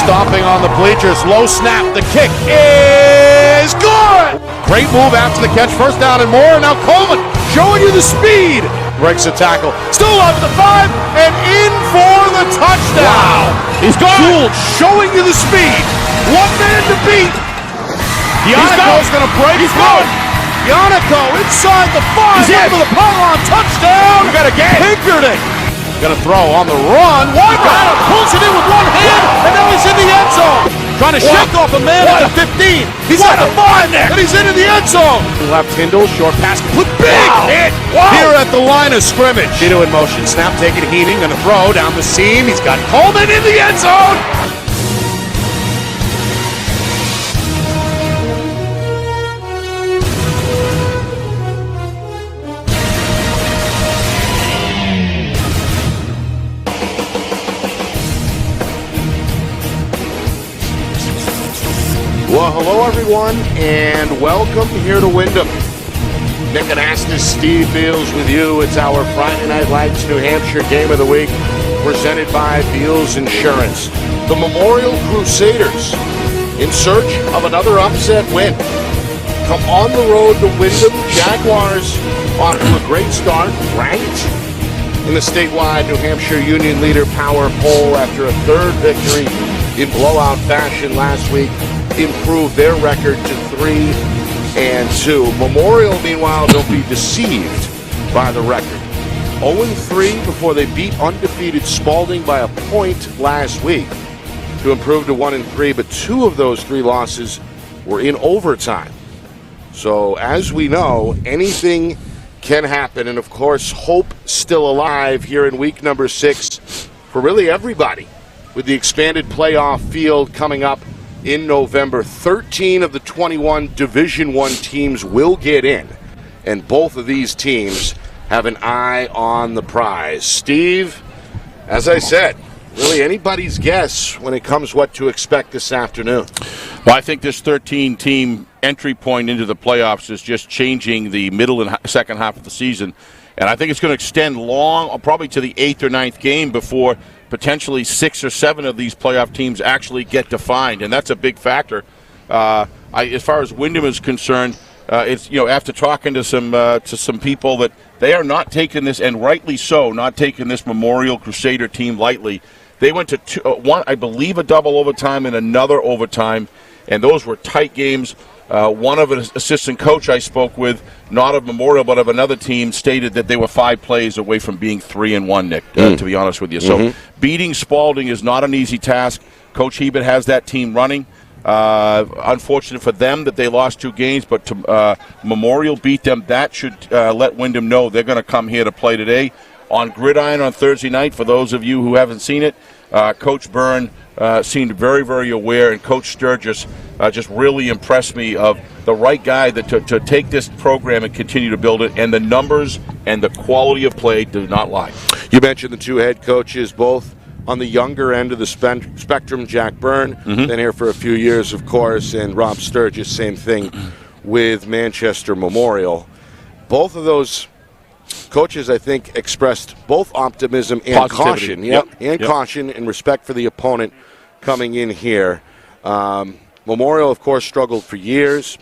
stomping on the bleachers. Low snap. The kick is good. Great move after the catch. First down and more. Now Coleman showing you the speed. Breaks the tackle. Still up to the 5 and in for the touchdown. Wow. He's gone. Gould showing you the speed. One man to beat. Yanoko's going to break through. Yanoko inside the 5. Over the pylon. Touchdown. You got a game. Pinkerton. Going to throw on the run. Windham pulls it in with one hand, and now he's in the end zone. Trying to shake off a man at the 15. He's at the 5 there, and he's into the end zone. Left Hindle, short pass, put big hit here at the line of scrimmage. Tito in motion, snap taken, Heaney, going to throw down the seam. He's got Coleman in the end zone. Well, hello everyone, and welcome here to Windham. Nick Anastas, Steve Beals with you. It's our Friday Night Lights New Hampshire Game of the Week, presented by Beals Insurance. The Memorial Crusaders, in search of another upset win, come on the road to Windham. Jaguars off to a great start, ranked in the statewide New Hampshire Union Leader Power Poll after a third victory in blowout fashion last week. Improve their record to 3-2. Memorial, meanwhile, don't be deceived by the record. 0-3 before they beat undefeated Spalding by a point last week to improve to 1-3, but 2 of those 3 losses were in overtime. So, as we know, anything can happen, and of course, hope still alive here in week number 6 for really everybody, with the expanded playoff field coming up in November. 13 of the 21 Division I teams will get in, and both of these teams have an eye on the prize. Steve, as I said, really anybody's guess when it comes what to expect this afternoon. Well, I think this 13-team entry point into the playoffs is just changing the middle and second half of the season, and I think it's going to extend long, probably to the 8th or 9th game before potentially 6 or 7 of these playoff teams actually get defined, and that's a big factor. As far as Windham is concerned, it's after talking to some people that they are not taking this, and rightly so, not taking this Memorial Crusader team lightly. They went to one, I believe, a double overtime and another overtime, and those were tight games. One of an assistant coach I spoke with, not of Memorial but of another team, stated that they were 5 plays away from being 3-1, Nick, to be honest with you. So beating Spalding is not an easy task. Coach Hebert has that team running. Unfortunate for them that they lost 2 games, but to Memorial beat them. That should let Windham know they're going to come here to play today. On Gridiron on Thursday night, for those of you who haven't seen it, Coach Byrne seemed very, very aware, and Coach Sturgis just really impressed me of the right guy to take this program and continue to build it, and the numbers and the quality of play do not lie. You mentioned the 2 head coaches, both on the younger end of the spectrum. Jack Byrne, been here for a few years, of course, and Rob Sturgis, same thing with Manchester Memorial. Both of those coaches, I think, expressed both optimism and caution. Caution and respect for the opponent coming in here. Memorial, of course, struggled for years.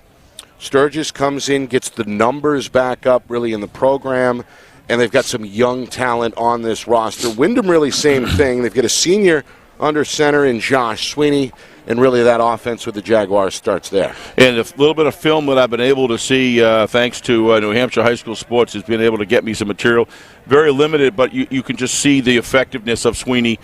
Sturgis comes in, gets the numbers back up really in the program, and they've got some young talent on this roster. Windham, really same thing. They've got a senior under center in Josh Sweeney, and really that offense with the Jaguars starts there. And a little bit of film that I've been able to see, thanks to New Hampshire High School Sports, has been able to get me some material. Very limited, but you can just see the effectiveness of Sweeney.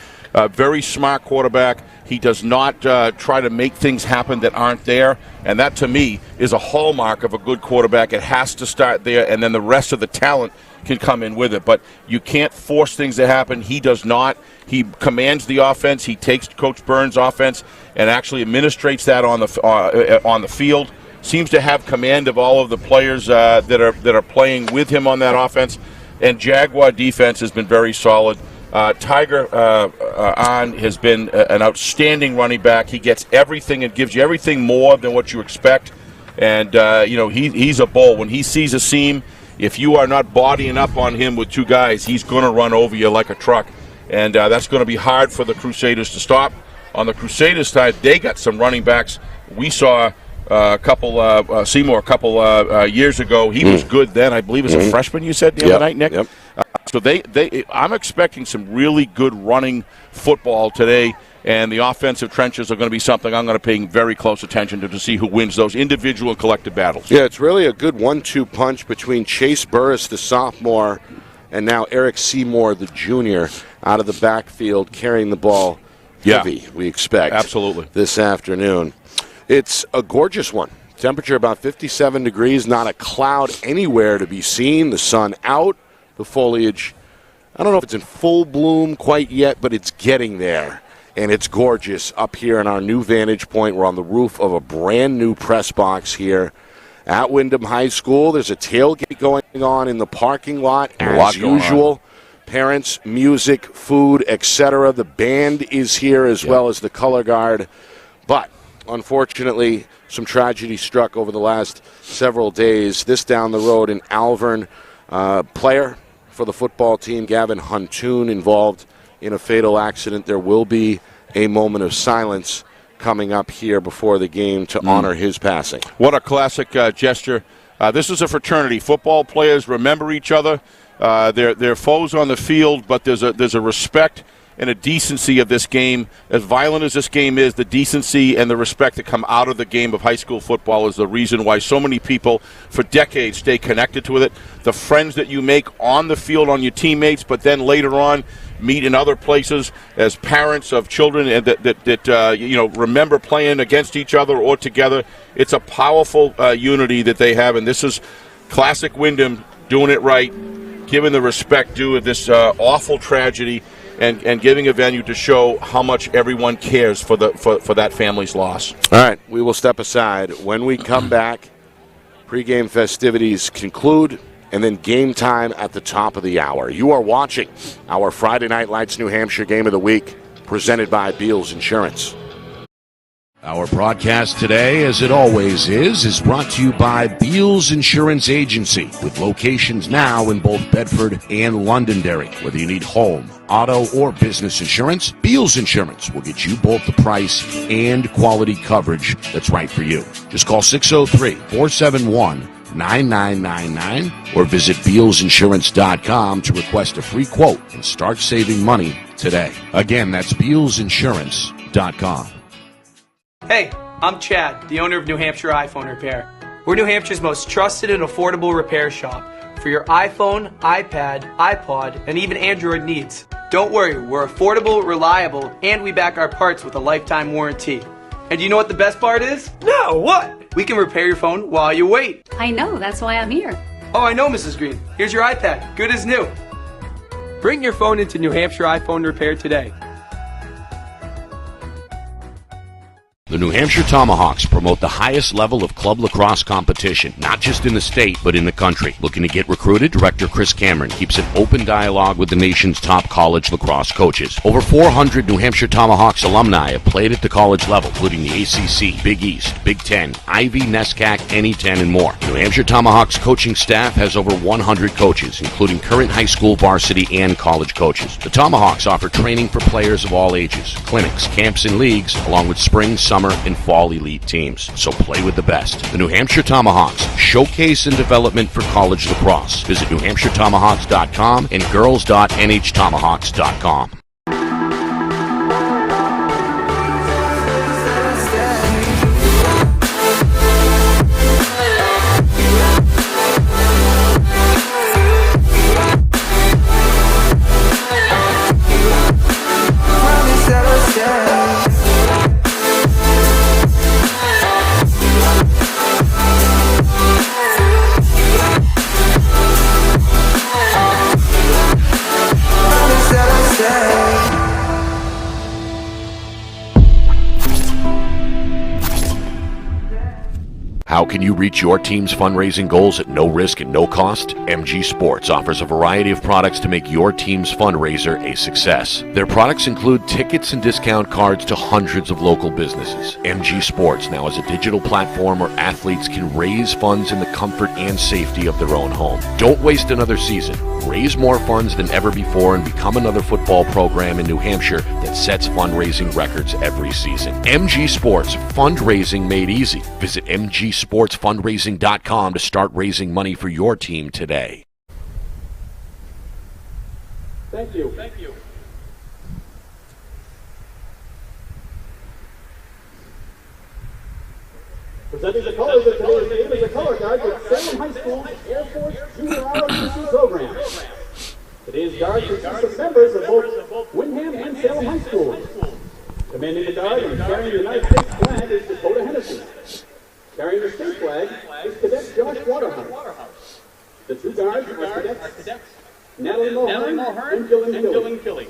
Very smart quarterback. He does not try to make things happen that aren't there, and that, to me, is a hallmark of a good quarterback. It has to start there, and then the rest of the talent can come in with it. But you can't force things to happen. He does not. He commands the offense. He takes Coach Byrne's offense and actually administrates that on the field. Seems to have command of all of the players that are playing with him on that offense. And Jaguar defense has been very solid. Tiger Ahn has been an outstanding running back. He gets everything and gives you everything more than what you expect. And, he's a bull. When he sees a seam, if you are not bodying up on him with 2 guys, he's going to run over you like a truck. And that's going to be hard for the Crusaders to stop. On the Crusaders side, they got some running backs. We saw Seymour a couple years ago. He was good then. I believe as a freshman, you said the other night, Nick? Yep. So I'm expecting some really good running football today, and the offensive trenches are going to be something I'm going to pay very close attention to see who wins those individual and collective battles. Yeah, it's really a good 1-2 punch between Chase Burris, the sophomore, and now Eric Seymour, the junior, out of the backfield carrying the ball heavy, we expect. Absolutely. This afternoon. It's a gorgeous one. Temperature about 57 degrees, not a cloud anywhere to be seen. The sun out, the foliage, I don't know if it's in full bloom quite yet, but it's getting there. And it's gorgeous up here in our new vantage point. We're on the roof of a brand new press box here at Windham High School. There's a tailgate going on in the parking lot as usual. Parents, music, food, etc. The band is here as well as the color guard. But unfortunately, some tragedy struck over the last several days. This down the road in Alvern, player for the football team, Gavin Huntoon, involved in a fatal accident. There will be a moment of silence coming up here before the game to honor his passing. What a classic gesture. This is a fraternity. Football players remember each other. They're foes on the field, but there's a respect and a decency of this game. As violent as this game is, the decency and the respect that come out of the game of high school football is the reason why so many people for decades stay connected to it. The friends that you make on the field, on your teammates, but then later on meet in other places as parents of children and that remember playing against each other or together. It's a powerful unity that they have, and this is classic Windham doing it right, giving the respect due of this awful tragedy, and giving a venue to show how much everyone cares for that family's loss. All right, we will step aside. When we come back, pregame festivities conclude, and then game time at the top of the hour. You are watching our Friday Night Lights New Hampshire Game of the Week, presented by Beals Insurance. Our broadcast today, as it always is brought to you by Beals Insurance Agency, with locations now in both Bedford and Londonderry. Whether you need home, auto, or business insurance, Beals Insurance will get you both the price and quality coverage that's right for you. Just call 603-471-9999 or visit BealsInsurance.com to request a free quote and start saving money today. Again, that's BealsInsurance.com. Hey, I'm Chad, the owner of New Hampshire iPhone Repair. We're New Hampshire's most trusted and affordable repair shop for your iPhone, iPad, iPod, and even Android needs. Don't worry, we're affordable, reliable, and we back our parts with a lifetime warranty. And do you know what the best part is? No, what? We can repair your phone while you wait. I know, that's why I'm here. Oh, I know, Mrs. Green. Here's your iPad, good as new. Bring your phone into New Hampshire iPhone Repair today. The New Hampshire Tomahawks promote the highest level of club lacrosse competition, not just in the state, but in the country. Looking to get recruited? Director Chris Cameron keeps an open dialogue with the nation's top college lacrosse coaches. Over 400 New Hampshire Tomahawks alumni have played at the college level, including the ACC, Big East, Big Ten, Ivy, NESCAC, NE10, and more. New Hampshire Tomahawks coaching staff has over 100 coaches, including current high school varsity and college coaches. The Tomahawks offer training for players of all ages, clinics, camps, and leagues, along with spring, summer, and fall elite teams. So play with the best. The New Hampshire Tomahawks, showcase and development for college lacrosse. Visit NewHampshireTomahawks.com and girls.nhtomahawks.com. Yeah. How can you reach your team's fundraising goals at no risk and no cost? MG Sports offers a variety of products to make your team's fundraiser a success. Their products include tickets and discount cards to hundreds of local businesses. MG Sports now has a digital platform where athletes can raise funds in the comfort and safety of their own home. Don't waste another season. Raise more funds than ever before and become another football program in New Hampshire that sets fundraising records every season. MG Sports, fundraising made easy. Visit mgsportsfundraising.com to start raising money for your team today. Thank you. Thank you. Presenting the colors of today's game is a color guard with Salem High School's Air Force Junior ROTC program. Today's guard consists of members of both Windham and Salem High Schools. Commanding the guard and carrying the United States flag is Dakota Hennessy. Carrying the state flag is Cadet Josh Waterhouse. The two guards are Cadets Natalie Mulhern and Dylan Killing.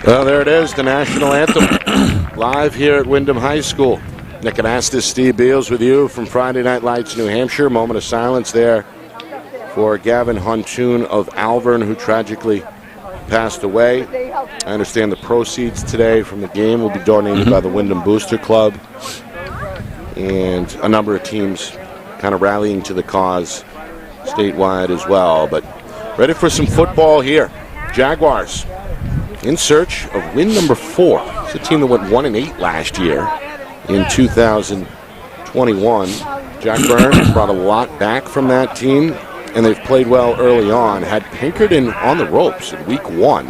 Well, there it is, the national anthem, live here at Windham High School. Nick Anastas, Steve Beals with you from Friday Night Lights, New Hampshire. Moment of silence there for Gavin Huntoon of Alvern, who tragically passed away. I understand the proceeds today from the game will be donated by the Windham Booster Club, and a number of teams kind of rallying to the cause statewide as well. But ready for some football here. Jaguars in search of win number 4. It's a team that went 1-8 last year in 2021. Jack Byrne brought a lot back from that team, and they've played well early on. Had Pinkerton on the ropes in week 1.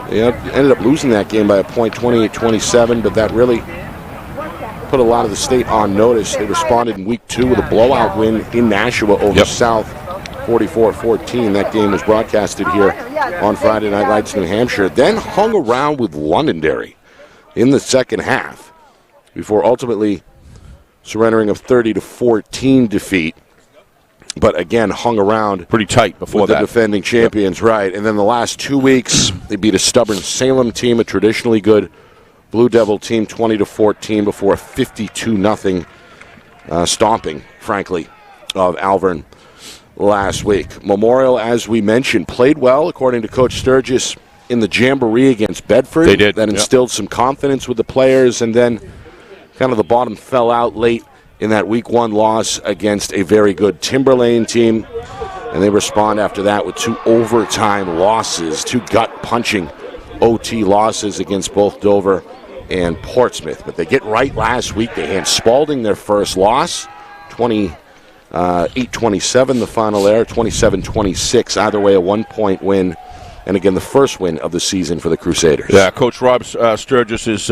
They ended up losing that game by a point, 28-27, but that really put a lot of the state on notice. They responded in week 2 with a blowout win in Nashua over South, 44-14. That game was broadcasted here on Friday Night Lights, New Hampshire. Then hung around with Londonderry in the second half before ultimately surrendering a 30-14 defeat. But again, hung around pretty tight before with the defending champions, right? And then the last 2 weeks, they beat a stubborn Salem team, a traditionally good Blue Devil team, 20-14 before a 52-0 stomping, frankly, of Alvern last week. Memorial, as we mentioned, played well, according to Coach Sturgis, in the Jamboree against Bedford. They did. That instilled some confidence with the players, and then kind of the bottom fell out late in that week 1 loss against a very good Timberlane team. And they respond after that with 2 overtime losses, 2 gut-punching OT losses against both Dover and Portsmouth. But they get right last week. They hand Spalding their first loss, 28-27 the final there, 27-26. Either way, a 1-point win. And again, the first win of the season for the Crusaders. Yeah, Coach Rob Sturgis's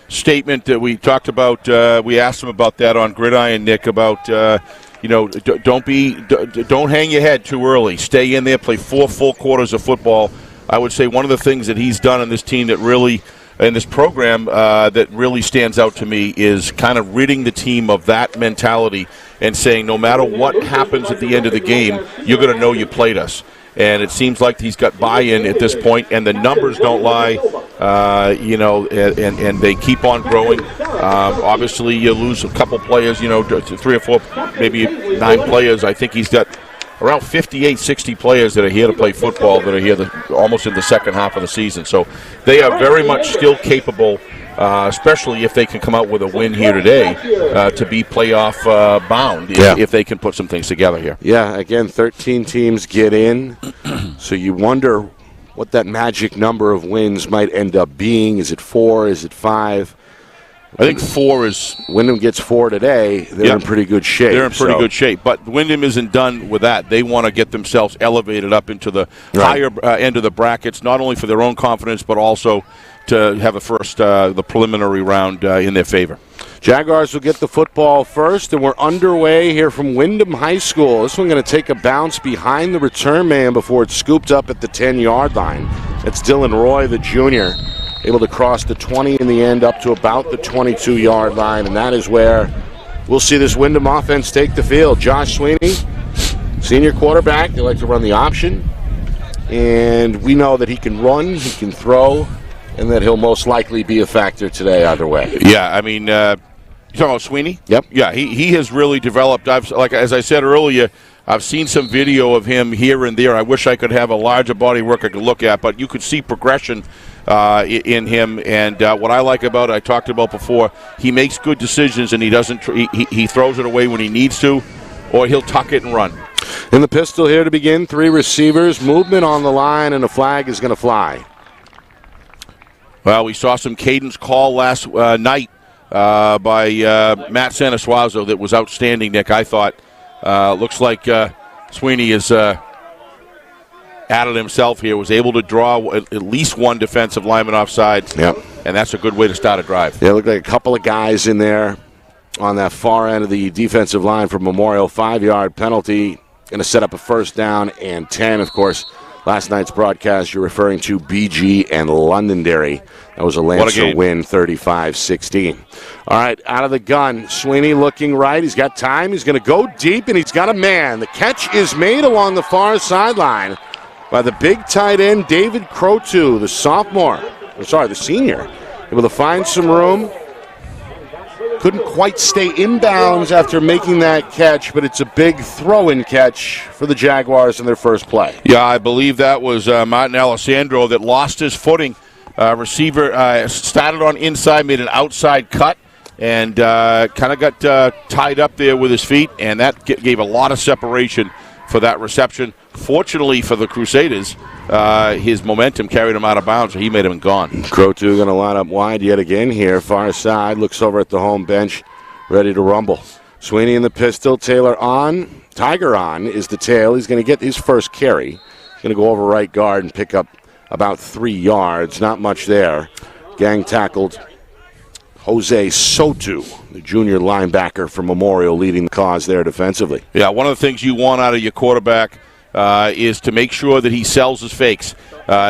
statement that we talked about, we asked him about that on Gridiron, Nick, about, don't hang your head too early. Stay in there, play 4 full quarters of football. I would say one of the things that he's done in this team that really, in this program, that really stands out to me is kind of ridding the team of that mentality and saying no matter what happens at the end of the game, you're going to know you played us. And it seems like he's got buy-in at this point, and the numbers don't lie, and they keep on growing. Obviously, you lose a couple players, 3 or 4, maybe 9 players. I think he's got around 58, 60 players that are here to play football that are here almost in the second half of the season. So they are very much still capable, especially if they can come out with a win here today, to be playoff bound if they can put some things together here. Yeah, again, 13 teams get in, so you wonder what that magic number of wins might end up being. Is it 4? Is it 5? I think 4 is... Wyndham gets 4 today. They're in pretty good shape. They're in pretty good shape. But Wyndham isn't done with that. They want to get themselves elevated up into the higher end of the brackets, not only for their own confidence, but also to have the preliminary round in their favor. Jaguars will get the football first, and we're underway here from Windham High School. This one going to take a bounce behind the return man before it's scooped up at the 10-yard line. That's Dylan Roy, the junior, able to cross the 20 in the end up to about the 22-yard line, and that is where we'll see this Windham offense take the field. Josh Sweeney, senior quarterback, they like to run the option, and we know that he can run, he can throw, and that he'll most likely be a factor today either way. Yeah, I mean, you're talking about Sweeney? Yep. Yeah, he has really developed. As I said earlier, I've seen some video of him here and there. I wish I could have a larger body work I could look at, but you could see progression in him. And what I like about it, I talked about before, he makes good decisions, and he doesn't. He throws it away when he needs to, or he'll tuck it and run. In the pistol here to begin, 3 receivers, movement on the line, and a flag is going to fly. Well, we saw some cadence call last night by Matt Sanasuazo that was outstanding, Nick. I thought. Looks like Sweeney is added himself here, was able to draw at least one defensive lineman offside. Yep. And that's a good way to start a drive. Yeah, looked like a couple of guys in there on that far end of the defensive line for Memorial. 5-yard penalty, going to set up a first down and 10. Of course, last night's broadcast, you're referring to BG and Londonderry. That was a Lancer win, 35-16. All right, out of the gun, Sweeney looking right. He's got time. He's going to go deep, and he's got a man. The catch is made along the far sideline by the big tight end, David Crotu, the senior. Able to find some room. Couldn't quite stay inbounds after making that catch, but it's a big throw-in catch for the Jaguars in their first play. Yeah, I believe that was Martin Alessandro that lost his footing. Receiver started on inside, made an outside cut, and kind of got tied up there with his feet, and that gave a lot of separation for that reception. Fortunately for the Crusaders, his momentum carried him out of bounds, so he made him gone. Crotu going to line up wide yet again here. Far side, looks over at the home bench, ready to rumble. Sweeney in the pistol, Taylor on. Tiger on is the tail. He's going to get his first carry. He's going to go over right guard and pick up about 3 yards. Not much there. Gang tackled Jose Soto, the junior linebacker from Memorial, leading the cause there defensively. Yeah, one of the things you want out of your quarterback is to make sure that he sells his fakes.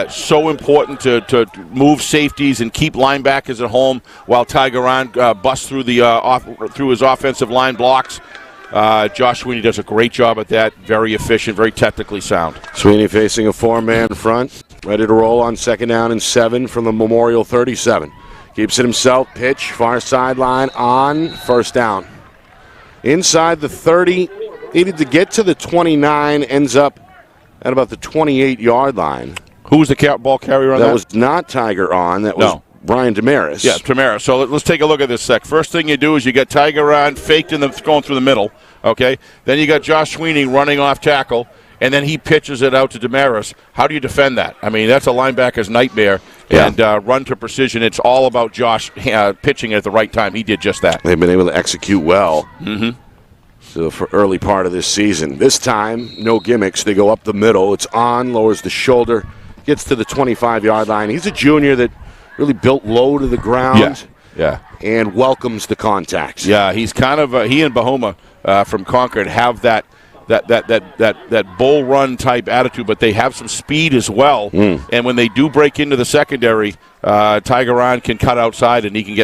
So important to move safeties and keep linebackers at home while Tigeron busts through through his offensive line blocks. Josh Sweeney does a great job at that. Very efficient, very technically sound. Sweeney facing a 4-man front, ready to roll on 2nd down and 7 from the Memorial 37. Keeps it himself, pitch, far sideline on, first down. Inside the 30, needed to get to the 29, ends up at about the 28-yard line. Who was the ball carrier on that? That was not Tiger on, that was Brian Damaris. Yeah, Damaris. So let's take a look at this sec. First thing you do is you got Tiger on, faked going through the middle, okay? Then you got Josh Sweeney running off tackle, and then he pitches it out to Damaris. How do you defend that? I mean, that's a linebacker's nightmare. Yeah. And run to precision. It's all about Josh pitching at the right time. He did just that. They've been able to execute well. So for early part of this season. This time, no gimmicks. They go up the middle. It's on, lowers the shoulder, gets to the 25-yard line. He's a junior that really built low to the ground. Yeah. And welcomes the contact. Yeah, he's kind of he and Bahoma from Concord have that bull run type attitude, but they have some speed as well. And when they do break into the secondary, Tigeron can cut outside and he can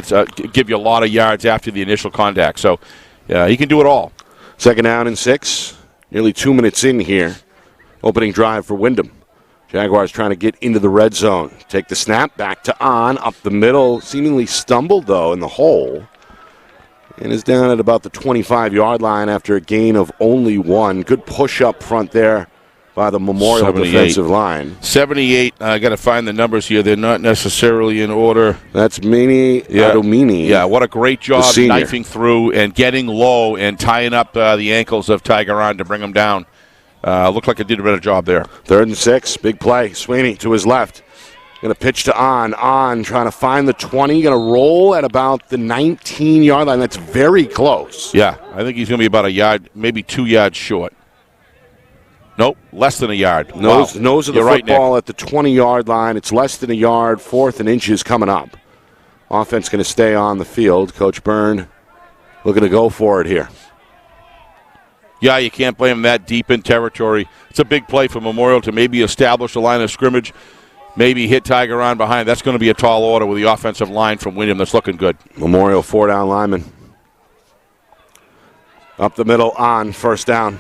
give you a lot of yards after the initial contact. So he can do it all. 2nd down and 6. Nearly 2 minutes in here. Opening drive for Windham. Jaguars trying to get into the red zone. Take the snap, back to on, up the middle. Seemingly stumbled, though, in the hole. And is down at about the 25-yard line after a gain of only 1. Good push up front there by the Memorial 78. defensive line. 78, I got to find the numbers here. They're not necessarily in order. That's Mini Adomini. Yeah, what a great job knifing through and getting low and tying up the ankles of Tigeron to bring him down. Looked like it did a better job there. 3rd and 6, big play. Sweeney to his left. Going to pitch to on, trying to find the 20. Going to roll at about the 19-yard line. That's very close. Yeah, I think he's going to be about a yard, maybe 2 yards short. Nope, less than a yard. Nose of the You're football right, at the 20-yard line. It's less than a yard, 4th and inches coming up. Offense going to stay on the field. Coach Byrne looking to go for it here. Yeah, you can't blame him that deep in territory. It's a big play for Memorial to maybe establish a line of scrimmage, maybe hit Tigeron behind. That's going to be a tall order with the offensive line from Windham. That's looking good. Memorial 4-down lineman. Up the middle on 1st down.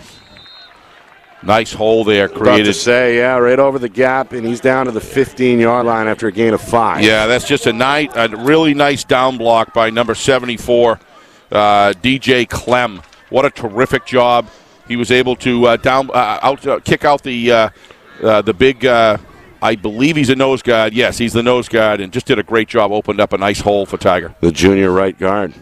Nice hole there created. About to say, right over the gap, and he's down to the 15-yard line after a gain of 5. Yeah, that's just a really nice down block by number 74, DJ Clem. What a terrific job. He was able to kick out the big, I believe he's a nose guard. Yes, he's the nose guard, and just did a great job, opened up a nice hole for Tiger. The junior right guard.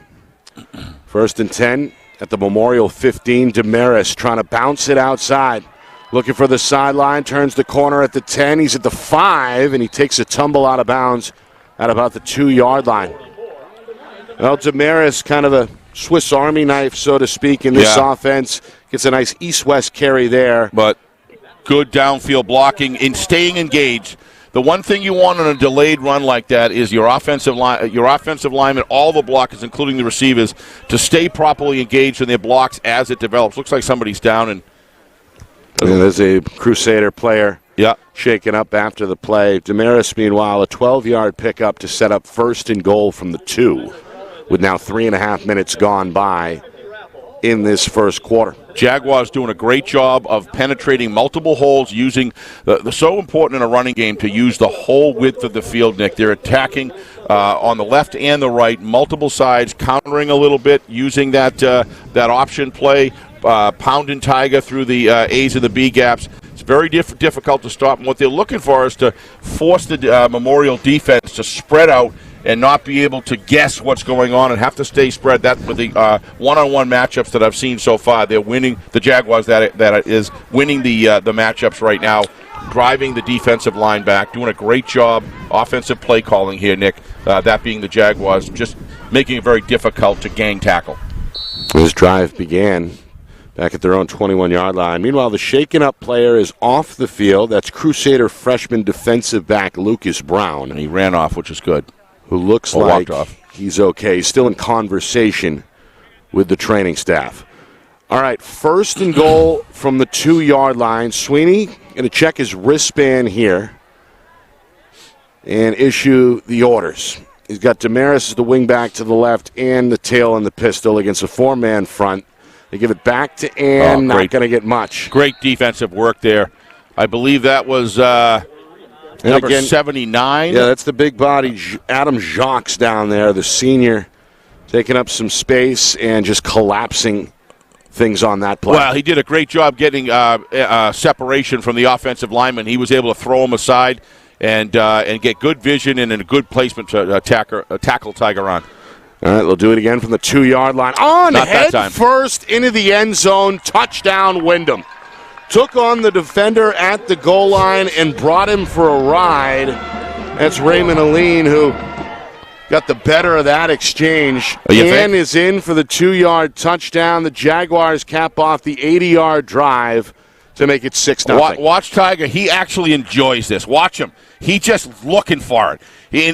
1st and 10 at the Memorial 15. Damaris trying to bounce it outside. Looking for the sideline, turns the corner at the 10. He's at the 5, and he takes a tumble out of bounds at about the 2-yard line. Well, Damaris kind of a Swiss Army knife, so to speak, in this offense. Gets a nice east-west carry there. But good downfield blocking and staying engaged. The one thing you want on a delayed run like that is your offensive linemen, all the blockers, including the receivers, to stay properly engaged in their blocks as it develops. Looks like somebody's down. And there's a Crusader player shaken up after the play. Damaris, meanwhile, a 12-yard pickup to set up 1st and goal from the 2. With now 3.5 minutes gone by in this first quarter. Jaguars doing a great job of penetrating multiple holes, using the so important in a running game to use the whole width of the field, Nick. They're attacking on the left and the right, multiple sides, countering a little bit, using that option play, pounding Tiger through the A's and the B gaps. It's very difficult to stop. And what they're looking for is to force the Memorial defense to spread out and not be able to guess what's going on and have to stay spread. That with the one-on-one matchups that I've seen so far, they're winning. The Jaguars that is winning the matchups right now, driving the defensive line back, doing a great job offensive play calling here, Nick. That being the Jaguars, just making it very difficult to gang tackle. This drive began back at their own 21-yard line. Meanwhile, the shaken-up player is off the field. That's Crusader freshman defensive back Lucas Brown. And he ran off, which is good. Who looks like he's okay. He's still in conversation with the training staff. All right, 1st and goal from the 2-yard line. Sweeney going to check his wristband here and issue the orders. He's got Damaris as the wingback to the left and the tail and the pistol against a 4-man front. They give it back to Ann. Not going to get much. Great defensive work there. I believe that was number 79. Yeah, that's the big body, Adam Jacques down there, the senior, taking up some space and just collapsing things on that play. Well, he did a great job getting separation from the offensive lineman. He was able to throw him aside and get good vision and a good placement to tackle Tigeron. All right, they'll do it again from the 2-yard line. On Not head that time. First into the end zone, touchdown Windham. took on the defender at the goal line and brought him for a ride. That's Raymond Aline, who got the better of that exchange. And is in for the 2-yard touchdown. The Jaguars cap off the 80-yard drive to make it 6-0. Watch Tiger. He actually enjoys this. Watch him. He just looking for it.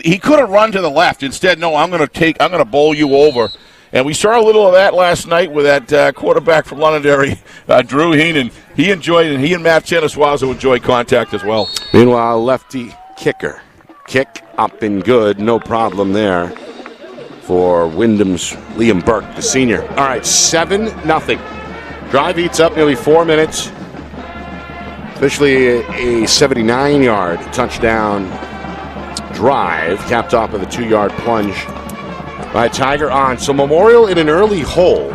He could have run to the left. Instead, no, I'm going to bowl you over. And we saw a little of that last night with that quarterback from Londonderry, Drew Heenan. He enjoyed it. He and Matt Chaniswazo enjoy contact as well. Meanwhile, lefty kicker. Kick up and good. No problem there for Windham's Liam Burke, the senior. All right, 7-0. Drive eats up nearly 4 minutes. Officially a 79-yard touchdown drive, capped off with a 2-yard plunge by Tiger on. So Memorial in an early hole,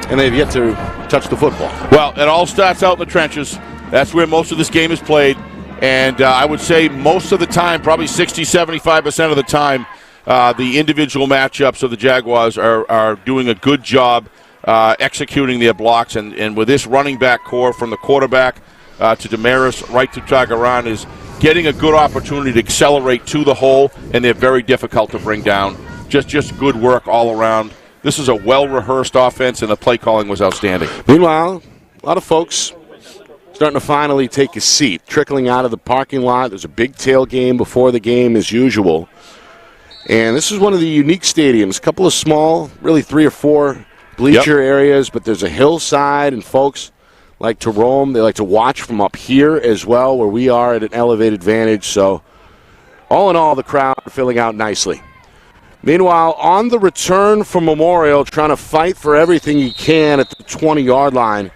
and they've yet to touch the football. Well, it all starts out in the trenches. That's where most of this game is played. And I would say most of the time, probably 60, 75% of the time, the individual matchups of the Jaguars are doing a good job executing their blocks. And with this running back core from the quarterback to Damaris right to Tagaran is getting a good opportunity to accelerate to the hole, and they're very difficult to bring down. Just good work all around. This is a well-rehearsed offense, and the play calling was outstanding. Meanwhile, a lot of folks starting to finally take a seat, trickling out of the parking lot. There's a big tail game before the game as usual. And this is one of the unique stadiums. A couple of small, really 3 or 4 bleacher areas, but there's a hillside, and folks like to roam. They like to watch from up here as well, where we are at an elevated vantage. So all in all, the crowd filling out nicely. Meanwhile, on the return from Memorial, trying to fight for everything he can at the 20-yard line,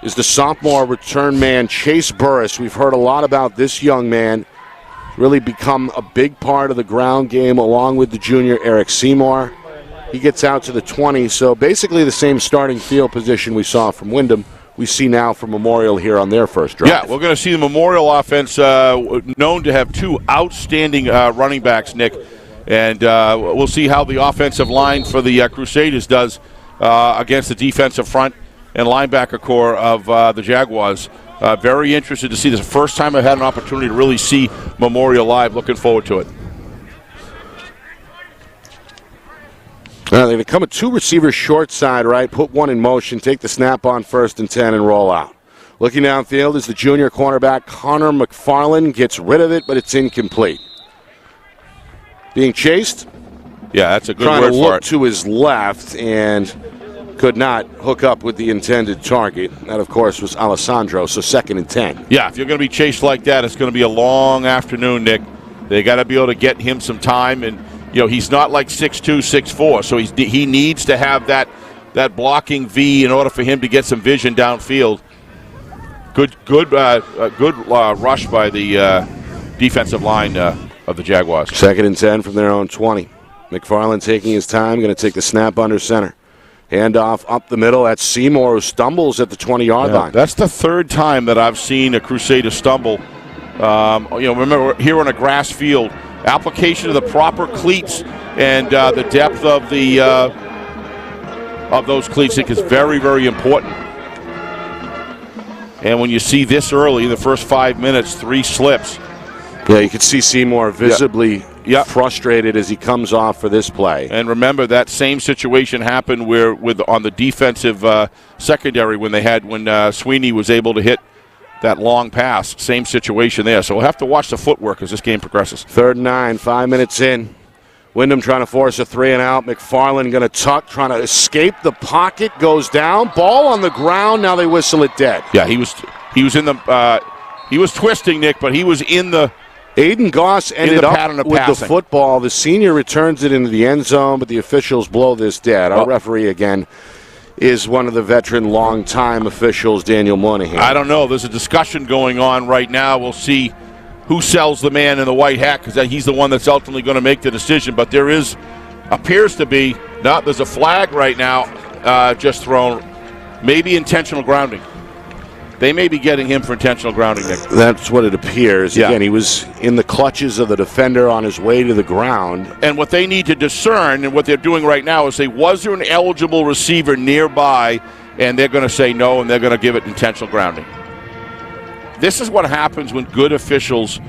is the sophomore return man, Chase Burris. We've heard a lot about this young man. Really become a big part of the ground game along with the junior Eric Seymour. He gets out to the 20, so basically the same starting field position we saw from Windham, we see now from Memorial here on their first drive. Yeah, we're going to see the Memorial offense known to have 2 outstanding running backs, Nick. And we'll see how the offensive line for the Crusaders does against the defensive front and linebacker core of the Jaguars. Very interested to see this. The first time I've had an opportunity to really see Memorial live. Looking forward to it. They're going to come a 2 receivers short side, right? Put one in motion, take the snap on 1st and 10, and roll out. Looking downfield is the junior cornerback, Connor McFarland. Gets rid of it, but it's incomplete. Being chased. Yeah, that's a good word for it. Trying to look to his left and could not hook up with the intended target. That, of course, was Alessandro, so 2nd and 10. Yeah, if you're going to be chased like that, it's going to be a long afternoon, Nick. They got to be able to get him some time, and he's not like 6'2", 6'4", so he needs to have that blocking V in order for him to get some vision downfield. Good rush by the defensive line of the Jaguars. 2nd and 10 from their own 20. McFarland taking his time, going to take the snap under center. Handoff up the middle. That's Seymour, who stumbles at the 20-yard line. That's the 3rd time that I've seen a Crusader stumble. Remember, here on a grass field. Application of the proper cleats and the depth of the of those cleats, I think, is very, very important. And when you see this early, in the first 5 minutes, 3 slips. Yeah, you can see Seymour visibly frustrated as he comes off for this play. And remember, that same situation happened on the defensive secondary when Sweeney was able to hit that long pass. Same situation there. So we'll have to watch the footwork as this game progresses. 3rd and 9, 5 minutes in. Wyndham trying to force a 3 and out. McFarland going to tuck, trying to escape the pocket, goes down. Ball on the ground. Now they whistle it dead. Yeah, he was in the he was twisting, Nick, but he was in the. Aiden Goss ended up with the football. The senior returns it into the end zone, but the officials blow this dead. Our referee, again, is one of the veteran long-time officials, Daniel Moynihan. I don't know. There's a discussion going on right now. We'll see who sells the man in the white hat, because he's the one that's ultimately going to make the decision. But there's a flag right now just thrown. Maybe intentional grounding. They may be getting him for intentional grounding, Nick. That's what it appears. Yeah. Again, he was in the clutches of the defender on his way to the ground. And what they need to discern, and what they're doing right now, is say, was there an eligible receiver nearby? And they're going to say no, and they're going to give it intentional grounding. this is what happens when good officials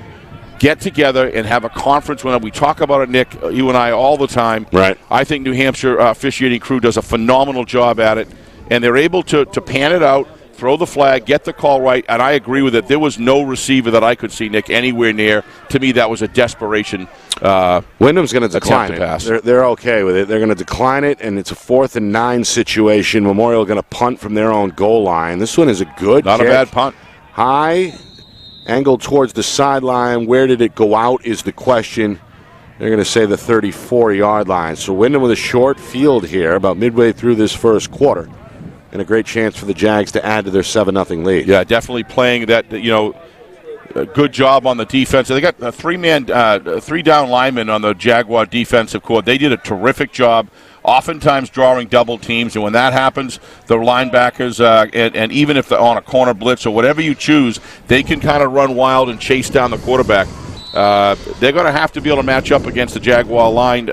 get together and have a conference. When we talk about it, Nick, you and I, all the time. Right. I think New Hampshire officiating crew does a phenomenal job at it, and they're able to pan it out, throw the flag, get the call right, and I agree with it. There was no receiver that I could see, Nick, anywhere near. To me, that was a desperation. Wyndham's going to decline it. They're okay with it. They're going to decline it, and it's a 4th and 9 situation. Memorial going to punt from their own goal line. This one is a good Not kick. a bad punt. High, angled towards the sideline. Where did it go out is the question. They're going to say the 34-yard line. So Windham with a short field here about midway through this first quarter. And a great chance for the Jags to add to their 7-0 lead. Yeah, definitely playing that, a good job on the defense. They got a 3-down lineman on the Jaguar defensive core. They did a terrific job, oftentimes drawing double teams. And when that happens, the linebackers, and even if they're on a corner blitz or whatever you choose, they can kind of run wild and chase down the quarterback. They're going to have to be able to match up against the Jaguar line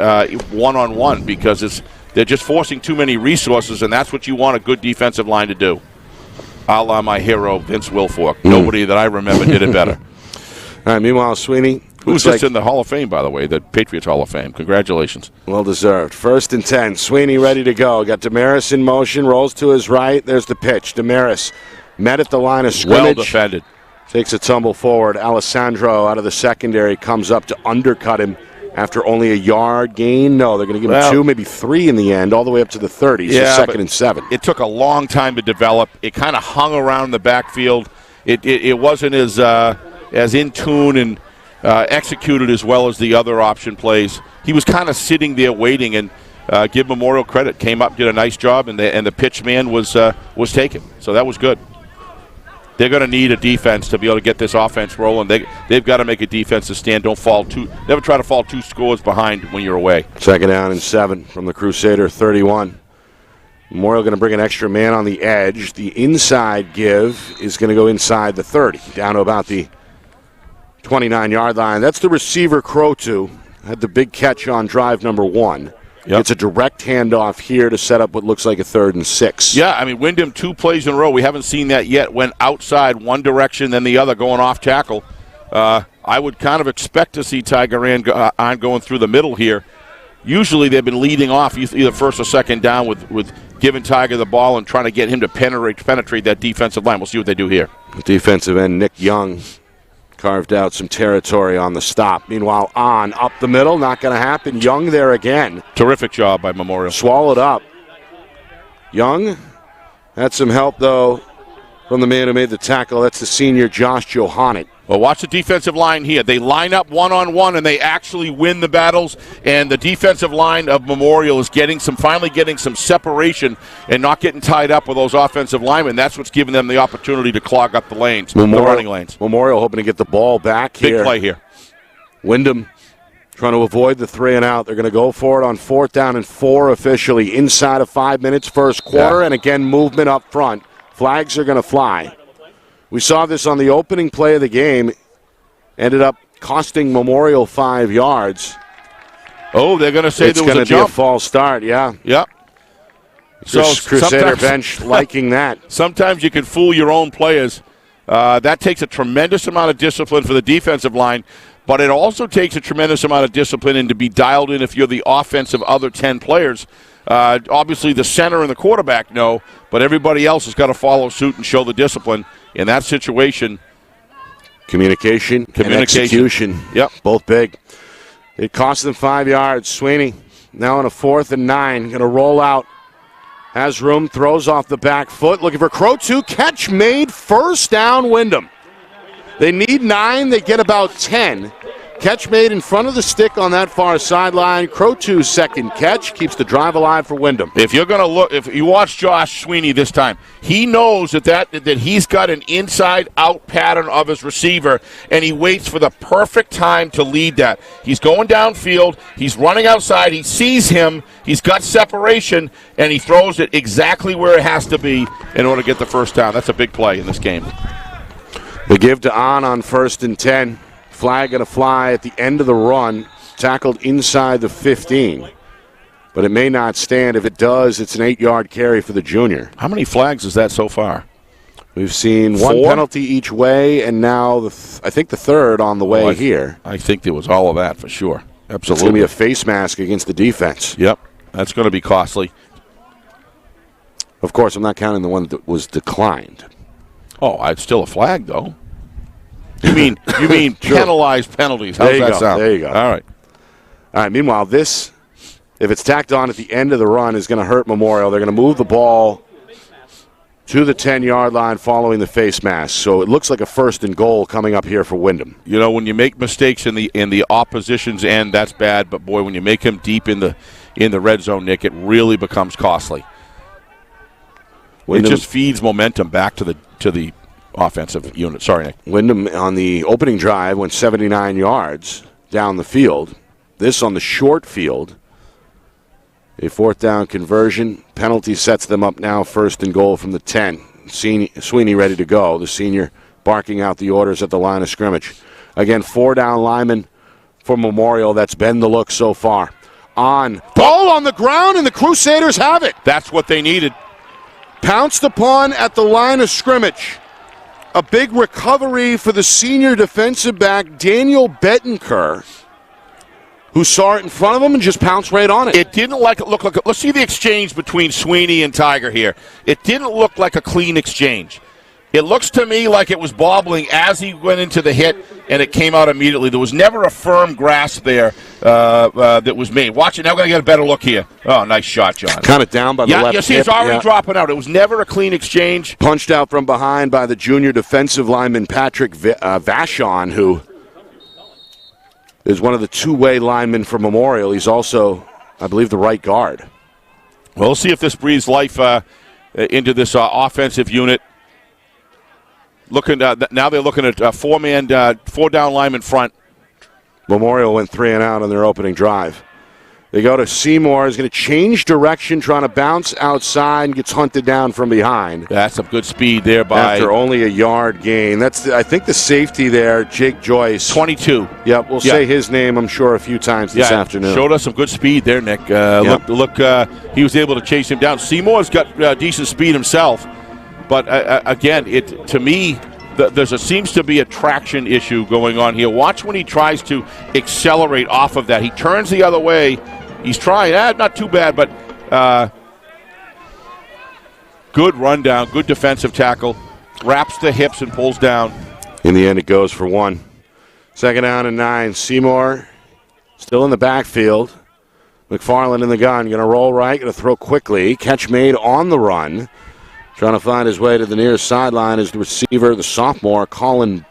one-on-one because they're just forcing too many resources, and that's what you want a good defensive line to do. A la my hero, Vince Wilfork. Nobody that I remember did it better. All right, meanwhile, Sweeney. Who's just in the Hall of Fame, by the way, the Patriots Hall of Fame. Congratulations. Well deserved. 1st and 10. Sweeney ready to go. Got Damaris in motion, rolls to his right. There's the pitch. Damaris met at the line of scrimmage. Well defended. Takes a tumble forward. Alessandro out of the secondary comes up to undercut him. After only a yard gain? No, they're going to give him 2, maybe 3 in the end, all the way up to the 30. So 2nd and 7. It took a long time to develop. It kind of hung around the backfield. It wasn't as in tune and executed as well as the other option plays. He was kind of sitting there waiting, and give Memorial credit. Came up, did a nice job, and the pitch man was taken. So that was good. They're going to need a defense to be able to get this offense rolling. They've got to make a defensive stand. Never try to fall 2 scores behind when you're away. 2nd down and 7 from the Crusader 31. Memorial going to bring an extra man on the edge. The inside give is going to go inside the 30, down to about the 29-yard line. That's the receiver Crotu. Had the big catch on drive number 1. Yep. It's a direct handoff here to set up what looks like a 3rd and 6. Yeah, I mean, Windham 2 plays in a row. We haven't seen that yet. Went outside one direction, then the other, going off tackle. I would kind of expect to see Tiger on going through the middle here. Usually they've been leading off either 1st or 2nd down with giving Tiger the ball and trying to get him to penetrate that defensive line. We'll see what they do here. Defensive end Nick Young carved out some territory on the stop. Meanwhile, up the middle, not going to happen. Young there again. Terrific job by Memorial. Swallowed up. Young had some help, though, from the man who made the tackle. That's the senior Josh Johannet. Well, watch the defensive line here. They line up one-on-one, and they actually win the battles. And the defensive line of Memorial is finally getting some separation and not getting tied up with those offensive linemen. That's what's giving them the opportunity to clog up the lanes, the running lanes. Memorial hoping to get the ball back here. Big play here. Windham trying to avoid the 3 and out. They're going to go for it on 4th down and 4 officially inside of 5 minutes first quarter. Yeah. And again, movement up front. Flags are going to fly. We saw this on the opening play of the game. Ended up costing Memorial 5 yards. Oh, they're going to say there was a jump. It's going to be a false start, yeah. Yep. So Crusader bench liking that. Sometimes you can fool your own players. That takes a tremendous amount of discipline for the defensive line, but it also takes a tremendous amount of discipline and to be dialed in if you're the offensive other 10 players. Obviously, the center and the quarterback know, but everybody else has got to follow suit and show the discipline. In that situation, communication and execution. Yep. Both big. It cost them 5 yards. Sweeney now on a 4th and 9. Going to roll out. Has room. Throws off the back foot. Looking for Crotu. Catch made. 1st down, Windham. They need 9. They get about 10. Catch made in front of the stick on that far sideline. Crotu's 2nd catch keeps the drive alive for Windham. If you're going to look, if you watch Josh Sweeney this time, he knows that he's got an inside-out pattern of his receiver, and he waits for the perfect time to lead that. He's going downfield. He's running outside. He sees him. He's got separation, and he throws it exactly where it has to be in order to get the 1st down. That's a big play in this game. The give to on 1st and 10. Flag going to fly at the end of the run, tackled inside the 15. But it may not stand. If it does, it's an 8-yard carry for the junior. How many flags is that so far? We've seen one penalty each way, and now I think the third on the way here. I think there was all of that for sure. Absolutely. It's going to be a face mask against the defense. Yep, that's going to be costly. Of course, I'm not counting the one that was declined. Oh, it's still a flag, though. You mean penalized penalties? How's that sound? There you go. All right. Meanwhile, this, if it's tacked on at the end of the run, is going to hurt Memorial. They're going to move the ball to the 10-yard line following the face mask. So it looks like a 1st and goal coming up here for Windham. You know, when you make mistakes in the opposition's end, that's bad. But boy, when you make them deep in the red zone, Nick, it really becomes costly. Windham, it just feeds momentum back to the offensive unit. Sorry, Nick. Windham on the opening drive went 79 yards down the field. This on the short field. A 4th down conversion. Penalty sets them up now 1st and goal from the 10. Sweeney ready to go. The senior barking out the orders at the line of scrimmage. Again, 4 down linemen for Memorial. That's been the look so far. Ball on the ground, and the Crusaders have it. That's what they needed. Pounced upon at the line of scrimmage. A big recovery for the senior defensive back, Daniel Bettenker, who saw it in front of him and just pounced right on it. It didn't look like let's see the exchange between Sweeney and Tiger here. It didn't look like a clean exchange. It looks to me like it was bobbling as he went into the hit, and it came out immediately. There was never a firm grasp there that was made. Watch it. Now we're going to get a better look here. Oh, nice shot, John. Kind of down by the left you see, it's already dropping out. It was never a clean exchange. Punched out from behind by the junior defensive lineman Patrick Vachon, who is one of the two-way linemen for Memorial. He's also, I believe, the right guard. Well, we'll see if this breathes life into this offensive unit. Now they're looking at a 4-down lineman front. Memorial went 3 and out on their opening drive. They go to Seymour. Is going to change direction, trying to bounce outside, and gets hunted down from behind. That's some good speed there by... After only a yard gain. That's, I think, the safety there, Jake Joyce. 22. Yep, we'll say his name, I'm sure, a few times this afternoon. Showed us some good speed there, Nick. Look, he was able to chase him down. Seymour's got decent speed himself. But, again, to me, there seems to be a traction issue going on here. Watch when he tries to accelerate off of that. He turns the other way. He's trying. Not too bad, but good rundown, good defensive tackle. Wraps the hips and pulls down. In the end, it goes for 1. 2nd down and 9. Seymour still in the backfield. McFarland in the gun. Going to roll right. Going to throw quickly. Catch made on the run. Trying to find his way to the nearest sideline is the receiver, the sophomore, Colin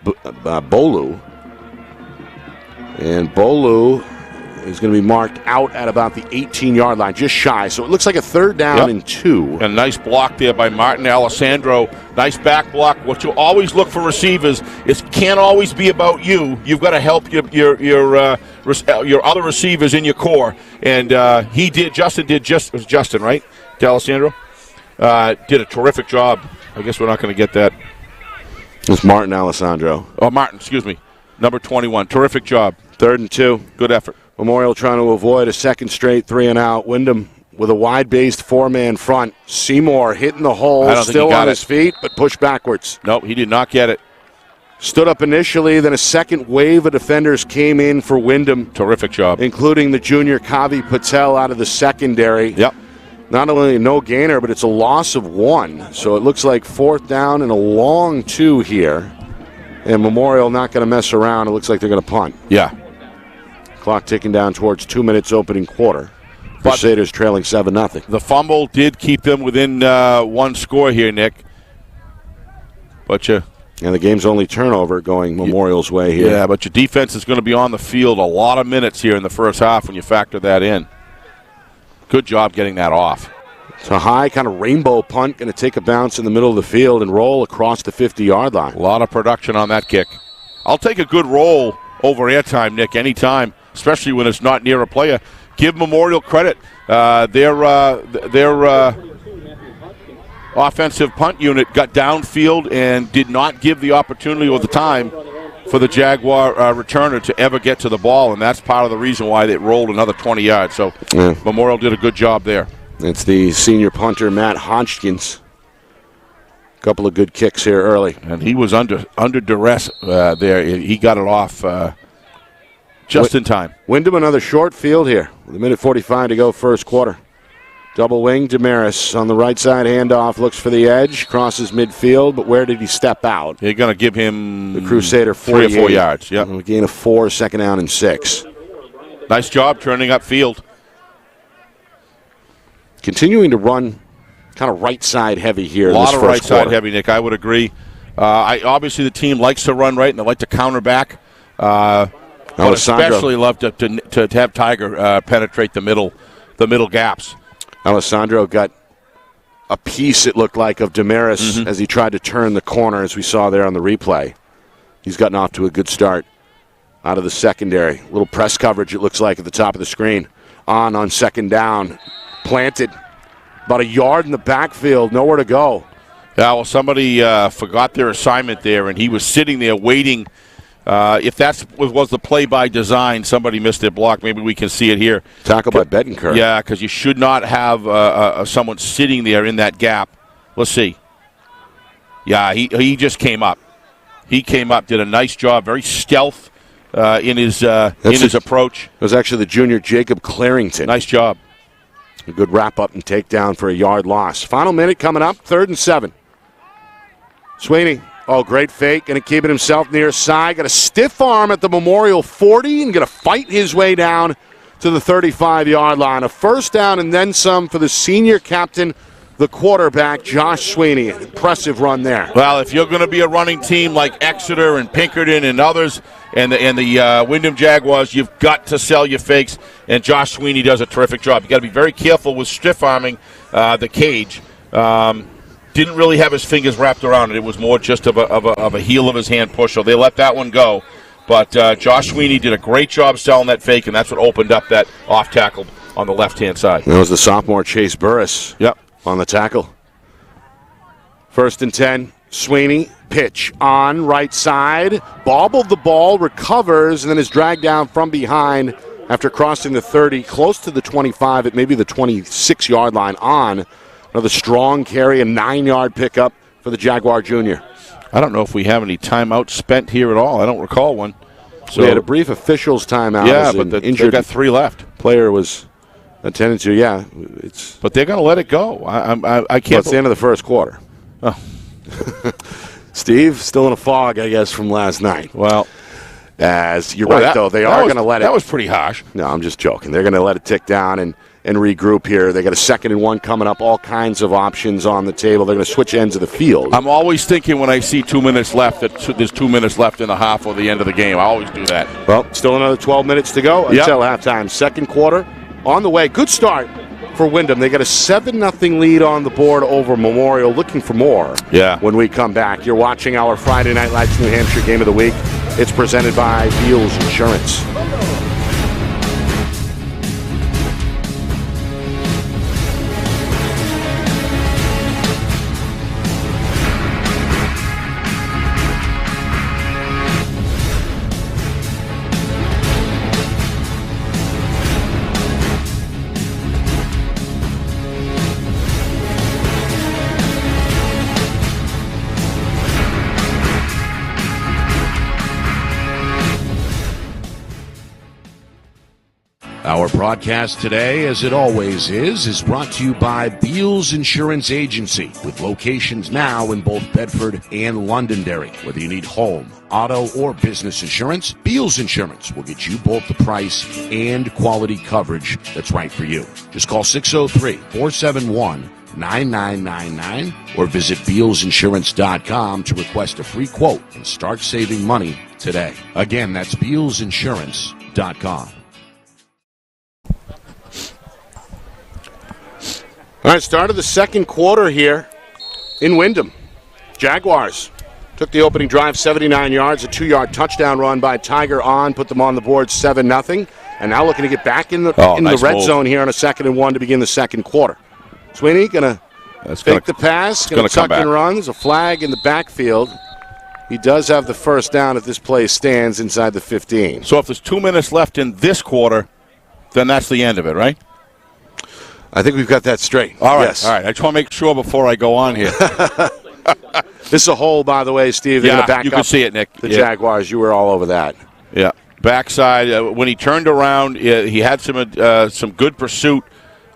Bolu. And Bolu is going to be marked out at about the 18-yard line, just shy. So it looks like a 3rd down and 2. And a nice block there by Martin Alessandro. Nice back block. What you always look for receivers is can't always be about you. You've got to help your other receivers in your core. And it was Justin, right? D'Alessandro? Did a terrific job. I guess we're not going to get that. It's Martin Alessandro. Oh, Martin, excuse me. Number 21. Terrific job. 3rd and 2. Good effort. Memorial trying to avoid a 2nd straight 3 and out. Wyndham with a wide-based 4-man front. Seymour hitting the hole, still on his feet, but pushed backwards. Nope, he did not get it. Stood up initially, then a second wave of defenders came in for Wyndham. Terrific job. Including the junior Kavi Patel out of the secondary. Yep. Not only no gainer, but it's a loss of 1. So it looks like 4th down and a long 2 here. And Memorial not going to mess around. It looks like they're going to punt. Yeah. Clock ticking down towards 2 minutes opening quarter. Crusaders trailing 7-0. The fumble did keep them within 1 score here, Nick. And the game's only turnover going Memorial's way here. Yeah, but your defense is going to be on the field a lot of minutes here in the first half when you factor that in. Good job getting that off. It's a high kind of rainbow punt, going to take a bounce in the middle of the field and roll across the 50-yard line. A lot of production on that kick. I'll take a good roll over airtime, Nick, anytime, especially when it's not near a player. Give Memorial credit. Their offensive punt unit got downfield and did not give the opportunity or the time for the Jaguar returner to ever get to the ball, and that's part of the reason why they rolled another 20 yards. So Memorial did a good job there. It's the senior punter, Matt Hodgkins. Couple of good kicks here early. And he was under duress there. He got it off just in time. Windham another short field here with 1:45 to go first quarter. Double wing, Damaris on the right side, handoff, looks for the edge, crosses midfield, but where did he step out? They're going to give him the Crusader 3 or 4 yards. Yep. A gain of 4, second down and 6. Nice job turning upfield. Continuing to run kind of right side heavy here. A lot of right quarter. side heavy, Nick. I would agree. Obviously, the team likes to run right and they like to counter back. But especially love to have Tiger penetrate the middle gaps. Alessandro got a piece, it looked like, of Damaris as he tried to turn the corner, as we saw there on the replay. He's gotten off to a good start out of the secondary. Little press coverage, it looks like, at the top of the screen. On second down. Planted. About a yard in the backfield. Nowhere to go. Yeah, well, somebody forgot their assignment there, and he was sitting there waiting. If that was the play by design, somebody missed their block. Maybe we can see it here. Tackle by Betancourt. Yeah, because you should not have someone sitting there in that gap. Let's see. Yeah, he just came up. He came up, did a nice job, very stealth in his approach. It was actually the junior Jacob Clarington. Nice job. A good wrap-up and takedown for a yard loss. Final minute coming up, 3rd and 7. Sweeney. Oh, great fake. Going to keep it himself near side. Got a stiff arm at the Memorial 40 and going to fight his way down to the 35-yard line. A first down and then some for the senior captain, the quarterback, Josh Sweeney. An impressive run there. Well, if you're going to be a running team like Exeter and Pinkerton and others and the Windham Jaguars, you've got to sell your fakes, and Josh Sweeney does a terrific job. You've got to be very careful with stiff-arming the cage. Didn't really have his fingers wrapped around it. It was more just of a heel of his hand push, so they let that one go. But Josh Sweeney did a great job selling that fake, and that's what opened up that off tackle on the left-hand side. That was the sophomore Chase Burris. Yep. On the tackle. 1st and 10. Sweeney, pitch on right side. Bobbled the ball, recovers, and then is dragged down from behind after crossing the 30, close to the 25 at maybe the 26-yard line on. Another strong carry, a 9-yard pickup for the Jaguar junior. I don't know if we have any timeouts spent here at all. I don't recall one. So we had a brief officials timeout. Yeah, but they've got 3 left. Player was attended to, yeah. But they're going to let it go. I can't. Well, it's the end of the first quarter. Oh. Steve, still in a fog, I guess, from last night. Well, as you're right, though, they are going to let it. That was pretty harsh. No, I'm just joking. They're going to let it tick down and regroup here. They got a 2nd and 1 coming up, all kinds of options on the table. They're going to switch ends of the field. I'm always thinking when I see 2 minutes left that there's 2 minutes left in the half or the end of the game. I always do that. Well, still another 12 minutes to go until halftime. 2nd quarter on the way. Good start for Windham. They got a 7-0 lead on the board over Memorial. Looking for more when we come back. You're watching our Friday Night Lights New Hampshire Game of the Week. It's presented by Beals Insurance. Our broadcast today, as it always is brought to you by Beals Insurance Agency, with locations now in both Bedford and Londonderry. Whether you need home, auto, or business insurance, Beals Insurance will get you both the price and quality coverage that's right for you. Just call 603-471-9999 or visit BealsInsurance.com to request a free quote and start saving money today. Again, that's BealsInsurance.com. All right, start of the 2nd quarter here in Windham. Jaguars took the opening drive 79 yards, a 2-yard touchdown run by Tiger on, put them on the board 7-0, and now looking to get back in the red zone here on a 2nd and 1 to begin the 2nd quarter. Sweeney going to fake the pass, going to tuck and run. There's a flag in the backfield. He does have the first down if this play stands inside the 15. So if there's 2 minutes left in this quarter, then that's the end of it, right? I think we've got that straight. All right. Yes. All right. I just want to make sure before I go on here. This is a hole, by the way, Steve. They're Yeah, gonna back you up can see it, Nick. The Yeah. Jaguars. You were all over that. Yeah, backside. When he turned around, he had some good pursuit.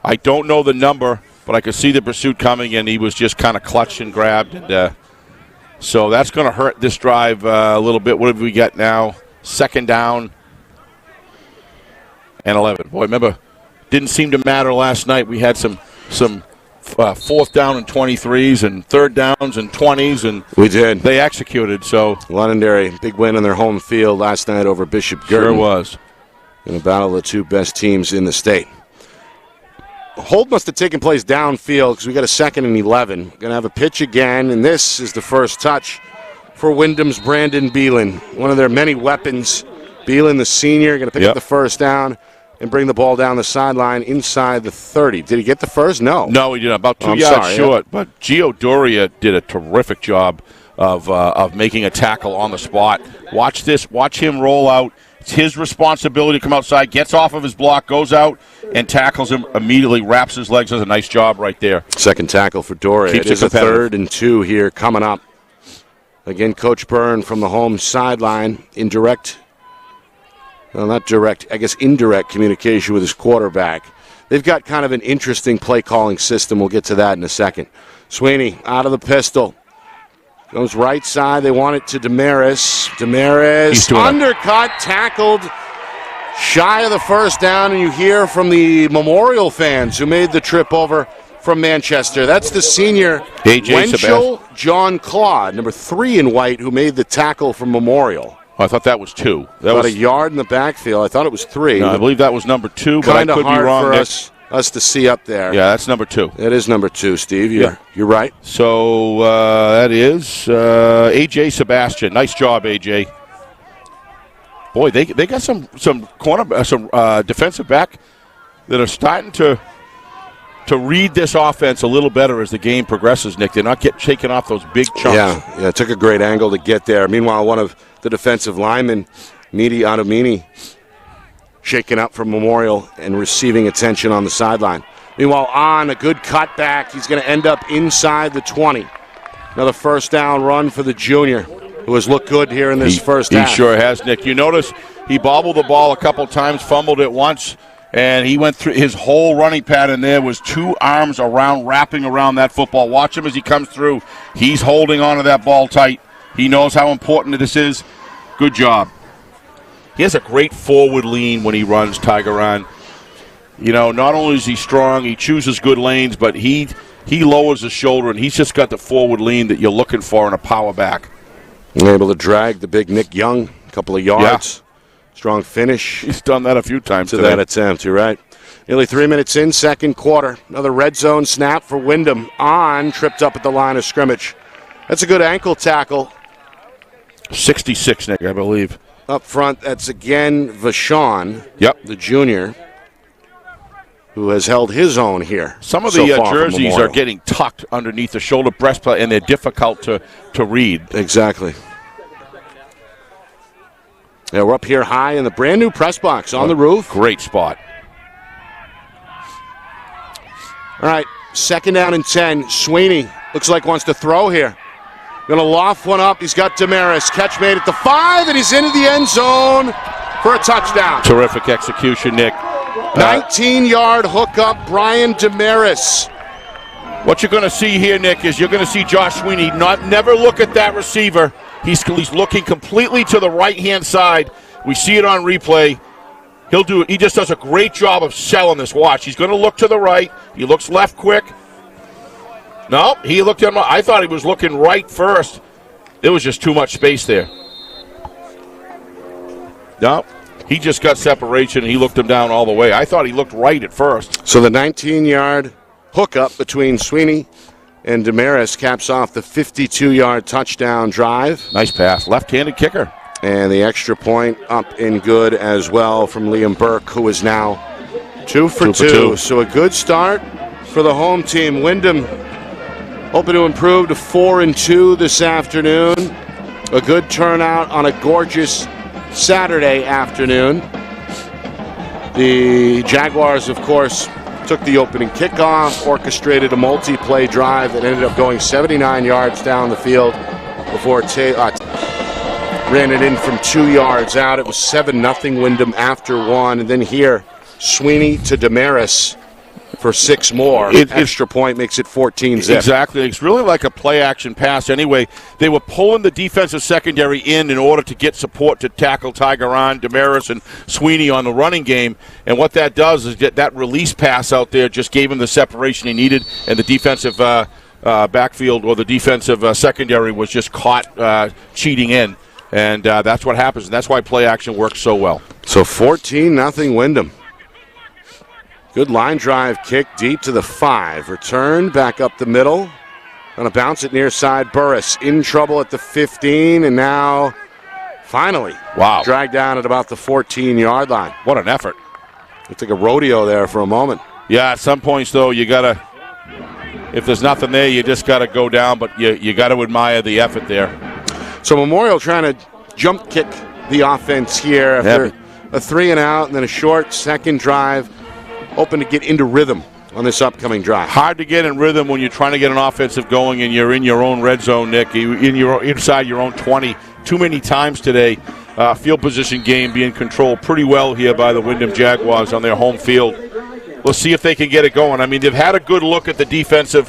I don't know the number, but I could see the pursuit coming, and he was just kind of clutched and grabbed. And, so that's going to hurt this drive a little bit. What have we got now? Second down and 11. Boy, remember, didn't seem to matter last night. We had some fourth down and 23s and third downs and 20s, and we did. They executed. So Londonderry, big win on their home field last night over Bishop Girton. Sure was. In a battle of the two best teams in the state. Hold must have taken place downfield because we got a 2nd and 11. Going to have a pitch again, and this is the first touch for Windham's Brandon Beelan. One of their many weapons. Beelan, the senior, going to pick up the first down and bring the ball down the sideline inside the 30. Did he get the first? No. No, he didn't. About 2 yards short. But Gio Doria did a terrific job of making a tackle on the spot. Watch this. Watch him roll out. It's his responsibility to come outside, gets off of his block, goes out, and tackles him immediately, wraps his legs. Does a nice job right there. Second tackle for Doria. It is a 3rd and 2 here coming up. Again, Coach Byrne from the home sideline in indirect communication with his quarterback. They've got kind of an interesting play-calling system. We'll get to that in a second. Sweeney out of the pistol. Goes right side. They want it to Damaris. Damaris undercut, tackled, shy of the first down, and you hear from the Memorial fans who made the trip over from Manchester. That's the senior Wenchel John Claude, number 3 in white, who made the tackle from Memorial. Oh, I thought that was 2. That About was a yard in the backfield. I thought it was 3. No, I believe that was number 2, but I could be wrong. Kind of hard for us to see up there. Yeah, that's number 2. It is number 2, Steve. You're right. So that is A.J. Sebastian. Nice job, A.J. Boy, they got some defensive back that are starting to read this offense a little better as the game progresses, Nick. They're not shaking off those big chunks. Yeah, it took a great angle to get there. Meanwhile, one of the defensive linemen, Midi Adamini, shaken up from Memorial and receiving attention on the sideline. Meanwhile, on a good cutback, he's going to end up inside the 20. Another first down run for the junior, who has looked good here in this first half. He sure has, Nick. You notice he bobbled the ball a couple times, fumbled it once, and he went through his whole running pattern there was 2 arms wrapping around that football. Watch him as he comes through. He's holding on to that ball tight. He knows how important this is. Good job. He has a great forward lean when he runs, Tigeron. You know, not only is he strong, he chooses good lanes, but he lowers his shoulder, and he's just got the forward lean that you're looking for in a power back. Able to drag the big Nick Young a couple of yards. Yeah. Strong finish. He's done that a few times to today. That attempt, you're right. Nearly 3 minutes in, second quarter. Another red zone snap for Windham. Tripped up at the line of scrimmage. That's a good ankle tackle. 66, Nick, I believe. Up front, that's again Vashon, the junior, who has held his own here. Some of the jerseys are getting tucked underneath the shoulder breastplate, and they're difficult to read. Exactly. Yeah, we're up here high in the brand new press box on the roof. Great spot. All right, 2nd down and 10. Sweeney looks like wants to throw here. Going to loft one up. He's got Damaris. Catch made at the 5, and he's into the end zone for a touchdown. Terrific execution, Nick. 19-yard hookup, Brian Damaris. What you're going to see here, Nick, is you're going to see Josh Sweeney never look at that receiver. He's looking completely to the right-hand side. We see it on replay. He just does a great job of selling this. Watch. He's going to look to the right. He looks left quick. No, he looked at him. I thought he was looking right first. There was just too much space there. No, he just got separation, and he looked him down all the way. I thought he looked right at first. So the 19-yard hookup between Sweeney and Damaris caps off the 52-yard touchdown drive. Nice pass. Left-handed kicker. And the extra point up and good as well from Liam Burke, who is now 2 for 2. So a good start for the home team. Windham hoping to improve to 4-2 this afternoon. A good turnout on a gorgeous Saturday afternoon. The Jaguars, of course, took the opening kickoff, orchestrated a multi-play drive that ended up going 79 yards down the field before ran it in from 2 yards out. It was 7-0 Windham after one. And then here, Sweeney to Damaris for 6 more. Extra point makes it 14-zip. Exactly. It's really like a play-action pass anyway. They were pulling the defensive secondary in order to get support to tackle Tigeron, Damaris, and Sweeney on the running game. And what that does is get that release pass out there just gave him the separation he needed, and the defensive backfield or the defensive secondary was just caught cheating in. And that's what happens. And that's why play-action works so well. So 14-0 Windham. Good line drive kick deep to the 5. Return back up the middle. Gonna bounce it near side. Burris in trouble at the 15, and now finally dragged down at about the 14-yard line. What an effort. Looked like a rodeo there for a moment. Yeah, at some points, though, you got to, if there's nothing there, you just got to go down, but you got to admire the effort there. So Memorial trying to jump kick the offense here after a 3-and-out and then a short second drive. Hoping to get into rhythm on this upcoming drive. Hard to get in rhythm when you're trying to get an offensive going and you're in your own red zone, Nick. Inside your own 20. Too many times today. Field position game being controlled pretty well here by the Windham Jaguars on their home field. Let's see if they can get it going. I mean, they've had a good look at the defensive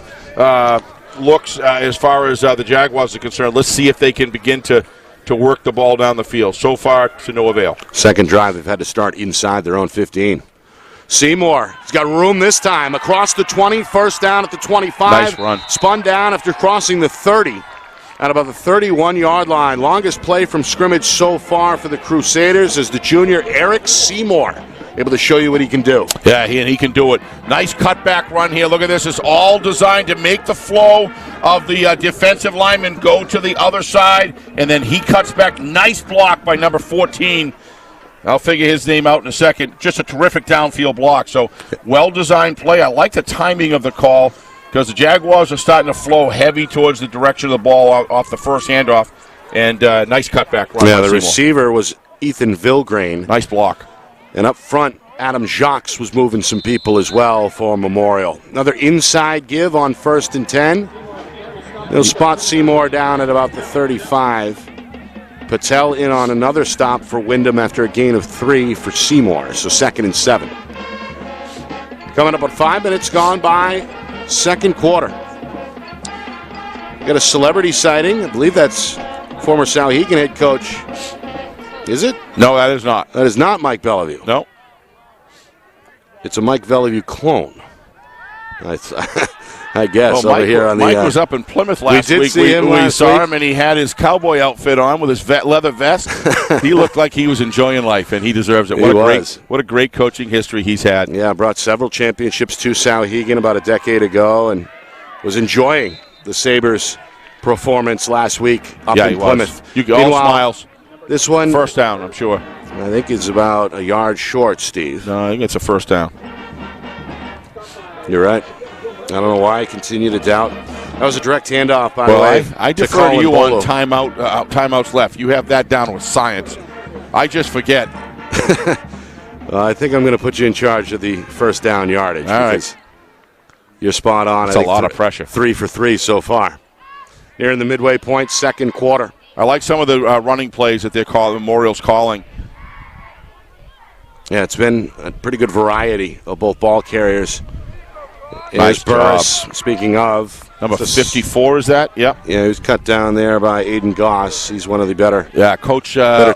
looks as far as the Jaguars are concerned. Let's see if they can begin to work the ball down the field. So far, to no avail. Second drive, they've had to start inside their own 15. Seymour has got room this time. Across the 20, first down at the 25. Nice run. Spun down after crossing the 30 at about the 31-yard line. Longest play from scrimmage so far for the Crusaders is the junior Eric Seymour. Able to show you what he can do. Yeah, he can do it. Nice cutback run here. Look at this. It's all designed to make the flow of the defensive lineman go to the other side, and then he cuts back. Nice block by number 14. I'll figure his name out in a second. Just a terrific downfield block. So, well-designed play. I like the timing of the call because the Jaguars are starting to flow heavy towards the direction of the ball off the first handoff. And nice cutback run. Yeah, the receiver was Ethan Vilgrain. Nice block. And up front, Adam Jacques was moving some people as well for Memorial. Another inside give on 1st and 10. They'll spot Seymour down at about the 35. Patel in on another stop for Windham after a gain of 3 for Seymour. So 2nd and 7. Coming up on 5 minutes gone by, second quarter. Got a celebrity sighting. I believe that's former Souhegan head coach. Is it? No, that is not. That is not Mike Bellevue. No. It's a Mike Bellevue clone. I guess well, over here on the. Mike was up in Plymouth last week. We saw him, and he had his cowboy outfit on with his leather vest. He looked like he was enjoying life, and he deserves it. What a great coaching history he's had. Yeah, brought several championships to Souhegan about a decade ago, and was enjoying the Sabres' performance last week up in Plymouth. All smiles. This one, first down, I'm sure. I think it's about a yard short, Steve. No, I think it's a first down. You're right. I don't know why I continue to doubt. That was a direct handoff, by the way. I defer to you on timeouts left. You have that down with science. I just forget. I think I'm going to put you in charge of the first down yardage. All right. You're spot on. It's a lot of pressure. 3 for 3 so far. Here in the midway point, second quarter. I like some of the running plays that they're calling, Memorial's calling. Yeah, it's been a pretty good variety of both ball carriers. Nice Burris, job. Speaking of. Number 54 is that? Yep. Yeah, he was cut down there by Aiden Goss. He's one of the better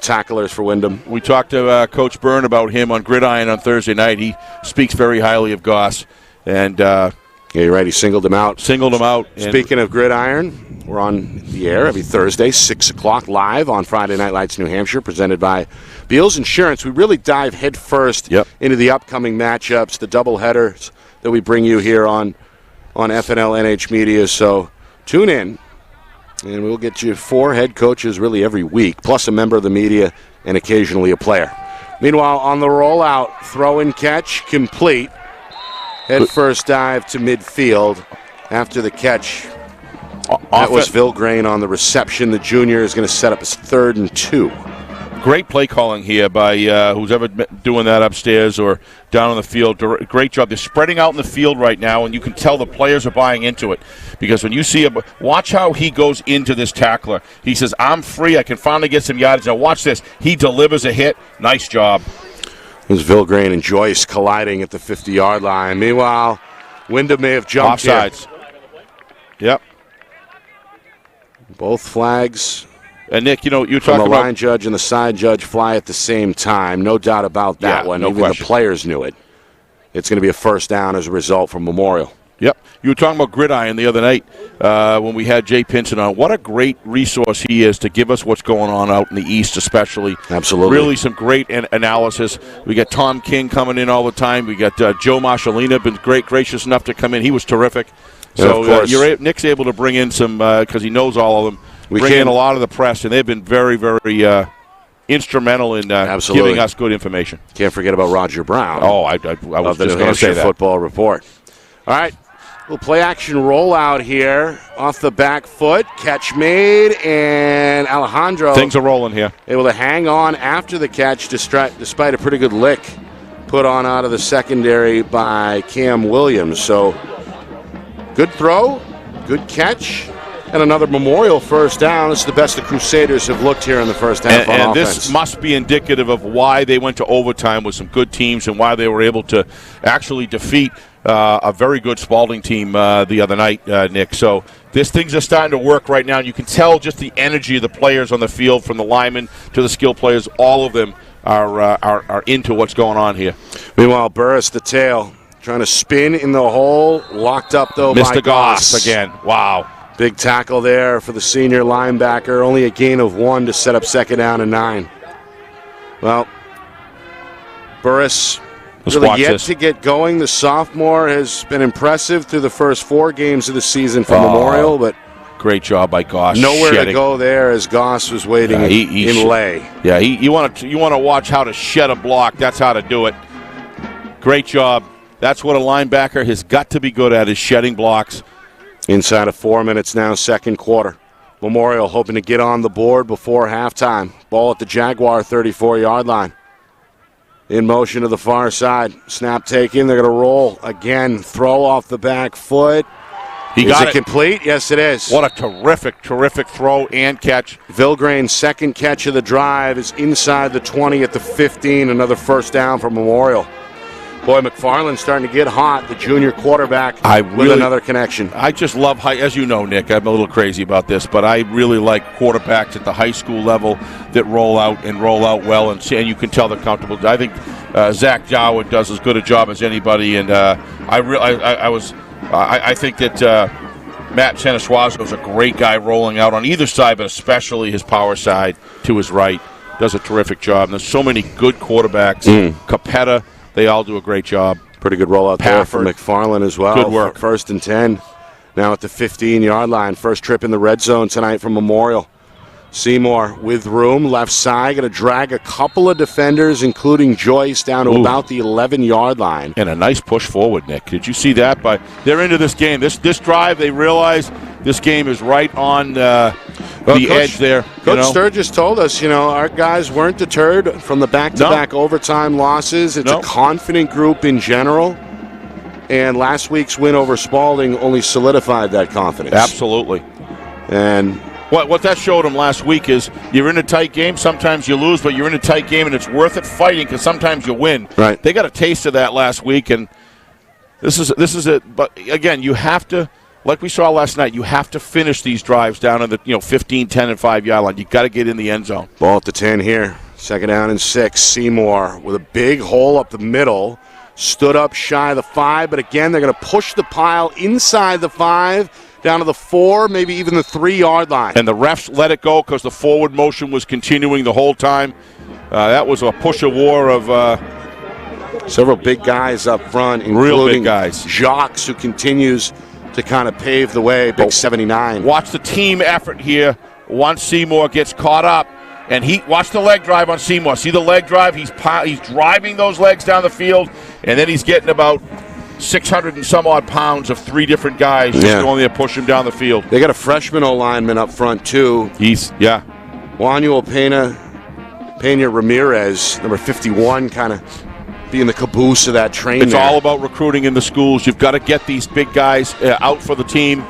tacklers for Windham. We talked to Coach Byrne about him on Gridiron on Thursday night. He speaks very highly of Goss. And yeah, you're right. He singled him out. Speaking of Gridiron, we're on the air every Thursday, 6 o'clock live on Friday Night Lights New Hampshire, presented by Beals Insurance. We really dive headfirst into the upcoming matchups, the doubleheaders that we bring you here on FNLNH Media. So tune in, and we'll get you 4 head coaches really every week, plus a member of the media and occasionally a player. Meanwhile, on the rollout, throw and catch complete. Head first dive to midfield after the catch. That was Vilgrain on the reception. The junior is going to set up his 3rd and 2. Great play calling here by who's ever doing that upstairs or down on the field. Great job. They're spreading out in the field right now, and you can tell the players are buying into it. Because when you see him, watch how he goes into this tackler. He says, I'm free. I can finally get some yardage. Now watch this. He delivers a hit. Nice job. There's Vilgrain and Joyce colliding at the 50-yard line. Meanwhile, Windham may have jumped offsides. Yep. Both flags. And Nick, you're talking about the about line judge and the side judge fly at the same time. No doubt about that one. No Even question. the players knew it. It's going to be a first down as a result from Memorial. Yep. You were talking about Gridiron the other night when we had Jay Pinson on. What a great resource he is to give us what's going on out in the East especially. Absolutely. Really some great analysis. We got Tom King coming in all the time. We got Joe Marshallina, been gracious enough to come in. He was terrific. So Nick's able to bring in some, because he knows all of them, bring in a lot of the press, and they've been very, very instrumental in giving us good information. Can't forget about Roger Brown. Oh, I was just going to say that. Football Report. All right. Little play-action rollout here. Off the back foot. Catch made, and Alejandro. Things are rolling here. Able to hang on after the catch despite a pretty good lick put on out of the secondary by Cam Williams. So, good throw, good catch, and another Memorial first down. It's the best the Crusaders have looked here in the first half on and offense. This must be indicative of why they went to overtime with some good teams and why they were able to actually defeat a very good Spalding team the other night, Nick. So things are starting to work right now. And you can tell just the energy of the players on the field, from the linemen to the skill players. All of them are into what's going on here. Meanwhile, Burris, the tail, trying to spin in the hole. Locked up, though, by Mr. Goss again. Wow. Big tackle there for the senior linebacker. Only a gain of 1 to set up second down and 9. Well, Burris really yet to get going. The sophomore has been impressive through the first 4 games of the season for Memorial, but great job by Goss. Nowhere to go there as Goss was waiting in lay. Yeah, you want to watch how to shed a block. That's how to do it. Great job. That's what a linebacker has got to be good at, is shedding blocks. Inside of 4 minutes now, second quarter. Memorial hoping to get on the board before halftime. Ball at the Jaguar 34-yard line. In motion to the far side. Snap taken. They're going to roll again. Throw off the back foot. Is it complete? Yes, it is. What a terrific throw and catch. Vilgrain's second catch of the drive is inside the 20 at the 15. Another first down for Memorial. Boy, McFarland's starting to get hot, the junior quarterback, with another connection. I just love, as you know, Nick, I'm a little crazy about this, but I really like quarterbacks at the high school level that roll out well, and you can tell they're comfortable. I think Zach Jowett does as good a job as anybody, and I think that Matt Sanasuazo is a great guy rolling out on either side, but especially his power side to his right. Does a terrific job. And there's so many good quarterbacks. Capetta. They all do a great job. Pretty good rollout there for McFarland as well. Good work. First and 10. Now at the 15-yard line. First trip in the red zone tonight from Memorial. Seymour with room, left side, going to drag a couple of defenders, including Joyce, down to about the 11-yard line. And a nice push forward, Nick. Did you see that? They're into this game. This drive, they realize this game is right on the edge there. Coach Sturgis told us, our guys weren't deterred from the back-to-back overtime losses. It's a confident group in general. And last week's win over Spalding only solidified that confidence. Absolutely. And what that showed them last week is you're in a tight game. Sometimes you lose, but you're in a tight game, and it's worth it fighting because sometimes you win. Right. They got a taste of that last week, and this is it. But again, you have to, like we saw last night, you have to finish these drives down in the 15, 10, and 5-yard line. You got to get in the end zone. Ball at the 10 here. Second down and 6. Seymour with a big hole up the middle. Stood up shy of the 5, but again, they're going to push the pile inside the 5. Down to the 4, maybe even the 3-yard line. And the refs let it go because the forward motion was continuing the whole time. That was a push of war of several big guys up front, including real big guys. Jacques, who continues to kind of pave the way, big 79. Watch the team effort here once Seymour gets caught up. And watch the leg drive on Seymour. See the leg drive? He's driving those legs down the field, and then he's getting about 600 and some odd pounds of 3 different guys just going there to push him down the field. They got a freshman O-lineman up front, too. Juanuel Pena Pena Ramirez, number 51, kind of being the caboose of that train. It's all about recruiting in the schools. You've got to get these big guys out for the team,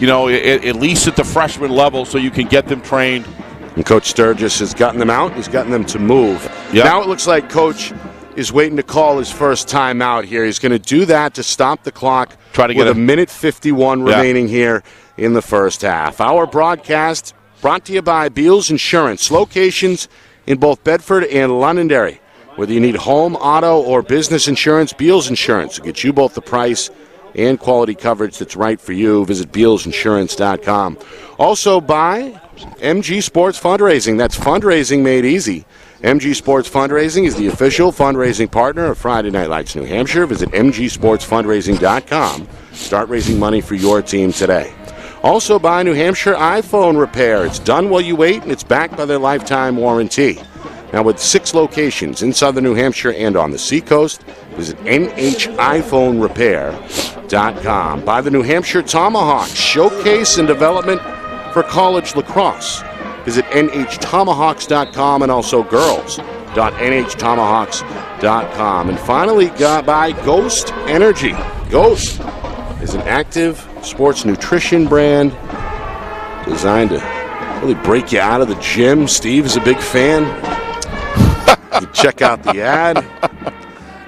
at least at the freshman level, so you can get them trained. And Coach Sturgis has gotten them out. He's gotten them to move. Yep. Now it looks like Coach is waiting to call his first time out here. He's going to do that to stop the clock. Try to get a minute 51 remaining here in the first half. Our broadcast brought to you by Beals Insurance. Locations in both Bedford and Londonderry. Whether you need home, auto, or business insurance, Beals Insurance will get you both the price and quality coverage that's right for you. Visit BealsInsurance.com. Also by MG Sports Fundraising. That's fundraising made easy. MG Sports Fundraising is the official fundraising partner of Friday Night Lights New Hampshire. Visit MGSportsFundraising.com. Start raising money for your team today. Also by New Hampshire iPhone Repair. It's done while you wait, and it's backed by their lifetime warranty. Now with 6 locations in southern New Hampshire and on the seacoast, visit NHiPhoneRepair.com. By the New Hampshire Tomahawks, showcase and development for college lacrosse. Visit NHTomahawks.com and also girls.NHTomahawks.com. And finally, by Ghost Energy. Ghost is an active sports nutrition brand designed to really break you out of the gym. Steve is a big fan. You check out the ad.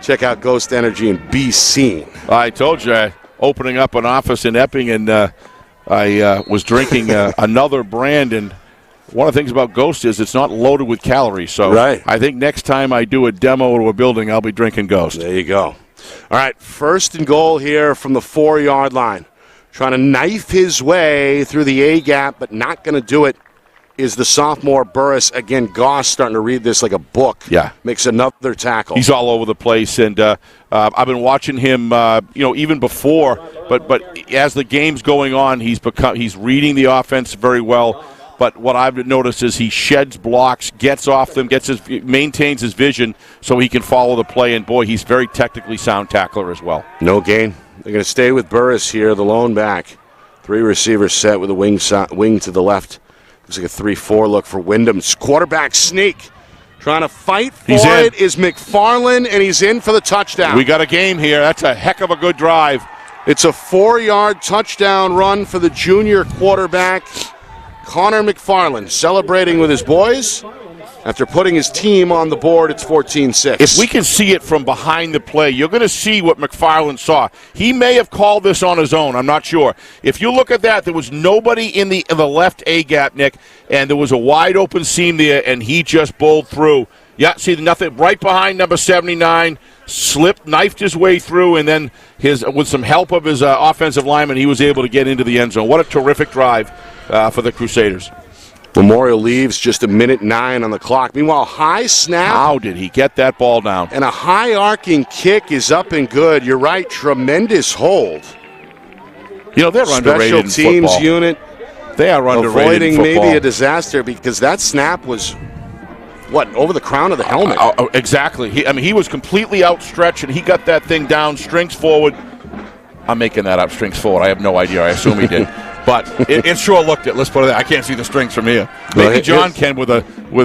Check out Ghost Energy and be seen. I told you, opening up an office in Epping, and I was drinking another brand, and one of the things about Ghost is it's not loaded with calories. So right. I think next time I do a demo to a building, I'll be drinking Ghost. There you go. All right, first and goal here from the 4-yard line. Trying to knife his way through the A-gap, but not going to do it, is the sophomore Burris. Again, Goss starting to read this like a book. Yeah. Makes another tackle. He's all over the place, and I've been watching him, even before, but as the game's going on, he's reading the offense very well. But what I've noticed is he sheds blocks, gets off them, maintains his vision so he can follow the play. And, boy, he's very technically sound tackler as well. No gain. They're going to stay with Burris here, the lone back. 3 receivers set with a wing to the left. Looks like a 3-4 look for Windham's quarterback sneak. Trying to fight for it is McFarland, and he's in for the touchdown. We got a game here. That's a heck of a good drive. It's a 4-yard touchdown run for the junior quarterback, Connor McFarland, celebrating with his boys. After putting his team on the board, it's 14-6. If we can see it from behind the play, you're going to see what McFarland saw. He may have called this on his own. I'm not sure. If you look at that, there was nobody in the left A-gap, Nick, and there was a wide-open seam there, and he just bowled through. Yeah, see, nothing right behind number 79, slipped, knifed his way through, and then with some help of his offensive lineman, he was able to get into the end zone. What a terrific drive for the Crusaders. Memorial leaves just a minute 9 on the clock. Meanwhile, high snap. How did he get that ball down? And a high arcing kick is up and good. You're right, tremendous hold. They're underrated in Special teams football. Unit. They are underrated avoiding in football. maybe a disaster because that snap was, over the crown of the helmet. Exactly. He was completely outstretched, and he got that thing down, strings forward. I'm making that up, strings forward. I have no idea. I assume he did. But it sure looked it. Let's put it there. I can't see the strings from here. Maybe John can with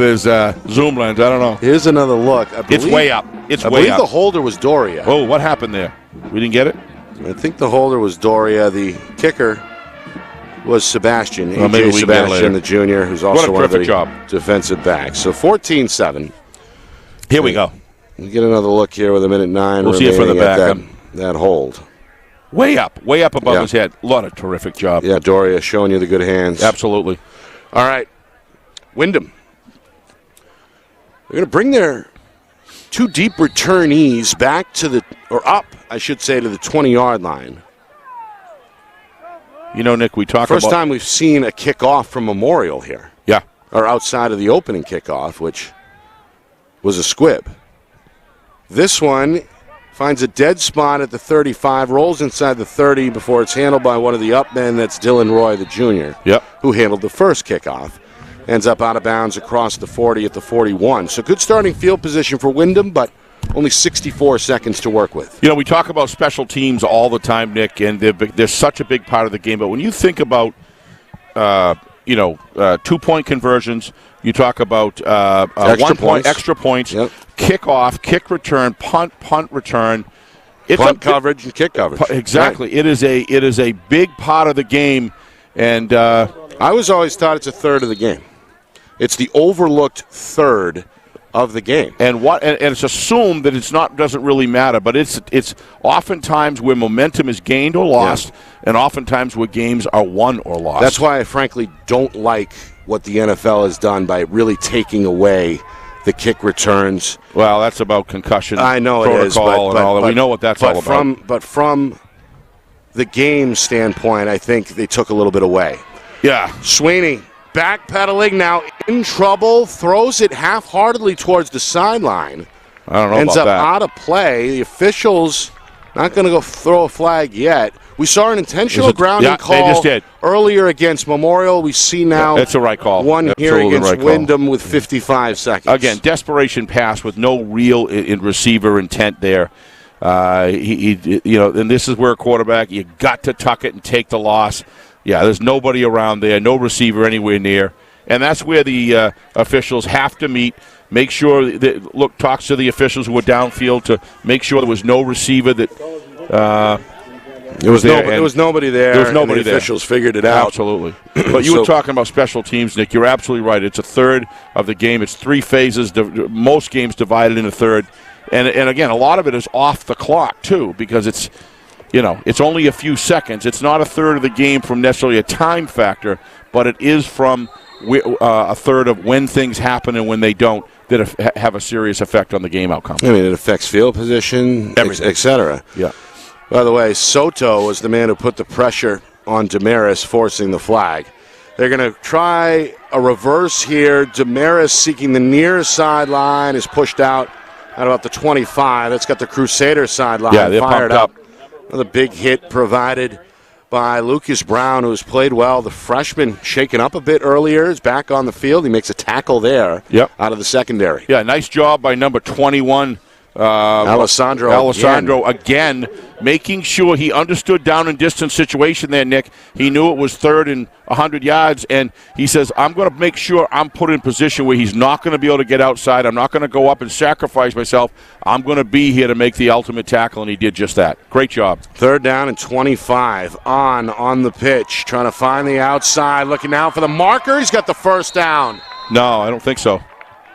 his zoom lens. I don't know. Here's another look. It's way up. I believe the holder was Doria. Oh, what happened there? We didn't get it? I think the holder was Doria. The kicker was Sebastian. Well, maybe we Sebastian, the junior, who's also one of the job. defensive backs. So 14-7. Here we go. We get another look here with a minute 9 we'll see it from the back. That hold. Way up above his head. What a terrific job. Yeah, Doria showing you the good hands. Absolutely. All right, Windham. They're going to bring their 2 deep returnees back to the 20-yard line. Nick, we talk about... First time we've seen a kickoff from Memorial here. Yeah. Or outside of the opening kickoff, which was a squib. This one finds a dead spot at the 35, rolls inside the 30 before it's handled by one of the up men. That's Dylan Roy, the junior, who handled the first kickoff. Ends up out of bounds across the 40 at the 41. So good starting field position for Windham, but only 64 seconds to work with. We talk about special teams all the time, Nick, and they're such a big part of the game. But when you think about, 2-point conversions. You talk about extra points, Yep. kickoff, kick return, punt return. It's Punt coverage and kick coverage. Exactly. Right. It is a big part of the game, and I was always taught it's a third of the game. It's the overlooked third of the game. And it's assumed that doesn't really matter, but it's oftentimes where momentum is gained or lost, and oftentimes where games are won or lost. That's why I frankly don't like what the NFL has done by really taking away the kick returns. Well, that's about concussion I know protocol it is, but, and all that. We know what that's all about. But from the game standpoint, I think they took a little bit away. Yeah. Sweeney backpedaling now, in trouble, throws it half-heartedly towards the sideline. I don't know Ends about up that. out of play. The officials not going to go throw a flag yet. We saw an intentional grounding call they just did. earlier against Memorial. We see now that's a right call. One here Absolutely against right call. Windham with 55 seconds. Again, desperation pass with no real in receiver intent there. And this is where a quarterback, you got to tuck it and take the loss. Yeah, there's nobody around there, no receiver anywhere near. And that's where the officials have to meet, make sure that, talks to the officials who were downfield to make sure there was no receiver that there was nobody there. There was nobody there. The officials figured it out. Absolutely. But you were talking about special teams, Nick. You're absolutely right. It's a third of the game. It's 3 phases, most games divided in a third. And again, a lot of it is off the clock, too, because it's only a few seconds. It's not a third of the game from necessarily a time factor, but it is from a third of when things happen and when they don't that have a serious effect on the game outcome. I mean, it affects field position, et cetera. Yeah. By the way, Soto was the man who put the pressure on Damaris, forcing the flag. They're going to try a reverse here. Damaris seeking the near sideline is pushed out at about the 25. That's got the Crusader sideline fired up. Another big hit provided by Lucas Brown, who's played well. The freshman shaken up a bit earlier, is back on the field. He makes a tackle there out of the secondary. Yeah, nice job by number 21. Alessandro again, making sure he understood down and distance situation there, Nick. He knew it was 3rd and 100 yards, and he says, I'm going to make sure I'm put in position where he's not going to be able to get outside. I'm not going to go up and sacrifice myself. I'm going to be here to make the ultimate tackle, and he did just that. Great job. 3rd down and 25 on the pitch, trying to find the outside, looking out for the marker. He's got the first down. No, I don't think so.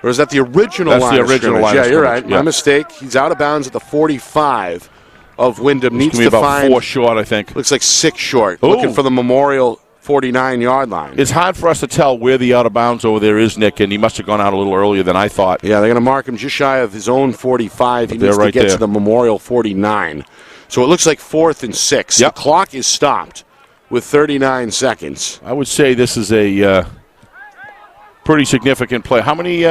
Or is that the original line? That's the original line. Yeah, you're right. My mistake. He's out of bounds at the 45 of Windham. Needs to about find 4 short, I think. Looks like 6 short. Ooh. Looking for the Memorial 49-yard line. It's hard for us to tell where the out of bounds over there is, Nick, and he must have gone out a little earlier than I thought. Yeah, they're going to mark him just shy of his own 45. He needs to get to the Memorial 49. So it looks like 4th and 6. Yep. The clock is stopped with 39 seconds. I would say this is a pretty significant play. How many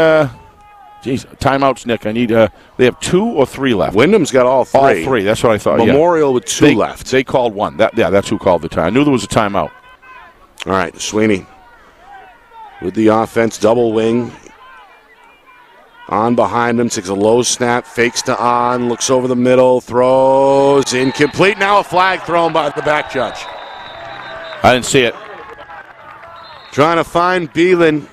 timeouts, Nick? I need. They have 2 or 3 left. Wyndham's got all 3. All 3. That's what I thought. Memorial with 2 left. They called 1. That's who called the time. I knew there was a timeout. All right, Sweeney with the offense, double wing. On behind him, takes a low snap, fakes to on, looks over the middle, throws, incomplete. Now a flag thrown by the back judge. I didn't see it. Trying to find Beelan.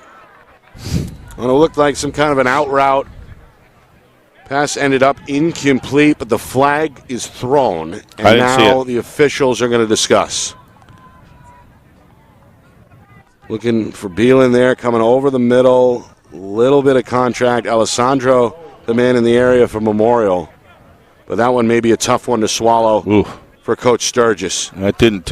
It looked like some kind of an out route. Pass ended up incomplete, but the flag is thrown. And now the officials are going to discuss. Looking for Beelan there, coming over the middle. Little bit of contract. Alessandro, the man in the area for Memorial. But that one may be a tough one to swallow for Coach Sturgis. That didn't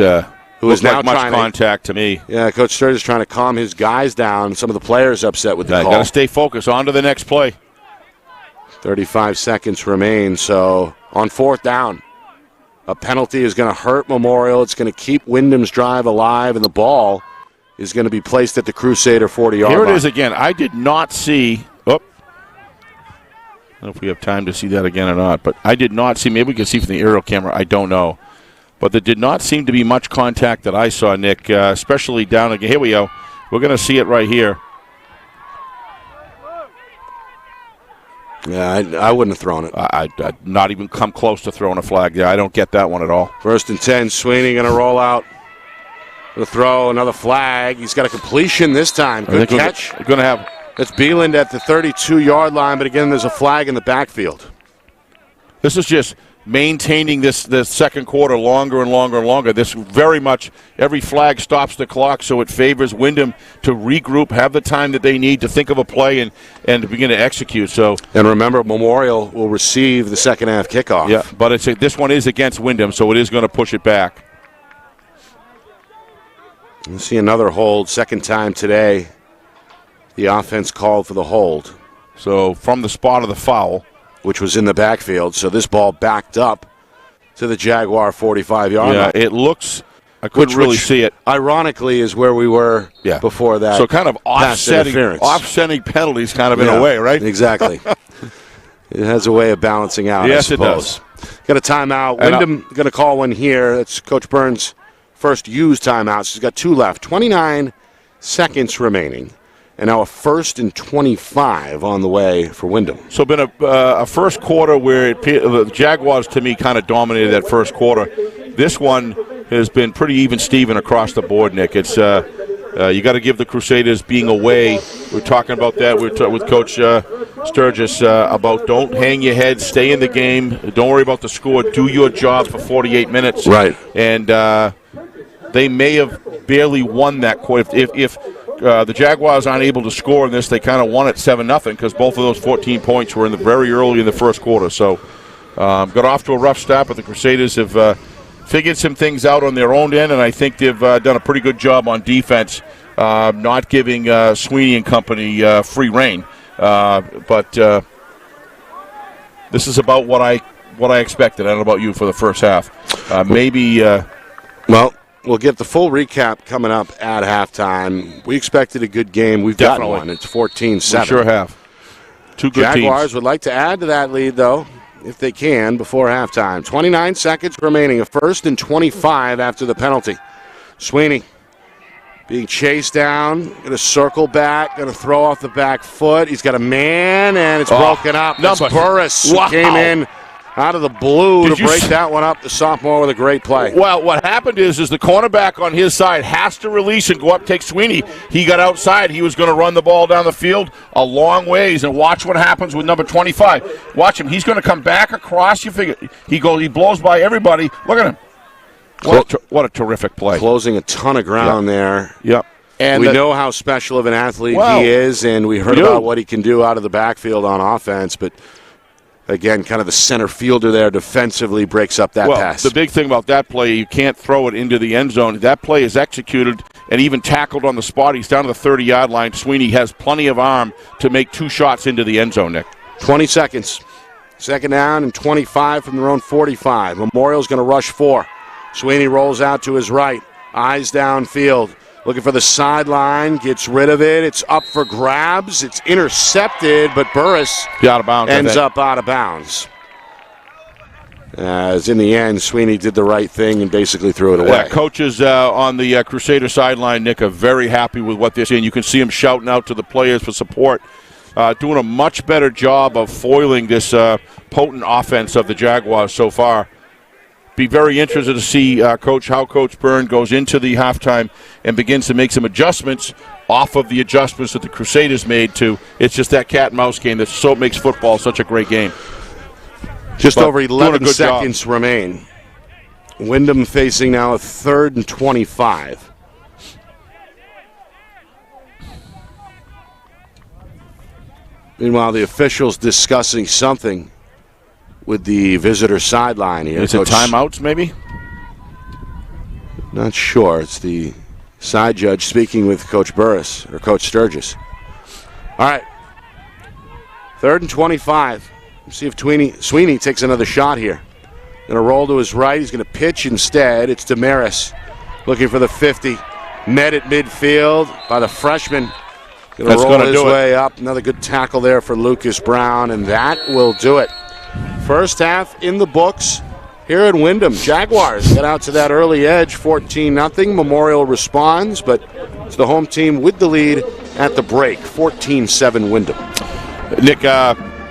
who is now much contact to me. Yeah, Coach Sturgis trying to calm his guys down. Some of the players upset with the call. Got to stay focused. On to the next play. 35 seconds remain. So on 4th down, a penalty is going to hurt Memorial. It's going to keep Windham's drive alive, and the ball is going to be placed at the Crusader 40-yard line. Here it is again. I did not see. I don't know if we have time to see that again or not, but I did not see. Maybe we can see from the aerial camera. I don't know. But there did not seem to be much contact that I saw, Nick, especially down again. Here we go. We're going to see it right here. Yeah, I wouldn't have thrown it. I'd not even come close to throwing a flag there. I don't get that one at all. 1st and 10, Sweeney going to roll out. The throw, another flag. He's got a completion this time. Good catch. Going to have. It's Beeland at the 32-yard line, but again, there's a flag in the backfield. This is just maintaining this second quarter longer and longer and longer. This very much, every flag stops the clock, so it favors Windham to regroup, have the time that they need to think of a play and to begin to execute. So, and remember, Memorial will receive the second half kickoff. Yeah, but this one is against Windham, so it is going to push it back. We'll see another hold, second time today. The offense called for the hold. So from the spot of the foul, which was in the backfield, so this ball backed up to the Jaguar 45-yard line. Yeah, it looks, I couldn't really see it. Ironically is where we were before that. So kind of offsetting penalties kind of in a way, right? Exactly. It has a way of balancing out, yes, I suppose. It does. Got a timeout. Windham going to call one here. That's Coach Burns' first used timeout. So he's got 2 left. 29 seconds remaining. And now a 1st and 25 on the way for Windham. So been a first quarter where the Jaguars, to me, kind of dominated that first quarter. This one has been pretty even Steven across the board, Nick. It's you got to give the Crusaders being away. We're talking about that with Coach Sturgis about don't hang your head, stay in the game, don't worry about the score, do your job for 48 minutes. Right. And they may have barely won that quarter. If the Jaguars aren't able to score in this, they kind of won it 7-0 because both of those 14 points were in the very early in the first quarter. So got off to a rough start, but the Crusaders have figured some things out on their own end, and I think they've done a pretty good job on defense, not giving Sweeney and company free rein. But this is about what I expected. I don't know about you for the first half. Well, we'll get the full recap coming up at halftime. We expected a good game. We've got one. It's 14-7. We sure have. Two good Jaguars teams. Would like to add to that lead, though, if they can, before halftime. 29 seconds remaining. A 1st and 25 after the penalty. Sweeney being chased down. Going to circle back. Going to throw off the back foot. He's got a man, and it's broken up. That's Burris who came in out of the blue to break that one up. The sophomore with a great play. Well, what happened is the cornerback on his side has to release and go up, take Sweeney. He got outside. He was going to run the ball down the field a long ways, and watch what happens with number 25. Watch him. He's going to come back across. You figure he blows by everybody. Look at him. What a terrific play. Closing a ton of ground there. Yep. And we know how special of an athlete he is, and we heard about what he can do out of the backfield on offense, but again, kind of the center fielder there defensively breaks up that pass. The big thing about that play, you can't throw it into the end zone. That play is executed and even tackled on the spot. He's down to the 30-yard line. Sweeney has plenty of arm to make 2 shots into the end zone, Nick. 20 seconds. Second down and 25 from their own 45. Memorial's going to rush 4. Sweeney rolls out to his right. Eyes downfield. Looking for the sideline, gets rid of it. It's up for grabs. It's intercepted, but Burris ends up out of bounds. As in the end, Sweeney did the right thing and basically threw it away. Coaches on the Crusader sideline, Nick, are very happy with what they're seeing. You can see them shouting out to the players for support, doing a much better job of foiling this potent offense of the Jaguars so far. Be very interested to see how Coach Byrne goes into the halftime and begins to make some adjustments off of the adjustments that the Crusaders made to. It's just that cat and mouse game that makes football such a great game. Just over 11 seconds remain. Windham facing now a 3rd and 25. Meanwhile, the officials discussing something with the visitor sideline here. Is it timeouts, maybe? Not sure. It's the side judge speaking with Coach Burris, or Coach Sturgis. All right. 3rd and 25. Let's see if Sweeney takes another shot here. Going to roll to his right. He's going to pitch instead. It's Damaris looking for the 50. Met at midfield by the freshman. Going to roll his way up. Another good tackle there for Lucas Brown, and that will do it. First half in the books here at Windham. Jaguars get out to that early edge, 14-0. Memorial responds, but it's the home team with the lead at the break, 14-7 Windham. Nick,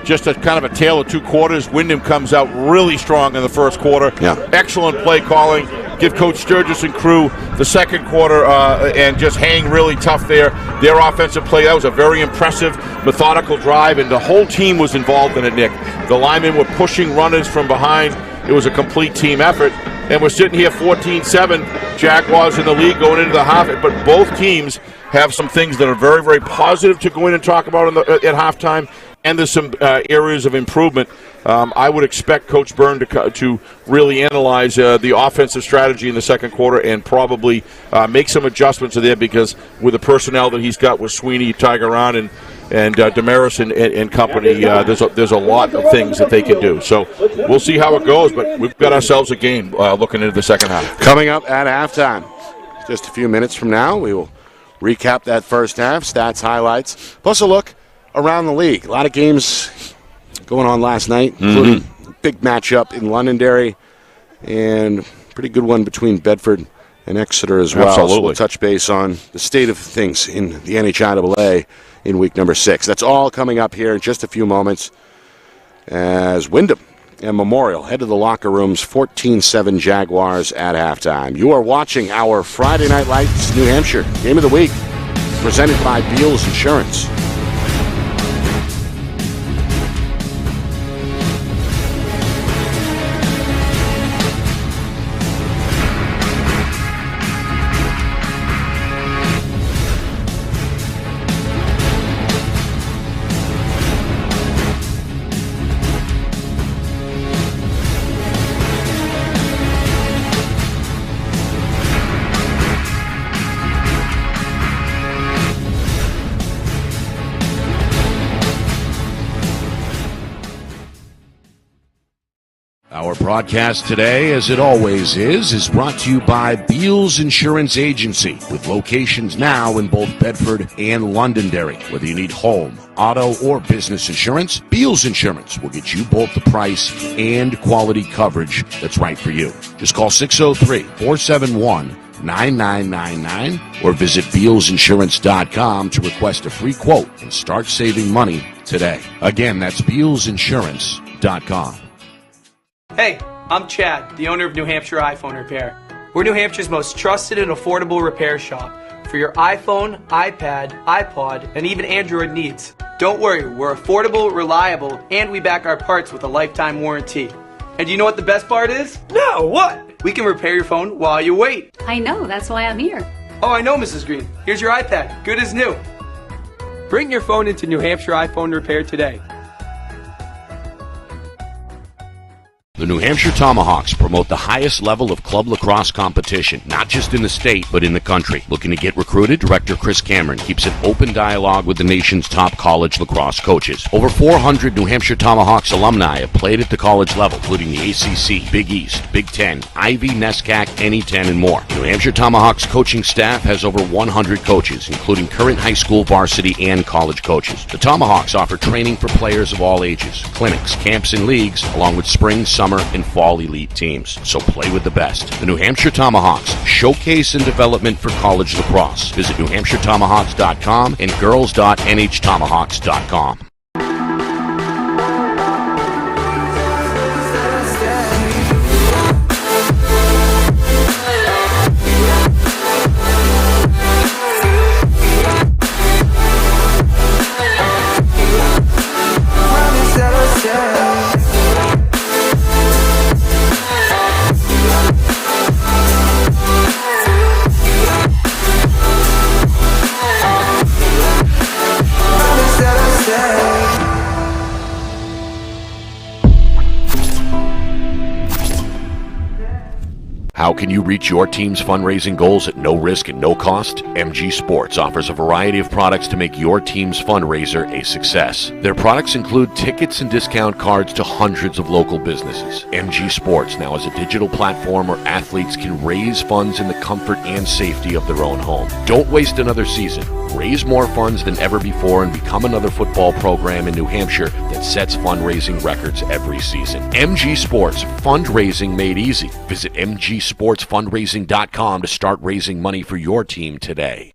just a kind of a tale of 2 quarters. Windham comes out really strong in the first quarter. Yeah. Excellent play calling. give Coach Sturgis and crew the second quarter and just hang really tough there. Their offensive play, that was a very impressive, methodical drive, and the whole team was involved in it, Nick. The linemen were pushing runners from behind. It was a complete team effort. And we're sitting here 14-7, Jaguars in the lead going into the half. But both teams have some things that are very, very positive to go in and talk about at halftime. And there's some areas of improvement. I would expect Coach Byrne to really analyze the offensive strategy in the second quarter and probably make some adjustments there, because with the personnel that he's got with Sweeney, Tigeron, and Damaris and company, there's a lot of things that they can do. So we'll see how it goes, but we've got ourselves a game looking into the second half. Coming up at halftime, just a few minutes from now, we will recap that first half, stats, highlights, plus a look around the league. A lot of games going on last night, including a big matchup in Londonderry and a pretty good one between Bedford and Exeter as well. Absolutely. So we'll touch base on the state of things in the NHIAA in week number 6. That's all coming up here in just a few moments as Windham and Memorial head to the locker rooms, 14-7 Jaguars at halftime. You are watching our Friday Night Lights New Hampshire Game of the Week, presented by Beals Insurance. Our broadcast today, as it always is brought to you by Beals Insurance Agency, with locations now in both Bedford and Londonderry. Whether you need home, auto, or business insurance, Beals Insurance will get you both the price and quality coverage that's right for you. Just call 603-471-9999 or visit BealsInsurance.com to request a free quote and start saving money today. Again, that's BealsInsurance.com. Hey, I'm Chad, the owner of New Hampshire iPhone Repair. We're New Hampshire's most trusted and affordable repair shop for your iPhone, iPad, iPod, and even Android needs. Don't worry, we're affordable, reliable, and we back our parts with a lifetime warranty. And do you know what the best part is? No, what? We can repair your phone while you wait. I know, that's why I'm here. Oh, I know, Mrs. Green. Here's your iPad, good as new. Bring your phone into New Hampshire iPhone Repair today. The New Hampshire Tomahawks promote the highest level of club lacrosse competition, not just in the state, but in the country. Looking to get recruited? Director Chris Cameron keeps an open dialogue with the nation's top college lacrosse coaches. Over 400 New Hampshire Tomahawks alumni have played at the college level, including the ACC, Big East, Big Ten, Ivy, NESCAC, NE10, and more. New Hampshire Tomahawks coaching staff has over 100 coaches, including current high school, varsity, and college coaches. The Tomahawks offer training for players of all ages, clinics, camps, and leagues, along with spring, summer, and fall elite teams. So play with the best. The New Hampshire Tomahawks, showcase and development for college lacrosse. Visit NewHampshireTomahawks.com and girls.nhtomahawks.com. How can you reach your team's fundraising goals at no risk and no cost? MG Sports offers a variety of products to make your team's fundraiser a success. Their products include tickets and discount cards to hundreds of local businesses. MG Sports now has a digital platform where athletes can raise funds in the comfort and safety of their own home. Don't waste another season. Raise more funds than ever before and become another football program in New Hampshire that sets fundraising records every season. MG Sports, fundraising made easy. Visit mgsportsfundraising.com to start raising money for your team today.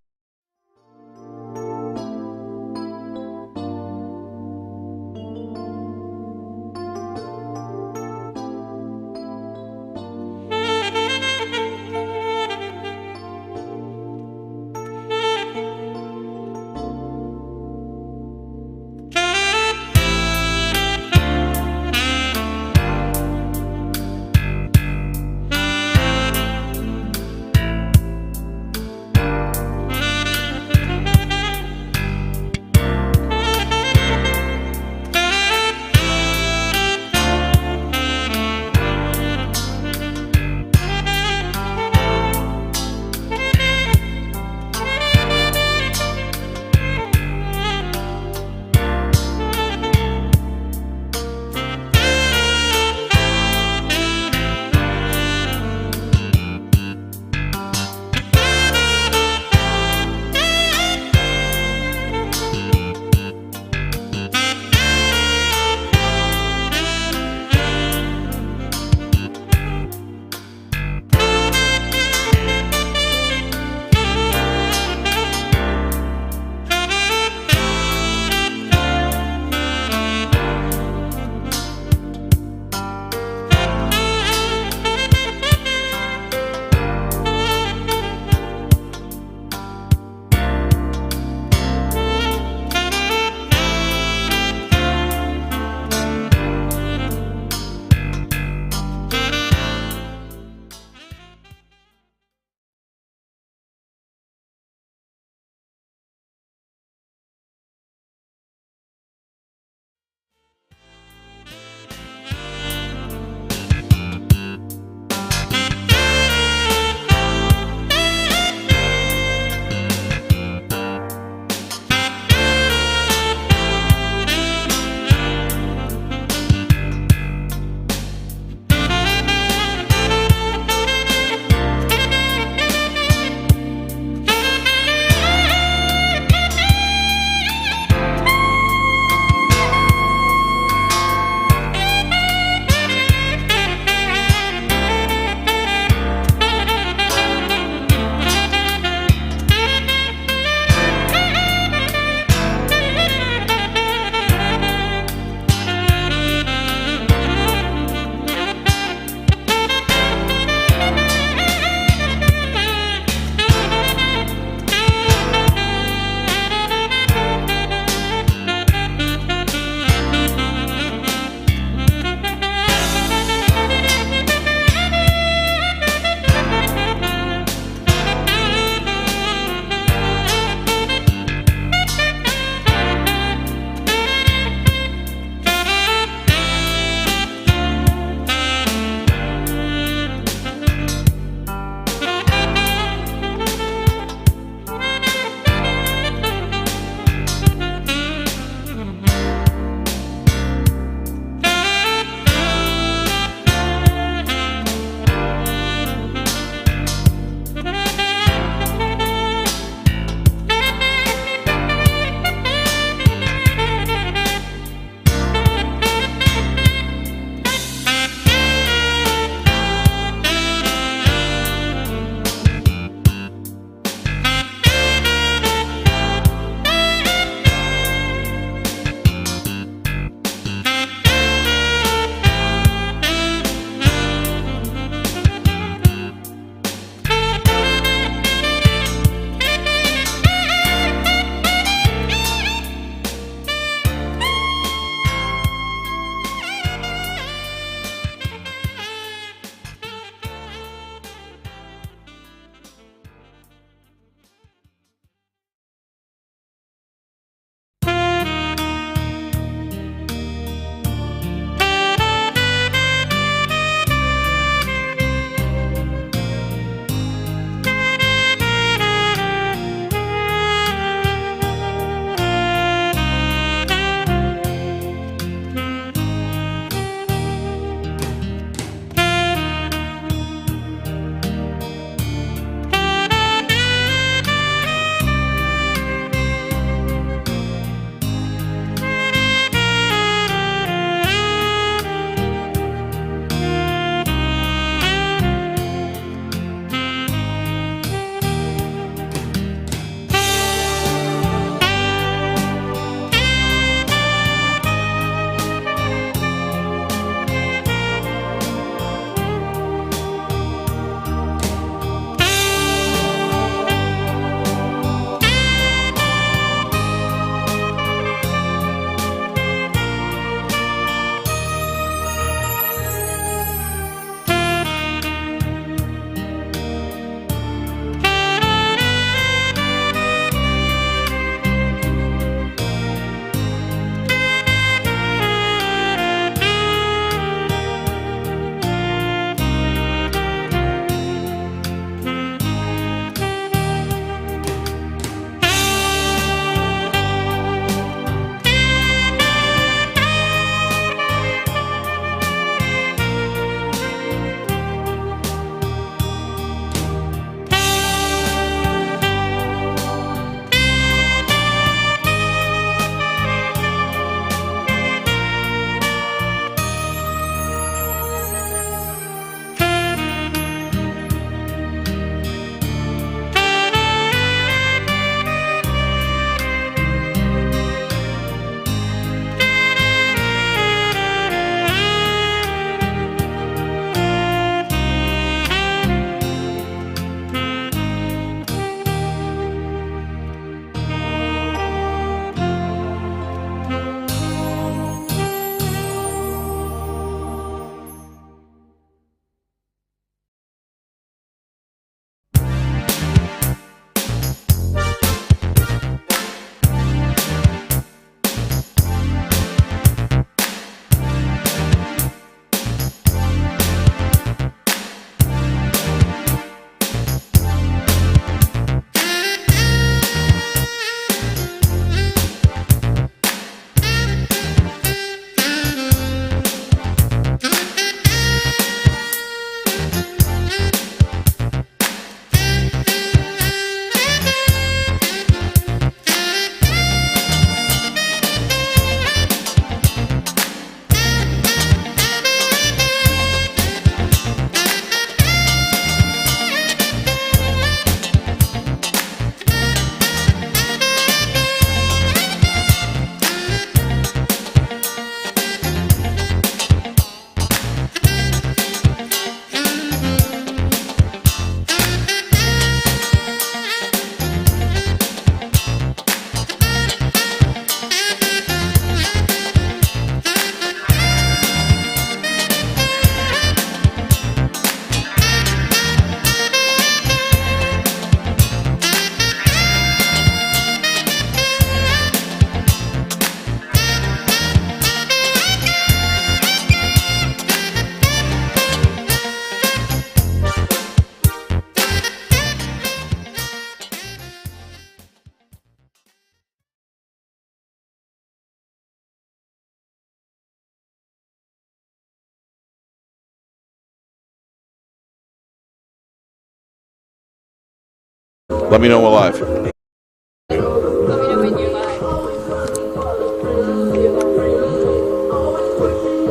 Let me know we're live.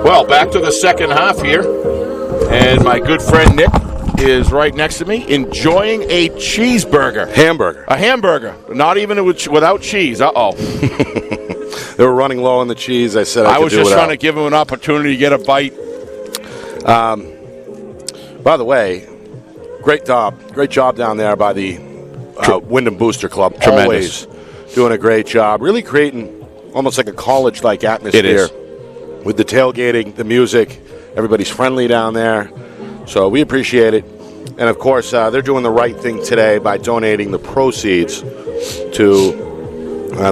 Well, back to the second half here. And my good friend Nick is right next to me enjoying a cheeseburger. Hamburger. A hamburger. Not even without cheese. Uh-oh. They were running low on the cheese. I said I was just trying to give him an opportunity to get a bite. By the way, great job down there by the Windham Booster Club. Tremendous. Always doing a great job. Really creating almost like a college-like atmosphere. It is. With the tailgating, the music. Everybody's friendly down there. So we appreciate it. And, of course, they're doing the right thing today by donating the proceeds to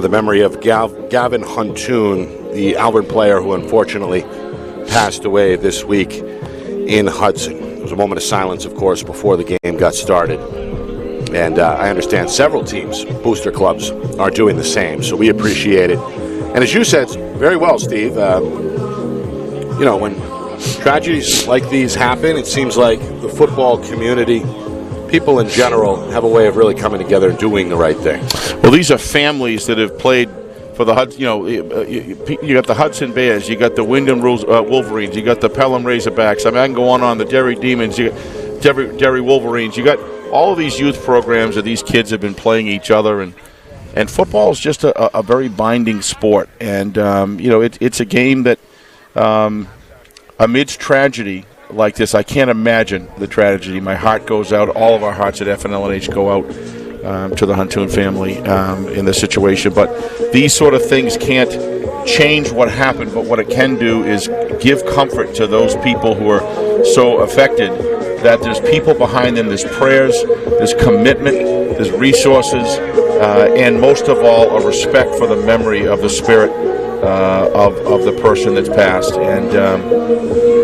the memory of Gavin Huntoon, the Albert player who unfortunately passed away this week in Hudson. There was a moment of silence, of course, before the game got started. And I understand several teams, booster clubs, are doing the same. So we appreciate it. And as you said very well, Steve, when tragedies like these happen, it seems like the football community, people in general, have a way of really coming together and doing the right thing. Well, these are families that have played for the Hudson. You got the Hudson Bears, you got the Windham Wolverines, you got the Pelham Razorbacks. I mean, I can go on the Derry Demons, you got Derry Wolverines. You got all of these youth programs that these kids have been playing each other, and football is just a very binding sport. And it's a game that. Amidst tragedy like this, I can't imagine the tragedy. My heart goes out. All of our hearts at FNLNH go out to the Huntoon family in this situation. But these sort of things can't change what happened. But what it can do is give comfort to those people who are so affected that there's people behind them. There's prayers, there's commitment, there's resources, and most of all, a respect for the memory of the spirit of the person that's passed. And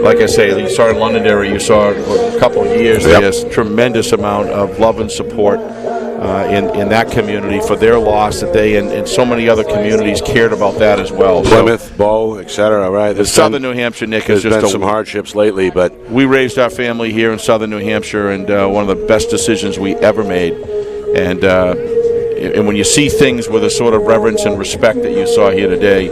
like I say, you saw in Londonderry, you saw a couple of years, there's tremendous amount of love and support in that community for their loss, that they and so many other communities cared about that as well. Plymouth, Bow, etc. Right? Southern New Hampshire, Nick, has just been some hardships lately, but we raised our family here in Southern New Hampshire, and one of the best decisions we ever made. And when you see things with a sort of reverence and respect that you saw here today,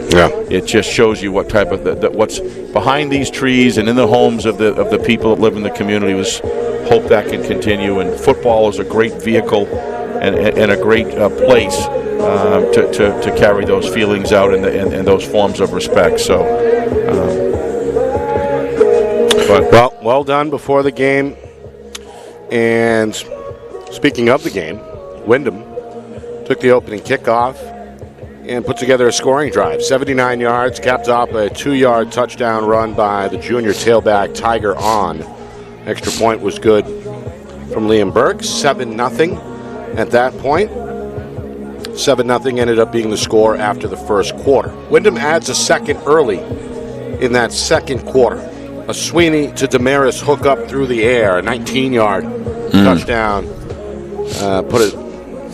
it just shows you what type of what's behind these trees and in the homes of the people that live in the community. Was hope that can continue. And football is a great vehicle and a great place to carry those feelings out and those forms of respect. So, well done before the game. And speaking of the game, Windham took the opening kickoff and put together a scoring drive. 79 yards, capped off a 2-yard touchdown run by the junior tailback Tiger On. Extra point was good from Liam Burke. 7-0 at that point. 7-0 ended up being the score after the first quarter. Windham adds a second early in that second quarter. A Sweeney to Damaris hook up through the air, a 19-yard touchdown. Put it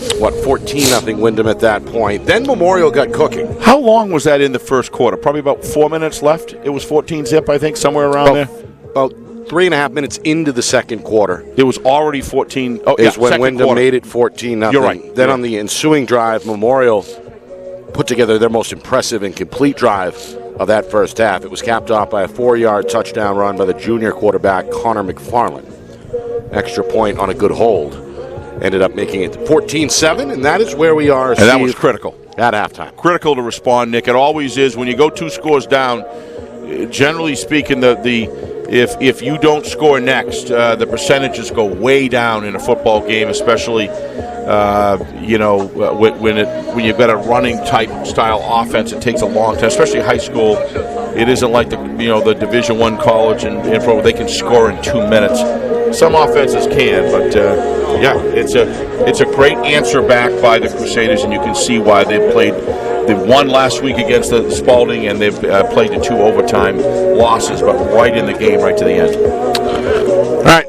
14-0 Windham at that point. Then Memorial got cooking. How long was that in the first quarter? Probably about 4 minutes left. It was 14-zip, I think, somewhere around there. About 3.5 minutes into the second quarter. It was already 14. Is when Windham made it 14-0. You're right. Then on the ensuing drive, Memorial put together their most impressive and complete drive of that first half. It was capped off by a 4-yard touchdown run by the junior quarterback, Connor McFarland. Extra point on a good hold. Ended up making it 14-7, and that is where we are. And that was critical. At halftime. Critical to respond, Nick. It always is. When you go 2 scores down, generally speaking, if you don't score next, the percentages go way down in a football game, especially when you've got a running type style offense. It takes a long time, especially high school. It isn't like the Division I college and where they can score in 2 minutes. Some offenses can, but it's a great answer back by the Crusaders, and you can see why they've played. They won last week against the Spalding, and they've played the 2 overtime losses, but right in the game, right to the end. All right,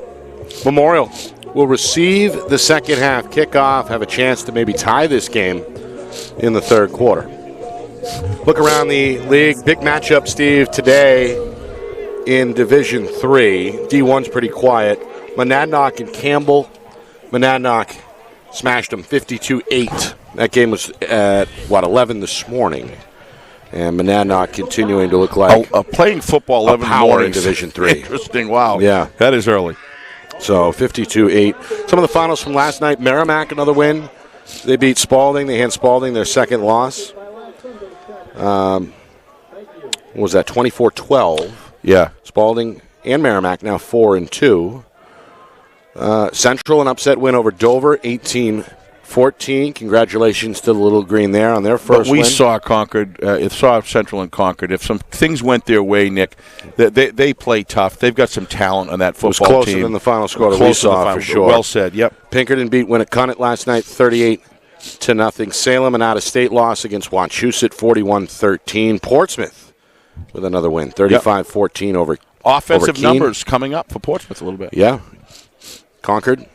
Memorial will receive the second half kickoff, have a chance to maybe tie this game in the third quarter. Look around the league. Big matchup, Steve, today in Division III. D1's pretty quiet. Monadnock and Campbell. Monadnock Smashed them 52-8. That game was at, 11 this morning. And Monadnock continuing to look like playing football 11 power in Division 3. Interesting. Wow. Yeah. That is early. So 52-8. Some of the finals from last night, Merrimack, another win. They beat Spalding. They hand Spalding their second loss. What was that, 24-12? Yeah. Spalding and Merrimack now 4-2. Central, an upset win over Dover, 18-14. Congratulations to the Little Green there on their first win. We saw Concord, saw Central and Concord. If some things went their way, Nick, they play tough. They've got some talent on that football team. It was closer than the final score that we saw, for sure. Well said, yep. Pinkerton beat Winnicott last night 38-0. Salem, an out-of-state loss against Wachusett, 41-13. Portsmouth with another win, 35-14 over Offensive Keene. numbers coming up for Portsmouth a little bit. Yeah. Concord,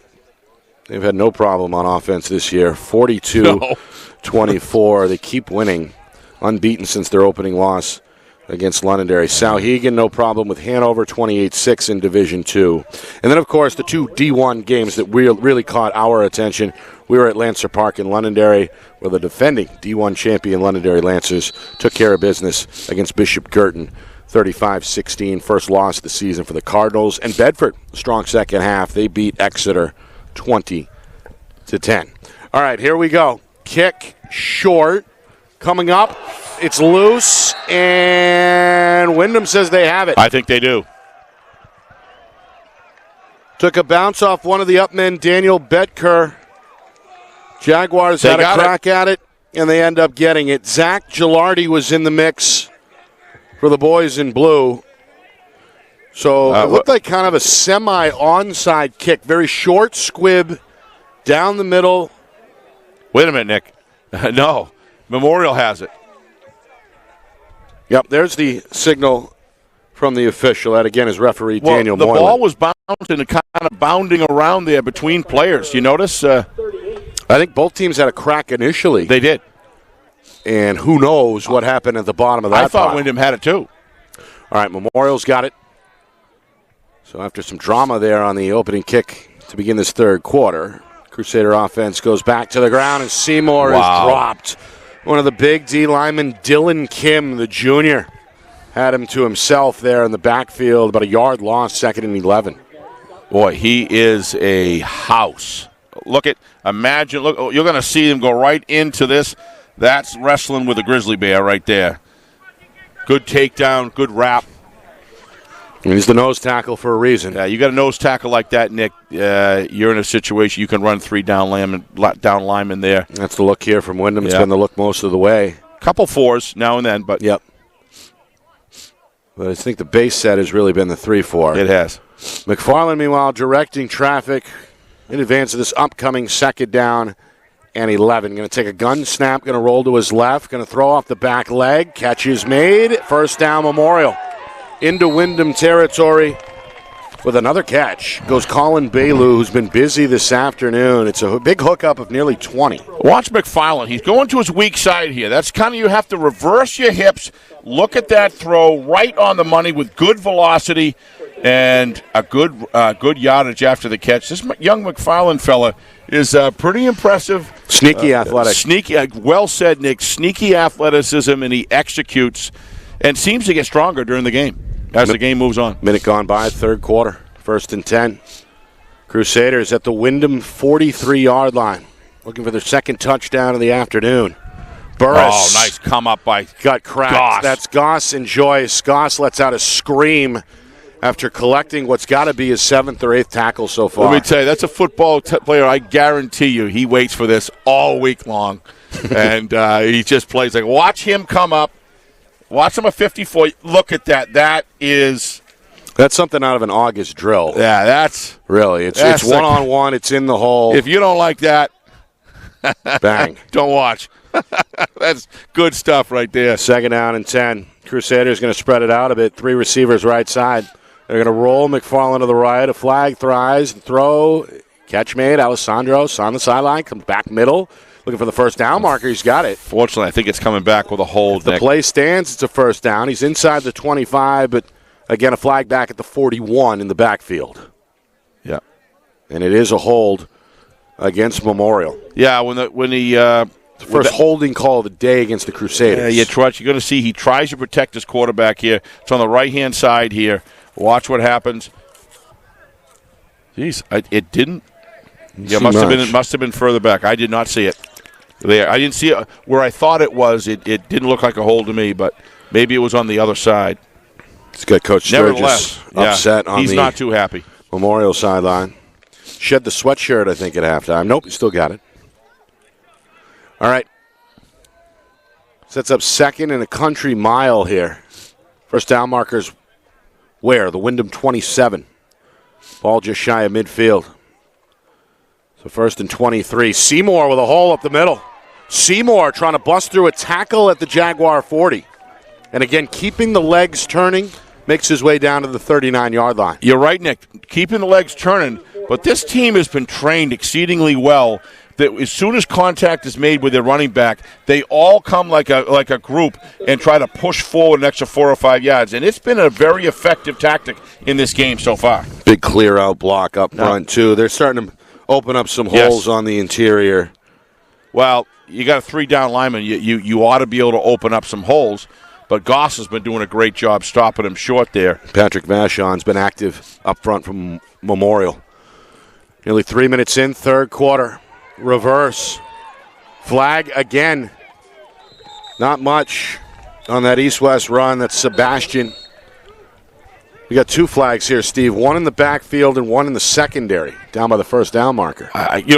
they've had no problem on offense this year. 42-24. They keep winning, unbeaten since their opening loss against Londonderry. Souhegan, no problem with Hanover, 28-6 in Division 2. And then, of course, the two D1 games that really caught our attention. We were at Lancer Park in Londonderry, where the defending D1 champion Londonderry Lancers took care of business against Bishop Girton, 35-16, first loss of the season for the Cardinals. And Bedford, strong second half. They beat Exeter 20-10. All right, here we go. Kick short. Coming up, it's loose, and Windham says they have it. I think they do. Took a bounce off one of the up men, Daniel Betker. Jaguars had a crack at it, and they end up getting it. Zach Gilardi was in the mix for the boys in blue. So it looked like kind of a semi-onside kick. Very short squib down the middle. Wait a minute, Nick. No. Memorial has it. Yep, there's the signal from the official. That, again, is referee Daniel Moylan. The ball was bouncing and kind of bounding around there between players. You notice? I think both teams had a crack initially. They did. And who knows what happened at the bottom of that I thought pile. Windham had it too. All right, Memorial's got it. So after some drama there on the opening kick to begin this third quarter, Crusader offense goes back to the ground, and Seymour is dropped. One of the big D linemen, Dylan Kim, the junior, had him to himself there in the backfield, about a yard lost, 2nd and 11. Boy, he is a house. Imagine, you're going to see him go right into this. That's wrestling with a grizzly bear right there. Good takedown, good wrap. And he's the nose tackle for a reason. Yeah, you got a nose tackle like that, Nick. You're in a situation you can run 3 down linemen there. That's the look here from Windham. It's Yeah. been the look most of the way. Couple 4s now and then, but Yep. But I think the base set has really been the 3-4. It has. McFarland, meanwhile, directing traffic in advance of this upcoming 2nd down and 11. Going to take a gun snap, going to roll to his left, going to throw off the back leg. Catch is made. 1st down, Memorial. Into Windham territory with another catch. Goes Colin Bailu, who's been busy this afternoon. It's a big hookup of nearly 20. Watch McFarland. He's going to his weak side here. That's kind of, you have to reverse your hips. Look at that throw right on the money with good velocity and a good yardage after the catch. This young McFarland fella is pretty impressive. Sneaky athletic. Well said, Nick. Sneaky athleticism, and he executes and seems to get stronger during the game as the game moves on. Minute gone by, 3rd quarter, 1st and 10. Crusaders at the Windham 43-yard line, looking for their 2nd touchdown of the afternoon. Burris. Oh, nice come up by got cracked. Goss. That's Goss and Joyce. Goss lets out a scream after collecting what's got to be his 7th or 8th tackle so far. Let me tell you, that's a football player. I guarantee you he waits for this all week long. And he just plays like, watch him come up. Watch him a 54. Look at that. That's something out of an August drill. Yeah, that's. Really. It's one-on-one. It's in the hole. If you don't like that, bang. Don't watch. That's good stuff right there. 2nd down and 10. Crusaders going to spread it out a bit. 3 receivers right side. They're going to roll McFarland to the right. A flag thrives. Throw. Catch made. Alessandro's on the sideline. Comes back middle. Looking for the 1st down marker. He's got it. Fortunately, I think it's coming back with a hold. The play stands. It's a 1st down. He's inside the 25, but again, a flag back at the 41 in the backfield. Yeah. And it is a hold against Memorial. Yeah, when the first holding call of the day against the Crusaders. You're going to see he tries to protect his quarterback here. It's on the right-hand side here. Watch what happens. Jeez, it didn't. Yeah, must have been further back. I did not see it. There, I didn't see it where I thought it was. It didn't look like a hold to me, but maybe it was on the other side. It's got Coach Sturgis upset on he's not too happy. Memorial sideline. Shed the sweatshirt, I think, at halftime. Nope, he still got it. All right. Sets up second and a country mile here. First down markers where? The Windham 27. Ball just shy of midfield. So first and 23. Seymour with a hole up the middle. Seymour trying to bust through a tackle at the Jaguar 40. And again, keeping the legs turning, makes his way down to the 39-yard line. You're right, Nick. Keeping the legs turning. But this team has been trained exceedingly well that as soon as contact is made with their running back, they all come like a group and try to push forward an extra 4 or 5 yards. And it's been a very effective tactic in this game so far. Big clear-out block up front, too. They're starting to open up some holes on the interior. Well, you got a 3-down lineman. You ought to be able to open up some holes. But Goss has been doing a great job stopping him short there. Patrick Vachon's been active up front from Memorial. Nearly 3 minutes in, third quarter. Reverse. Flag again. Not much on that east-west run. That's Sebastian. We got 2 flags here, Steve. One in the backfield and one in the secondary, down by the first down marker.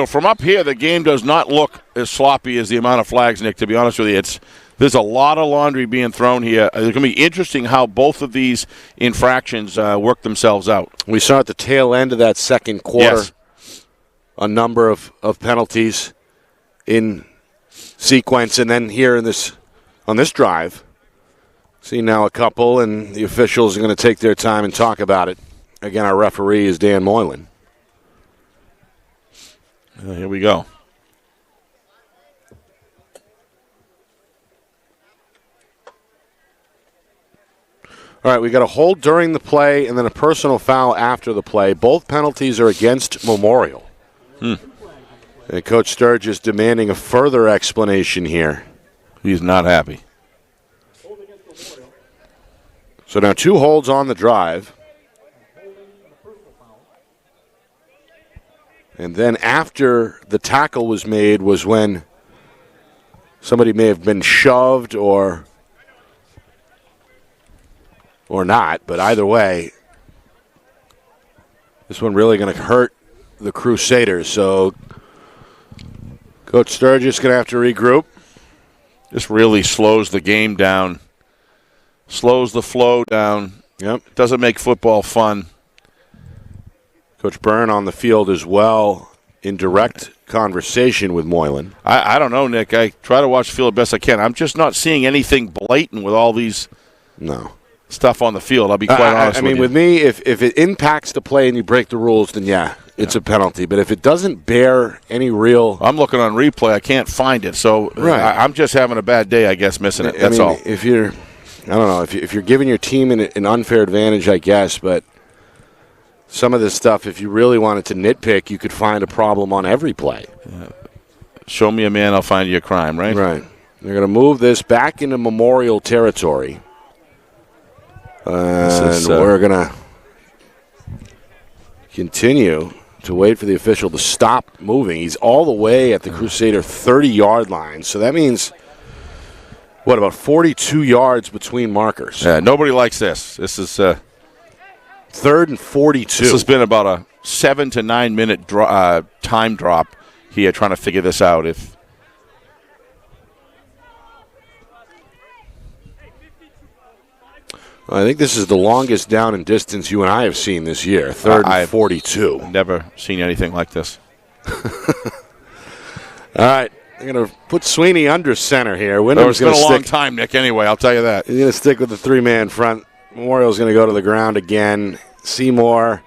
From up here, the game does not look as sloppy as the amount of flags, Nick, to be honest with you. There's a lot of laundry being thrown here. It's going to be interesting how both of these infractions work themselves out. We saw at the tail end of that second quarter a number of penalties in sequence, and then here on this drive, see now a couple, and the officials are going to take their time and talk about it. Again, our referee is Dan Moylan. Here we go. All right, we got a hold during the play and then a personal foul after the play. Both penalties are against Memorial. And Coach Sturgis demanding a further explanation here. He's not happy. So now 2 holds on the drive. And then after the tackle was made was when somebody may have been shoved or not, but either way, this one really going to hurt the Crusaders. So Coach Sturgis going to have to regroup. This really slows the game down, slows the flow down. Yep. Doesn't make football fun. Coach Byrne on the field as well in direct conversation with Moylan. I don't know, Nick. I try to watch the field best I can. I'm just not seeing anything blatant with all these stuff on the field. I'll be quite honest with you. With me, if it impacts the play and you break the rules, then it's a penalty. But if it doesn't bear any real... I'm looking on replay. I can't find it. So I'm just having a bad day, I guess, missing it. That's all. If you're... I don't know. If you're giving your team an unfair advantage, I guess, but some of this stuff, if you really wanted to nitpick, you could find a problem on every play. Show me a man, I'll find you a crime, right? Right. They're going to move this back into Memorial territory. And we're going to continue to wait for the official to stop moving. He's all the way at the Crusader 30-yard line. So that means, about 42 yards between markers. Yeah, nobody likes this. This is 3rd and 42. This has been about a 7 to 9 minute time drop here trying to figure this out. I think this is the longest down and distance you and I have seen this year, 3rd and 42. Never seen anything like this. All right, I'm going to put Sweeney under center here. It's been a long time, Nick, anyway, I'll tell you that. He's going to stick with the 3-man front. Memorial's going to go to the ground again. Seymour,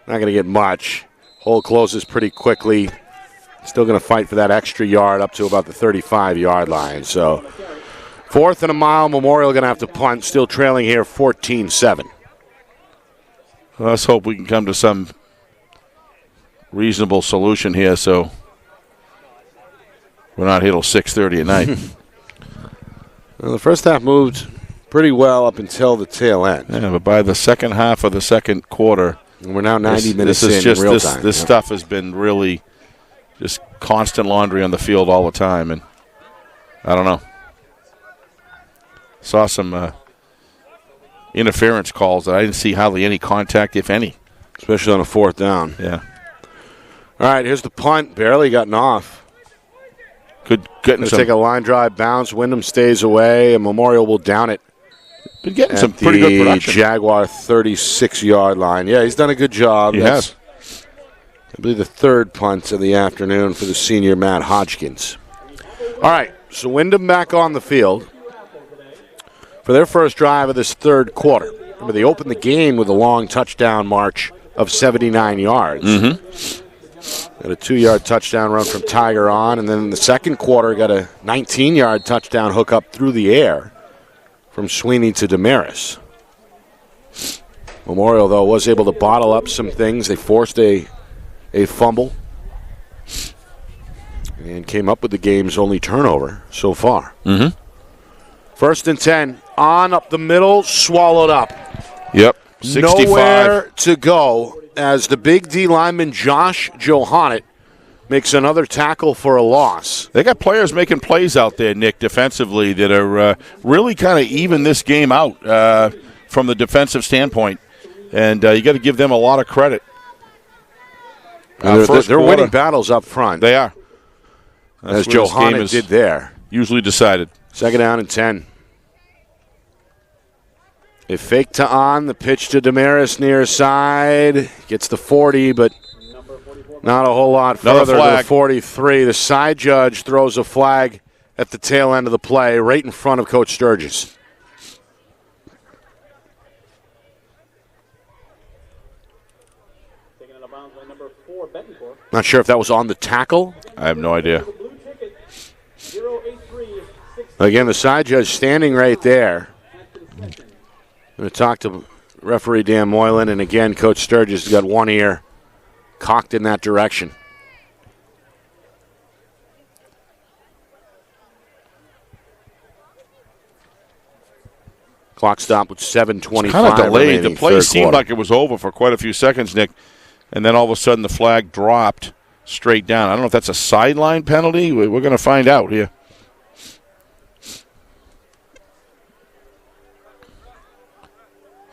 not going to get much. Hole closes pretty quickly. Still going to fight for that extra yard up to about the 35-yard line. So 4th and a mile, Memorial going to have to punt, still trailing here 14-7. Let's hope we can come to some reasonable solution here so We're not here till 6:30 at night. Well, the first half moved pretty well up until the tail end. Yeah, but by the second half of the second quarter, and we're now 90 minutes this is in just real time. This stuff has been really just constant laundry on the field all the time, and I don't know. Saw some interference calls that I didn't see hardly any contact, if any. Especially on a fourth down. Yeah. All right, here's the punt. Barely gotten off. Good getting some. Take a line drive bounce. Wyndham stays away, and Memorial will down it. Been getting some pretty good production. Jaguar 36-yard line. Yeah, he's done a good job. He has. I believe the third punt of the afternoon for the senior Matt Hodgkins. All right, so Wyndham back on the field for their first drive of this third quarter. Remember, they opened the game with a long touchdown march of 79 yards. Mm-hmm. Got a 2-yard touchdown run from Tiger on, and then in the second quarter got a 19-yard touchdown hook up through the air from Sweeney to Damaris. Memorial, though, was able to bottle up some things. They forced a fumble and came up with the game's only turnover so far. Mm-hmm. 1st and 10, on up the middle, swallowed up. Yep, 65. Nowhere to go as the big D lineman Josh Johannett makes another tackle for a loss. They got players making plays out there, Nick, defensively that are really kind of even this game out from the defensive standpoint. And you got to give them a lot of credit. They're winning battles up front. They are. As Johannett did there. Usually decided. 2nd down and 10. A fake to on, the pitch to Damaris near side. Gets the 40, but not a whole lot further to the 43. The side judge throws a flag at the tail end of the play, right in front of Coach Sturgis. Not sure if that was on the tackle. I have no idea. Again, the side judge standing right there. Going to talk to referee Dan Moylan, and again, Coach Sturgis has got one ear cocked in that direction. Clock stop with 7:25. Kind of delayed. The play seemed quarter. like it was over for quite a few seconds, Nick, and then all of a sudden the flag dropped straight down. I don't know if that's a sideline penalty. We're going to find out here.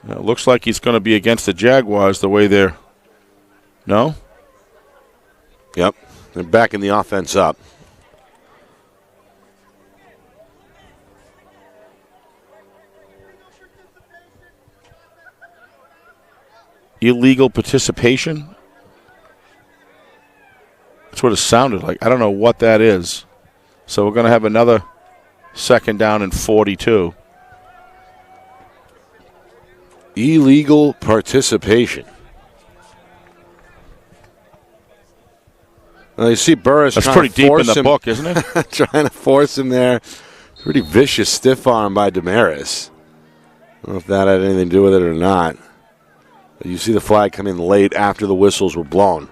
It looks like he's going to be against the Jaguars the way they're... No? Yep. They're backing the offense up. Illegal participation? That's what it sounded like. I don't know what that is. So we're going to have another 2nd down and 42. Illegal participation. Well, you see Burris That's trying pretty to deep force in the him, book, isn't it? trying to force him there. Pretty vicious stiff arm by Damaris. I don't know if that had anything to do with it or not. But you see the flag come in late after the whistles were blown.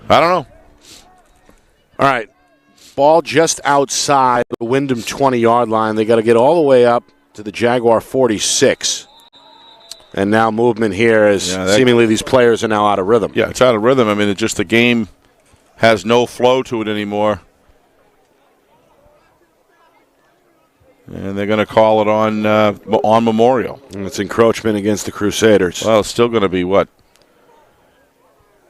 I don't know. All right. Ball just outside the Windham 20-yard line. They got to get all the way up to the Jaguar 46. And now movement here is seemingly these players are now out of rhythm. Yeah, it's out of rhythm. I mean, it's just the game has no flow to it anymore. And they're going to call it on Memorial. And it's encroachment against the Crusaders. Well, it's still going to be what?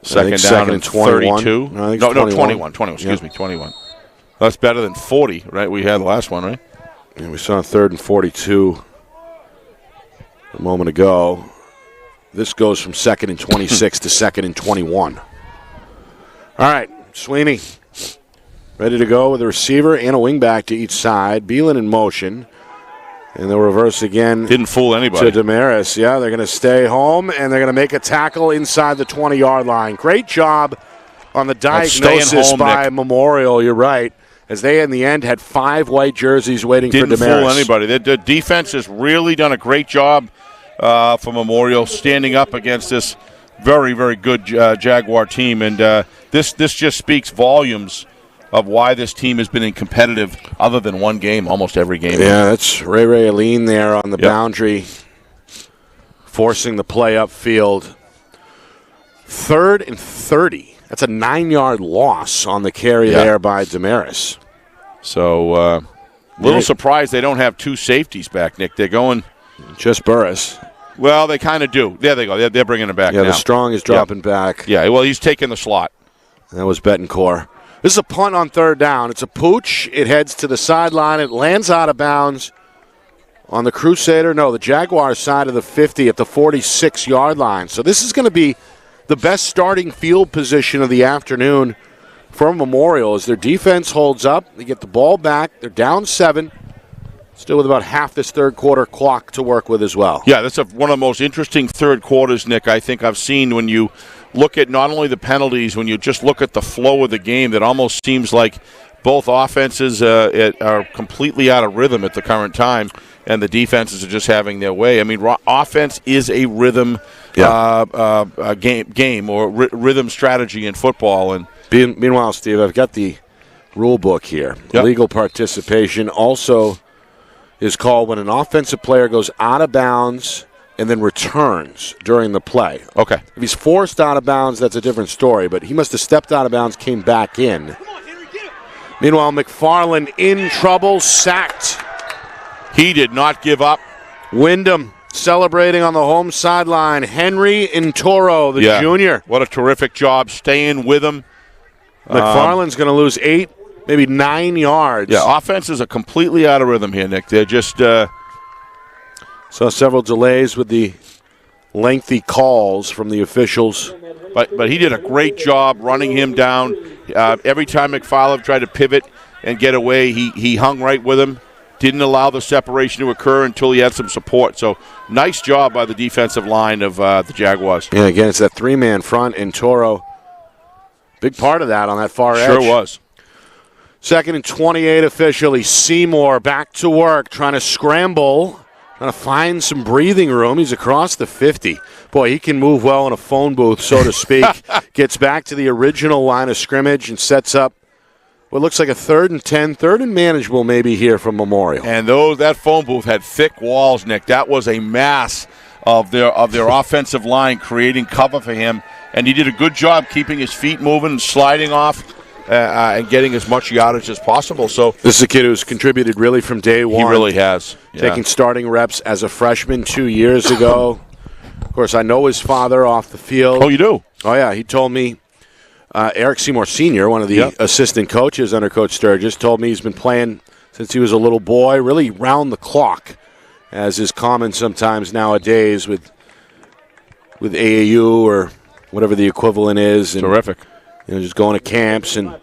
2nd down and 32? No, 21. 21, excuse me, 21. That's better than 40, right? We had the last one, right? And we saw 3rd and 42 a moment ago. This goes from 2nd and 26 to 2nd and 21. All right, Sweeney ready to go with a receiver and a wingback to each side. Beelan in motion. And they'll reverse again. Didn't fool anybody. To Damaris. Yeah, they're going to stay home, and they're going to make a tackle inside the 20-yard line. Great job on the diagnosis home, by Nick. Memorial. You're right. As they, in the end, had 5 white jerseys waiting for Damaris. Didn't fool anybody. The defense has really done a great job for Memorial, standing up against this very, very good Jaguar team. And this just speaks volumes of why this team has been in competitive other than one game, almost every game. Yeah, that's Ray Aline there on the boundary, forcing the play upfield. 3rd and 30. That's a 9-yard loss on the carry there by Damaris. So, little surprised they don't have 2 safeties back, Nick. They're going just Burris. Well, they kind of do. There they go. They're bringing him back now. The strong is dropping back. Yeah, well, he's taking the slot. That was Betancourt. This is a punt on 3rd down. It's a pooch. It heads to the sideline. It lands out of bounds on the Crusader. No, the Jaguars side of the 50 at the 46-yard line. So this is going to be the best starting field position of the afternoon for Memorial as their defense holds up. They get the ball back. They're down 7. Still with about half this third quarter clock to work with as well. Yeah, that's one of the most interesting third quarters, Nick, I think I've seen when you look at not only the penalties, when you just look at the flow of the game, that almost seems like both offenses are completely out of rhythm at the current time, and the defenses are just having their way. I mean, offense is a rhythm game or rhythm strategy in football. And meanwhile, Steve, I've got the rule book here. Illegal participation also is called when an offensive player goes out of bounds and then returns during the play. Okay. If he's forced out of bounds, that's a different story, but he must have stepped out of bounds, came back in. Meanwhile, McFarland in trouble, sacked. He did not give up. Wyndham celebrating on the home sideline. Henry Intoro, the junior. What a terrific job staying with him. McFarland's going to lose 8, maybe 9 yards. Yeah, offenses are completely out of rhythm here, Nick. They're just... Saw several delays with the lengthy calls from the officials. But he did a great job running him down. Every time McFarland tried to pivot and get away, he hung right with him. Didn't allow the separation to occur until he had some support. So nice job by the defensive line of the Jaguars. Yeah, again, it's that 3-man front, and Toro, big part of that on that far edge. Sure was. 2nd and 28 officially. Seymour back to work, trying to scramble. Trying to find some breathing room. He's across the 50. Boy, he can move well in a phone booth, so to speak. Gets back to the original line of scrimmage and sets up what looks like a 3rd and 10, 3rd and manageable maybe here from Memorial. And that phone booth had thick walls, Nick. That was a mass of their offensive line creating cover for him. And he did a good job keeping his feet moving and sliding off and getting as much yardage as possible. So this is a kid who's contributed really from day one. He really has. Taking starting reps as a freshman 2 years ago. Of course, I know his father off the field. Oh, you do? Oh, yeah. He told me, Eric Seymour Sr., one of the assistant coaches under Coach Sturgis, told me he's been playing since he was a little boy, really round the clock, as is common sometimes nowadays with AAU or whatever the equivalent is. And, terrific. Just going to camps and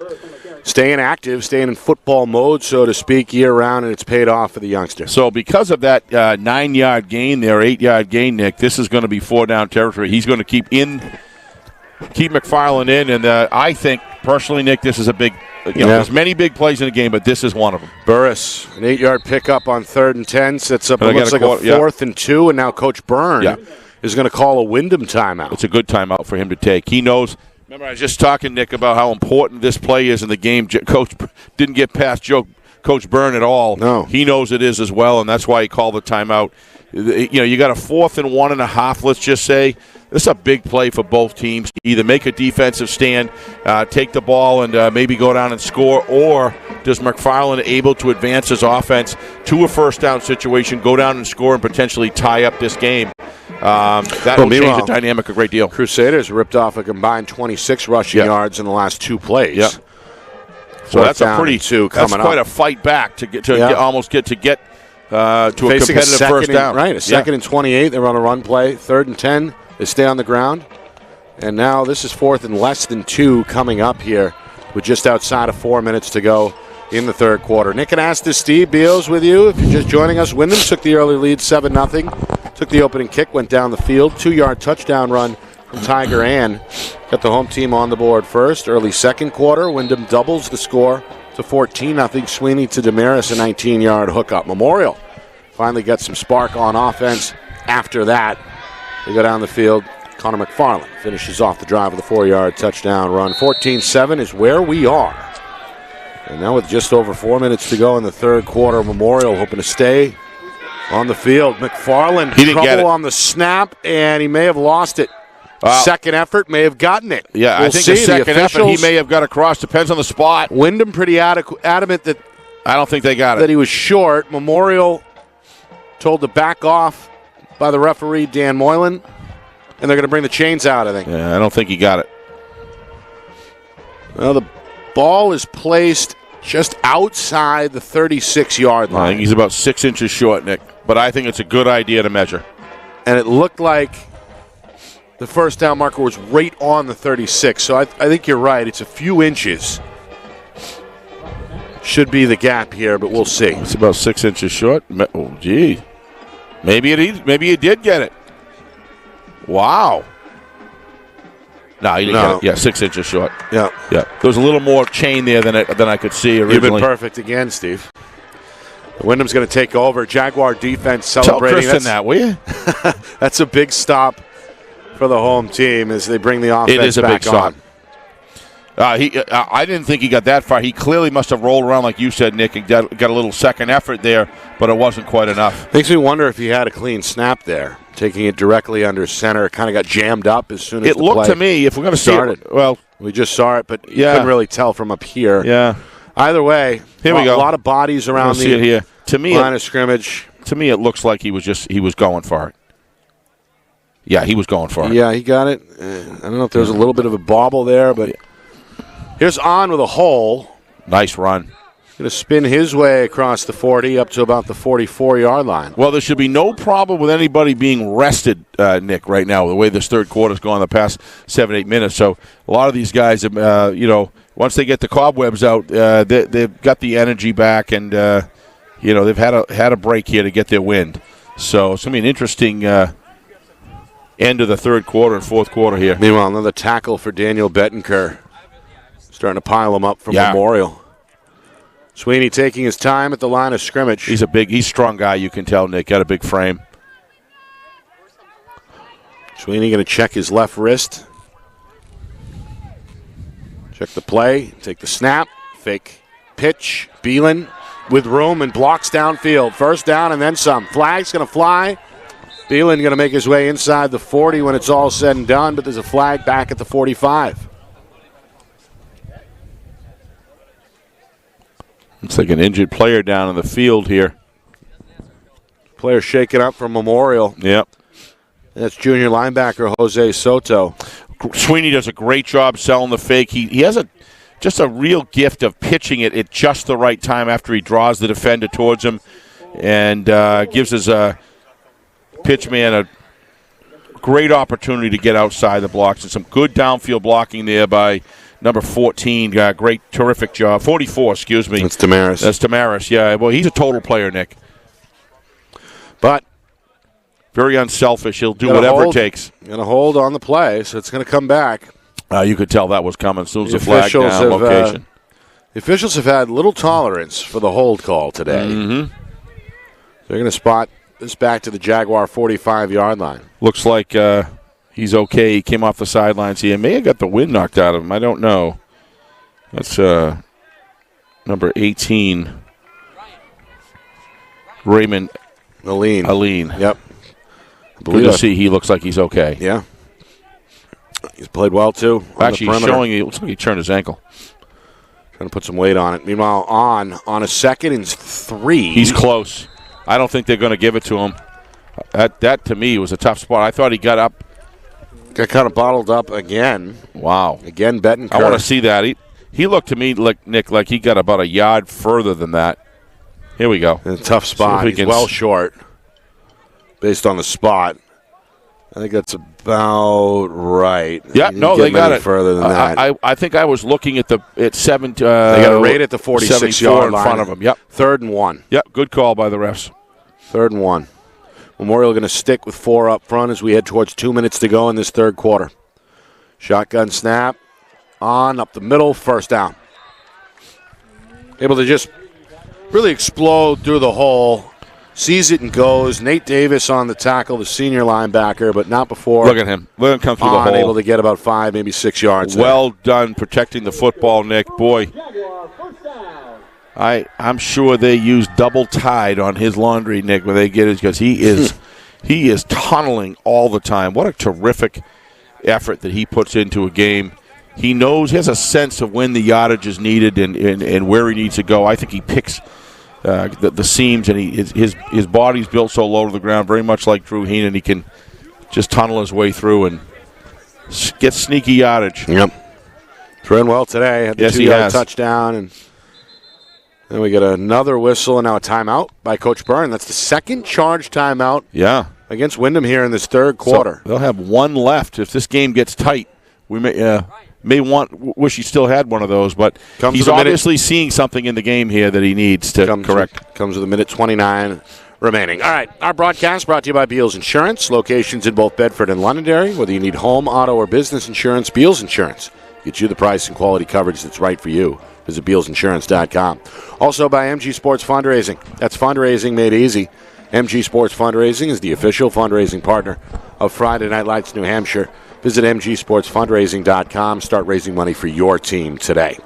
staying active, staying in football mode, so to speak, year-round, and it's paid off for the youngster. So because of that 9-yard gain there, 8-yard gain, Nick, this is going to be 4-down territory. He's going to keep McFarland in, and I think, personally, Nick, this is a big there's many big plays in the game, but this is one of them. Burris, an 8-yard pickup on 3rd and 10, sets up, it looks like a 4th and 2, and now Coach Byrne is going to call a Windham timeout. It's a good timeout for him to take. He knows. Remember, I was just talking, Nick, about how important this play is in the game. Coach didn't get past Coach Byrne at all. No. He knows it is as well, and that's why he called the timeout. You got a 4th and 1.5, let's just say. This is a big play for both teams. Either make a defensive stand, take the ball, and maybe go down and score, or does McFarland able to advance his offense to a first-down situation, go down and score, and potentially tie up this game? That will change the dynamic a great deal. Crusaders ripped off a combined 26 rushing yards in the last 2 plays. Yep. So that's quite a fight back to get to almost get to a competitive first down. Right, a 2nd and 28. They run a run play. 3rd and 10. They stay on the ground. And now this is 4th and less than 2 coming up here with just outside of 4 minutes to go in the third quarter. Nick and Astor, Steve Beals with you. If you're just joining us, Windham took the early lead 7-0. Took the opening kick, went down the field. 2-yard touchdown run from Tiger Ann. Got the home team on the board first. Early second quarter, Windham doubles the score to 14-0. Sweeney to Damaris, a 19-yard hookup. Memorial finally gets some spark on offense. After that, they go down the field. Connor McFarland finishes off the drive with a 4-yard touchdown run. 14-7 is where we are And now with just over 4 minutes to go in the third quarter, Memorial hoping to stay on the field. McFarland, He didn't get it. trouble on the snap, and he may have lost it. Second effort, may have gotten it. Yeah, we'll I think see. the second effort he may have got across. Depends on the spot. Windham pretty adamant that I don't think they got it. that he was short. Memorial told to back off by the referee, Dan Moylan, and they're going to bring the chains out, I think. Yeah, I don't think he got it. Well, the ball is placed just outside the 36-yard I line. think he's about 6 inches short, Nick. But I think it's a good idea to measure. And it looked like the first down marker was right on the 36. So I think you're right. It's a few inches. Should be the gap here, but we'll see. It's about 6 inches short. Oh, gee. Maybe he did get it. Wow. No, he didn't get it. Yeah, 6 inches short. Yeah. Yeah. There was a little more chain there than I could see originally. You've been perfect again, Steve. Wyndham's going to take over. Jaguar defense celebrating. Tell Kristen that, will you? That's a big stop for the home team as they bring the offense back on. It is a big stop. I didn't think he got that far. He clearly must have rolled around, like you said, Nick, and got a little second effort there, but it wasn't quite enough. Makes me wonder if he had a clean snap there, taking it directly under center. It kind of got jammed up as soon as it the looked play to me, if we're going to see started. it, well, we just saw it, but you couldn't really tell from up here. Yeah. Either way, here we go. A lot of bodies around see it here. To me, line of scrimmage. To me, it looks like he was going for it. Yeah, he was going for it. Yeah, he got it. I don't know if there was a little bit of a bobble there, but here's On with a hole. Nice run. Going to spin his way across the 40 up to about the 44-yard line. Well, there should be no problem with anybody being rested, Nick, right now, the way this third quarter's gone the past 7-8 minutes. So a lot of these guys, once they get the cobwebs out, they've got the energy back, and they've had a break here to get their wind. So it's going to be an interesting end of the third quarter and fourth quarter here. Meanwhile, another tackle for Daniel Bettenker. Starting to pile him up from Memorial. Sweeney taking his time at the line of scrimmage. He's a strong guy, you can tell, Nick. Got a big frame. Sweeney going to check his left wrist. Check the play. Take the snap. Fake pitch. Beelan with room and blocks downfield. First down and then some. Flag's going to fly. Beelan going to make his way inside the 40 when it's all said and done, but there's a flag back at the 45. It's like an injured player down in the field here. Player shaken up from Memorial. Yep. That's junior linebacker Jose Soto. Sweeney does a great job selling the fake. He has just a real gift of pitching it at just the right time after he draws the defender towards him, and gives his pitch man a great opportunity to get outside the blocks. And some good downfield blocking there by number 14, great, terrific job. 44, excuse me. That's Tamaris. That's Tamaris, yeah. Well, he's a total player, Nick. But very unselfish. He'll do whatever it takes. Going to hold on the play, so it's going to come back. You could tell that was coming as soon as the flag down location. The officials have had little tolerance for the hold call today. Mm-hmm. They're going to spot this back to the Jaguar 45-yard line. Looks like he's okay. He came off the sidelines. He may have got the wind knocked out of him. I don't know. That's number 18, Raymond Aline. Yep. Good to see. He looks like he's okay. Yeah. He's played well, too. Actually, he's showing it looks like he turned his ankle. Trying to put some weight on it. Meanwhile, on a 2nd and 3. He's close. I don't think they're going to give it to him. That to me, was a tough spot. I thought he got up. Got kind of bottled up again. Wow. Again, Bettenker. I want to see that. He looked to me, like Nick, like he got about a yard further than that. Here we go. In a tough spot. He's well short based on the spot. I think that's about right. Yeah, no, they got it further than that. I think I was looking at the 7. They got it right at the 46-yard line in front of them. Yep. 3rd and 1. Yep. Good call by the refs. 3rd and 1. Memorial going to stick with 4 up front as we head towards 2 minutes to go in this third quarter. Shotgun snap. On up the middle. First down. Able to just really explode through the hole. Sees it and goes. Nate Davis on the tackle, the senior linebacker, but not before. Look at him. Let him come through the hole. Able to get about 5, maybe 6 yards. Well done protecting the football, Nick. Boy, I'm sure they use double Tide on his laundry, Nick, when they get it, because he is tunneling all the time. What a terrific effort that he puts into a game. He has a sense of when the yardage is needed and where he needs to go. I think he picks the seams, and his body's built so low to the ground, very much like Drew Heenan. He can just tunnel his way through and get sneaky yardage. Yep. He's run well today. Had the 2-yard touchdown, and then we get another whistle and now a timeout by Coach Byrne. That's the second charge timeout against Windham here in this third quarter. So they'll have one left. If this game gets tight, we wish he still had one of those, but he's obviously seeing something in the game here that he needs to correct. Comes with a minute 29 remaining. All right, our broadcast brought to you by Beals Insurance. Locations in both Bedford and Londonderry. Whether you need home, auto, or business insurance, Beals Insurance gets you the price and quality coverage that's right for you. Visit BealsInsurance.com. Also by MG Sports Fundraising. That's fundraising made easy. MG Sports Fundraising is the official fundraising partner of Friday Night Lights New Hampshire. Visit MGSportsFundraising.com. Start raising money for your team today.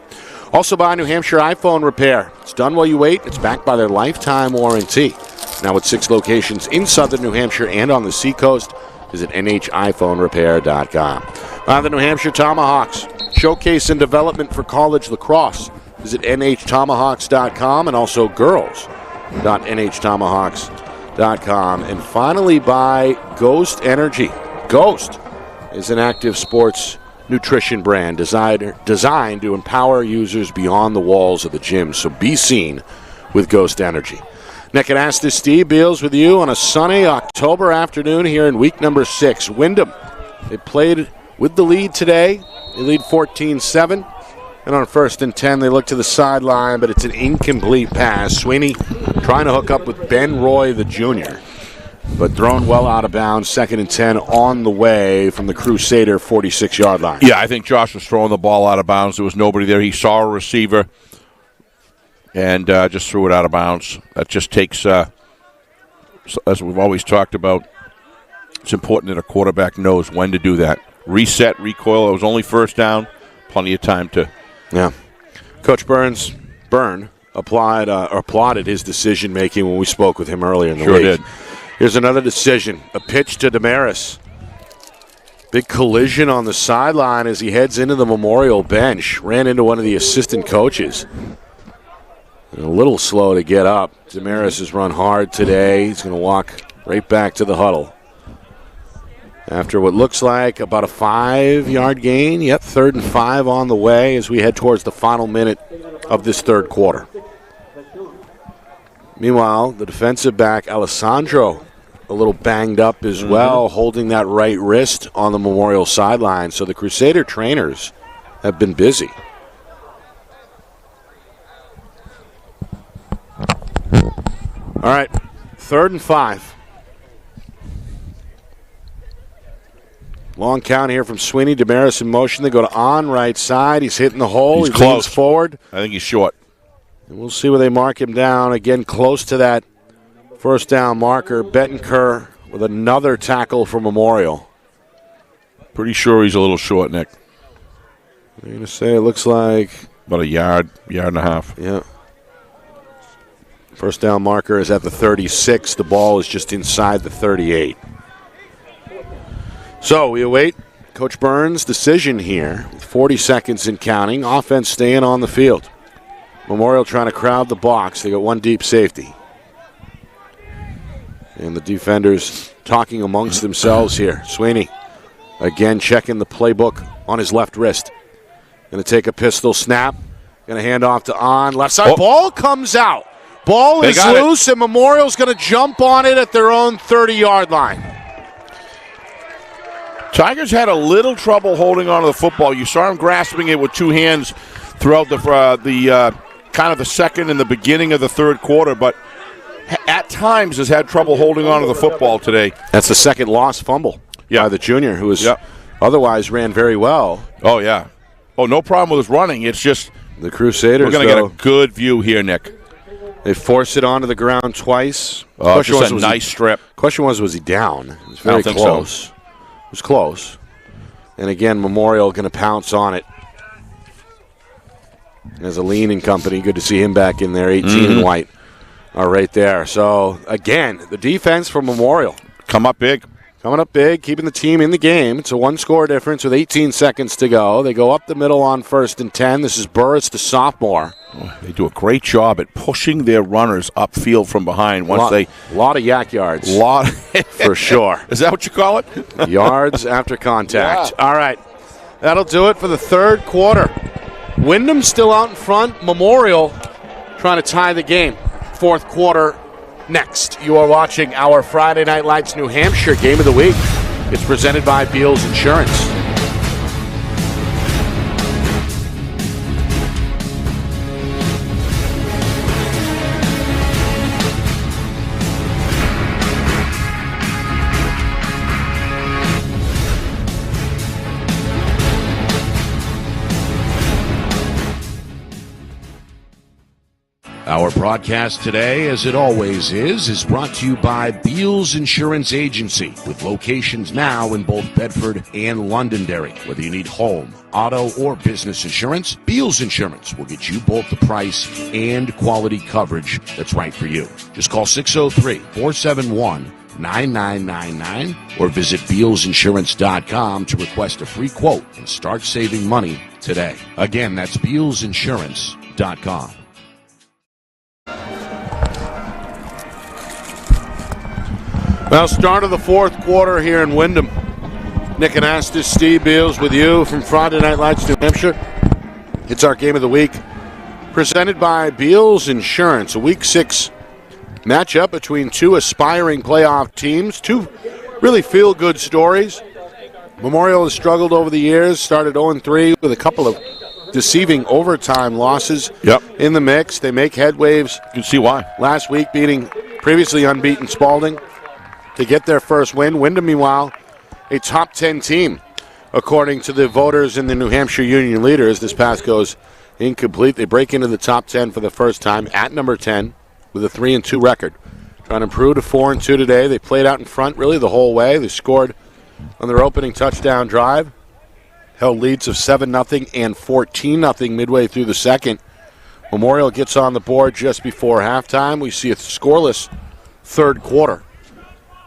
Also by New Hampshire iPhone Repair. It's done while you wait. It's backed by their lifetime warranty. Now with 6 locations in southern New Hampshire and on the seacoast. Visit NHiPhoneRepair.com. The New Hampshire Tomahawks. Showcase and development for college lacrosse. Visit NHTomahawks.com and also girls.NHTomahawks.com. And finally by Ghost Energy. Ghost is an active sports nutrition brand designed to empower users beyond the walls of the gym. So be seen with Ghost Energy. Nick and Astis, Steve Beals with you on a sunny October afternoon here in week number 6. Windham, they played with the lead today. They lead 14-7. And on 1st and 10, they look to the sideline, but it's an incomplete pass. Sweeney trying to hook up with Ben Roy, the junior, but thrown well out of bounds. 2nd and 10 on the way from the Crusader 46-yard line. Yeah, I think Josh was throwing the ball out of bounds. There was nobody there. He saw a receiver and just threw it out of bounds. That just takes, as we've always talked about, it's important that a quarterback knows when to do that. Reset, recoil. It was only first down. Plenty of time to. Yeah. Coach Byrne applauded his decision making when we spoke with him earlier in the week. Sure did. Here's another decision. A pitch to Damaris. Big collision on the sideline as he heads into the memorial bench. Ran into one of the assistant coaches. And a little slow to get up. Damaris has run hard today. He's going to walk right back to the huddle. After what looks like about a 5-yard gain. Yep, 3rd and 5 on the way as we head towards the final minute of this third quarter. Meanwhile, the defensive back, Alessandro, a little banged up as well, holding that right wrist on the memorial sideline. So the Crusader trainers have been busy. All right, 3rd and 5. Long count here from Sweeney. Damaris in motion. They go to on right side. He's hitting the hole. He's close. Forward. I think he's short. And we'll see where they mark him down. Again, close to that first down marker. Bettencourt with another tackle for Memorial. Pretty sure he's a little short, Nick. I'm going to say it looks like about a yard and a half. Yeah. First down marker is at the 36. The ball is just inside the 38. So we await Coach Byrne's decision here. 40 seconds and counting. Offense staying on the field. Memorial trying to crowd the box. They got one deep safety. And the defenders talking amongst themselves here. Sweeney again checking the playbook on his left wrist. Going to take a pistol snap. Going to hand off to On. Left side. Ball comes out. Ball is loose, and Memorial's going to jump on it at their own 30-yard line. Tigers had a little trouble holding on to the football. You saw him grasping it with two hands throughout the kind of the second and the beginning of the third quarter, but at times has had trouble holding on to the football today. That's the second lost fumble by the junior, who was otherwise ran very well. Oh, yeah. Oh, no problem with his running. It's just the Crusaders, we're going to get a good view here, Nick. They forced it onto the ground twice. Just a nice strip. Question was he down? It was very close. So. It was close. And again, Memorial going to pounce on it. As Aline and company, good to see him back in there. 18 and white are right there. So, again, the defense for Memorial. Come up big. Coming up big, keeping the team in the game. It's a one-score difference with 18 seconds to go. They go up the middle on 1st and 10. This is Burris, the sophomore. They do a great job at pushing their runners upfield from behind. A lot of yak yards. For sure. Is that what you call it? Yards after contact. Yeah. All right. That'll do it for the third quarter. Windham still out in front. Memorial trying to tie the game. Fourth quarter next. You are watching our Friday Night Lights New Hampshire Game of the Week. It's presented by Beals Insurance. Our broadcast today, as it always is brought to you by Beals Insurance Agency, with locations now in both Bedford and Londonderry. Whether you need home, auto, or business insurance, Beals Insurance will get you both the price and quality coverage that's right for you. Just call 603-471-9999 or visit BealsInsurance.com to request a free quote and start saving money today. Again, that's BealsInsurance.com. Well, start of the fourth quarter here in Windham. Nick Anastas, Steve Beals with you from Friday Night Lights, New Hampshire. It's our game of the week, presented by Beals Insurance. A Week 6 matchup between two aspiring playoff teams. Two really feel-good stories. Memorial has struggled over the years, started 0-3 with a couple of deceiving overtime losses in the mix. They make headwaves. You can see why. Last week, beating previously unbeaten Spalding to get their first win. Windham, meanwhile, a top 10 team, according to the voters in the New Hampshire Union Leaders. This pass goes incomplete. They break into the top 10 for the first time at number 10 with a 3-2 record. Trying to improve to 4-2 today. They played out in front really the whole way. They scored on their opening touchdown drive. Held leads of 7-0 and 14-0 midway through the second. Memorial gets on the board just before halftime. We see a scoreless third quarter.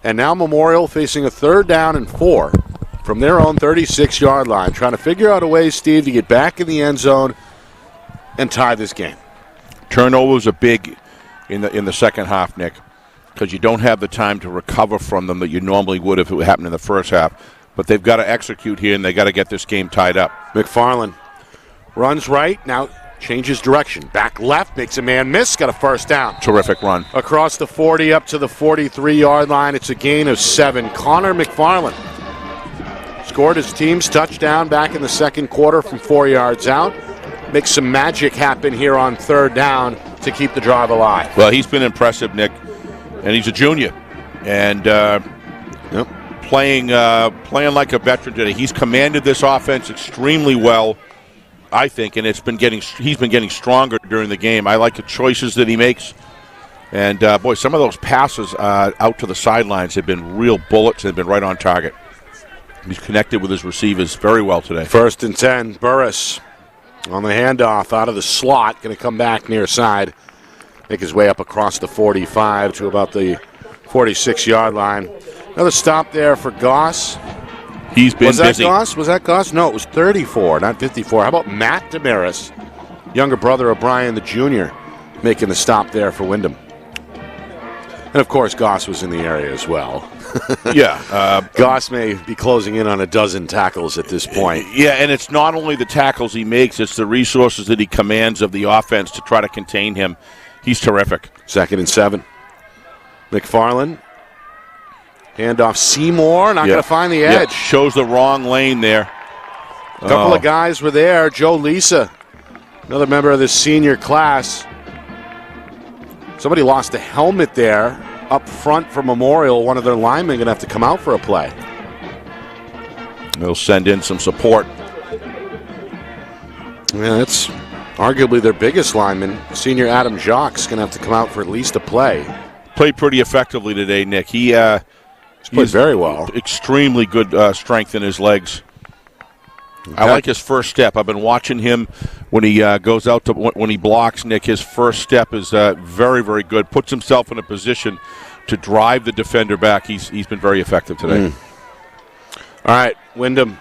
And now Memorial facing a 3rd down and 4 from their own 36-yard line, trying to figure out a way, Steve, to get back in the end zone and tie this game. Turnovers are big in the second half, Nick, because you don't have the time to recover from them that you normally would if it happened in the first half. But they've got to execute here, and they've got to get this game tied up. McFarland runs right, now changes direction. Back left, makes a man miss, got a first down. Terrific run. Across the 40 up to the 43-yard line. It's a gain of 7. Connor McFarland scored his team's touchdown back in the second quarter from 4 yards out. Makes some magic happen here on 3rd down to keep the drive alive. Well, he's been impressive, Nick, and he's a junior. And playing like a veteran today. He's commanded this offense extremely well, I think, and he's been getting stronger during the game. I like the choices that he makes. And, boy, some of those passes out to the sidelines have been real bullets and have been right on target. He's connected with his receivers very well today. 1st and 10, Burris on the handoff out of the slot. Going to come back near side. Make his way up across the 45 to about the 46-yard line. Another stop there for Goss. He's been busy. Was that Goss? No, it was 34, not 54. How about Matt Damaris, younger brother of Brian the Jr., making the stop there for Windham. And, of course, Goss was in the area as well. Goss may be closing in on a dozen tackles at this point. Yeah, and it's not only the tackles he makes, it's the resources that he commands of the offense to try to contain him. He's terrific. 2nd and 7. McFarland. Handoff Seymour, not going to find the edge. Shows the wrong lane there. A couple of guys were there. Joe Lisa, another member of this senior class. Somebody lost a helmet there up front for Memorial. One of their linemen going to have to come out for a play. They'll send in some support. Yeah, that's arguably their biggest lineman. Senior Adam Jacques going to have to come out for at least a play. Played pretty effectively today, Nick. He's played very well. Extremely good strength in his legs. I like his first step. I've been watching him when he goes out to when he blocks, Nick, his first step is very, very good. Puts himself in a position to drive the defender back. He's been very effective today. All right, Windham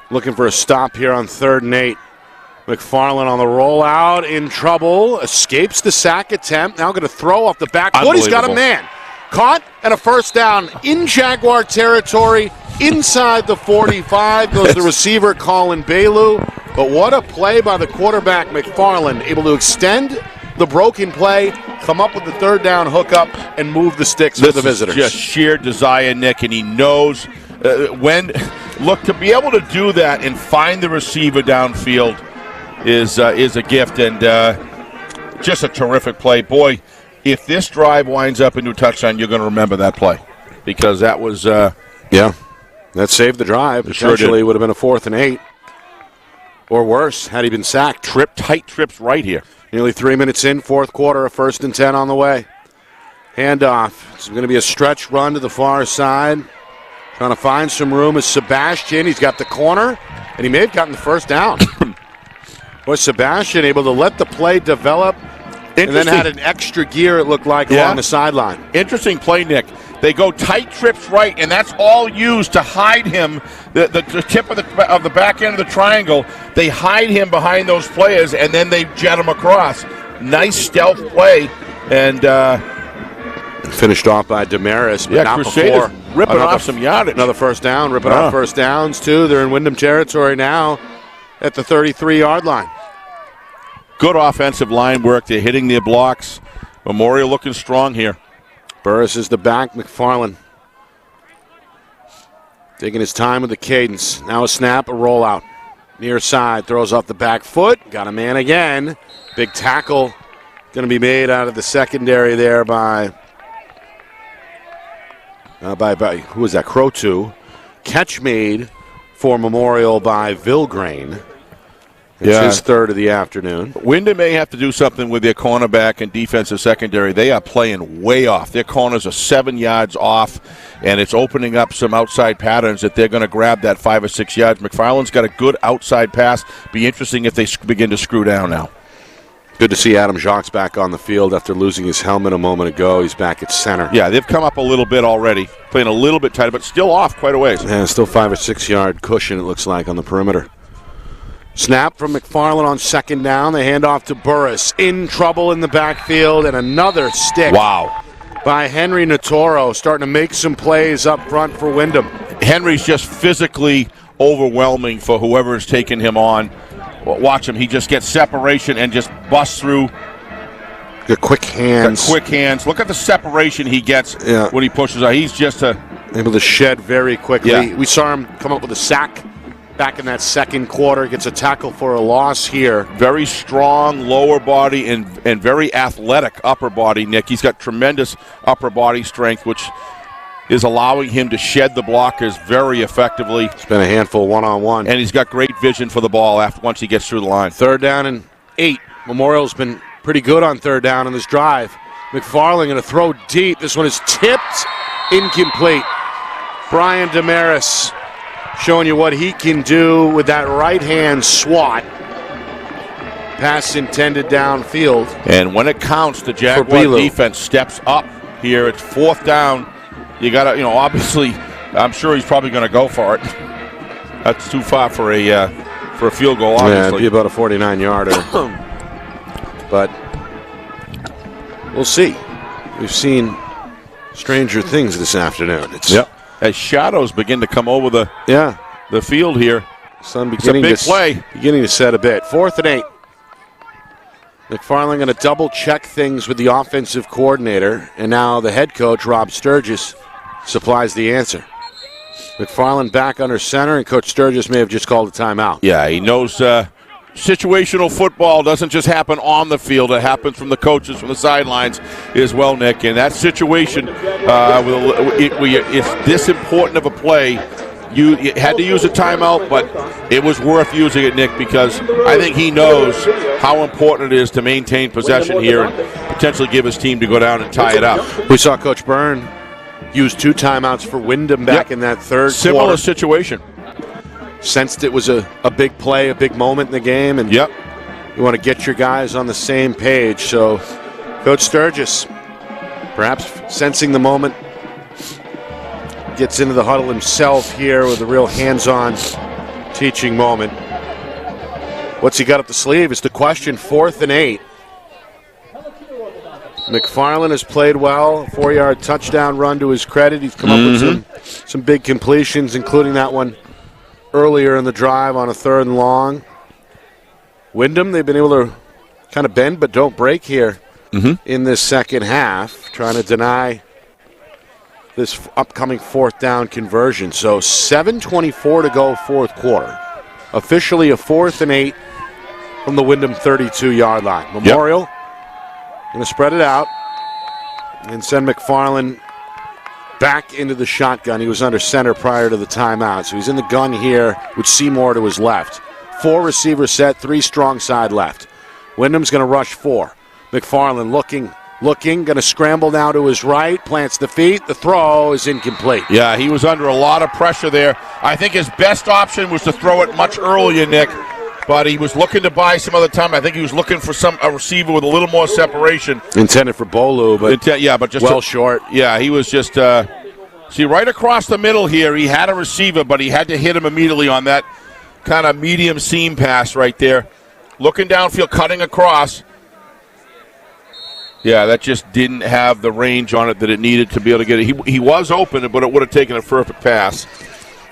looking for a stop here on 3rd and 8. McFarland on the rollout, in trouble, escapes the sack attempt. Now going to throw off the back foot. He's got a man. Caught and a first down in Jaguar territory, inside the 45. Goes the receiver, Colin Bailu. But what a play by the quarterback, McFarland, able to extend the broken play, come up with the 3rd down hookup, and move the sticks for the visitors. Just sheer desire, Nick, and he knows to be able to do that and find the receiver downfield is a gift, and just a terrific play. Boy, if this drive winds up into a touchdown, you're going to remember that play, because that was that saved the drive. Potentially would have been a 4th and 8, or worse had he been sacked. Tight trips right here. Nearly 3 minutes in, 4th quarter, a 1st and 10 on the way. Handoff. It's going to be a stretch run to the far side. Trying to find some room is Sebastian. He's got the corner, and he may have gotten the first down. Was Sebastian able to let the play develop and then had an extra gear, it looked like, along the sideline. Interesting play, Nick. They go tight trips right, and that's all used to hide him, the tip of the back end of the triangle. They hide him behind those players, and then they jet him across. Nice stealth play, and finished off by Damaris, but not Crusaders before. Ripping off some yardage. Another first down, ripping off first downs, too. They're in Windham territory now at the 33-yard line. Good offensive line work. They're hitting their blocks. Memorial looking strong here. Burris is the back. McFarland taking his time with the cadence. Now a snap, a rollout. Near side, throws off the back foot. Got a man again. Big tackle going to be made out of the secondary there by who was that? Crow-2. Catch made for Memorial by Vilgrain. It's his 3rd of the afternoon. Windham may have to do something with their cornerback and defensive secondary. They are playing way off. Their corners are 7 yards off, and it's opening up some outside patterns that they're going to grab that 5 or 6 yards. McFarland's got a good outside pass. Be interesting if they begin to screw down now. Good to see Adam Jacques back on the field after losing his helmet a moment ago. He's back at center. Yeah, they've come up a little bit already, playing a little bit tighter, but still off quite a ways. Yeah, still 5 or 6 yard cushion, it looks like, on the perimeter. Snap from McFarland on 2nd down. They hand off to Burris. In trouble in the backfield, and another stick. Wow. By Henry Natoro, starting to make some plays up front for Windham. Henry's just physically overwhelming for whoever is taking him on. Watch him. He just gets separation and just busts through. Got quick hands. Look at the separation he gets when he pushes out. He's just able to shed very quickly. Yeah. We saw him come up with a sack back in that 2nd quarter. Gets a tackle for a loss here. Very strong lower body and very athletic upper body, Nick. He's got tremendous upper body strength, which is allowing him to shed the blockers very effectively. It's been a handful one-on-one. And he's got great vision for the ball once he gets through the line. 3rd down and 8. Memorial's been pretty good on 3rd down in this drive. McFarland going to throw deep. This one is tipped. Incomplete. Brian Damaris showing you what he can do with that right-hand swat. Pass intended downfield. And when it counts, the Jaguar defense steps up here. It's 4th down. You got to, obviously, I'm sure he's probably going to go for it. That's too far for a field goal, obviously. Yeah, it'd be about a 49-yarder. But we'll see. We've seen stranger things this afternoon. As shadows begin to come over the field here. Sun beginning to set a bit. 4th and 8. McFarland going to double-check things with the offensive coordinator, and now the head coach, Rob Sturgis, supplies the answer. McFarland back under center, and Coach Sturgis may have just called a timeout. Yeah, he knows situational football doesn't just happen on the field. It happens from the coaches, from the sidelines as well, Nick. And that situation, it's this important of a play. You had to use a timeout, but it was worth using it, Nick, because I think he knows how important it is to maintain possession here and potentially give his team to go down and tie it up. We saw Coach Byrne use 2 timeouts for Windham back in that 3rd quarter. Similar situation. Sensed it was a big play, a big moment in the game, and You want to get your guys on the same page. So Coach Sturgis, perhaps sensing the moment, gets into the huddle himself here with a real hands-on teaching moment. What's he got up the sleeve is the question. 4th and 8. McFarland has played well. 4-yard touchdown run to his credit. He's come up with some big completions, including that one earlier in the drive on a 3rd and long. Windham, they've been able to kind of bend but don't break here in this second half, trying to deny this upcoming 4th down conversion. So 7:24 to go, 4th quarter. Officially a 4th and 8 from the Windham 32-yard line. Memorial going to spread it out and send McFarland back into the shotgun. He was under center prior to the timeout, so he's in the gun here with Seymour to his left. 4 receiver set, 3 strong side left. Windham's going to rush 4. McFarland looking, going to scramble now to his right, plants the feet. The throw is incomplete. Yeah, he was under a lot of pressure there. I think his best option was to throw it much earlier, Nick, but he was looking to buy some other time. I think he was looking for a receiver with a little more separation. Intended for Bolu, but but just well short. Yeah, he was just see right across the middle here. He had a receiver, but he had to hit him immediately on that kind of medium seam pass right there. Looking downfield, cutting across. Yeah, that just didn't have the range on it that it needed to be able to get it. He was open, but it would have taken a perfect pass.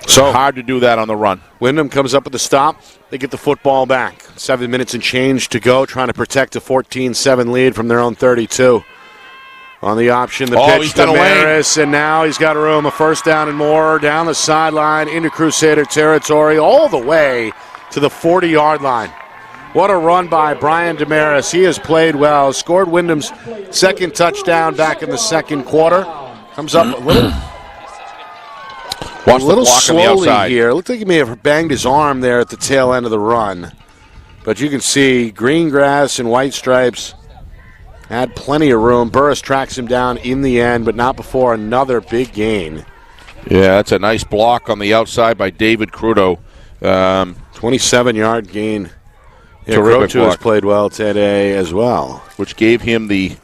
So hard to do that on the run. Windham comes up with the stop. They get the football back. 7 minutes and change to go, trying to protect a 14-7 lead from their own 32. On the option, the pitch to Maris, and now he's got room. A 1st down and more down the sideline into Crusader territory, all the way to the 40-yard line. What a run by Brian Damaris. He has played well. Scored Windham's 2nd touchdown back in the 2nd quarter. Comes up a little slowly here. Looked like he may have banged his arm there at the tail end of the run. But you can see green grass and white stripes had plenty of room. Burris tracks him down in the end, but not before another big gain. Yeah, that's a nice block on the outside by David Crudo. 27-yard gain. Yeah, terrific Croto has played well today as well. Which gave him the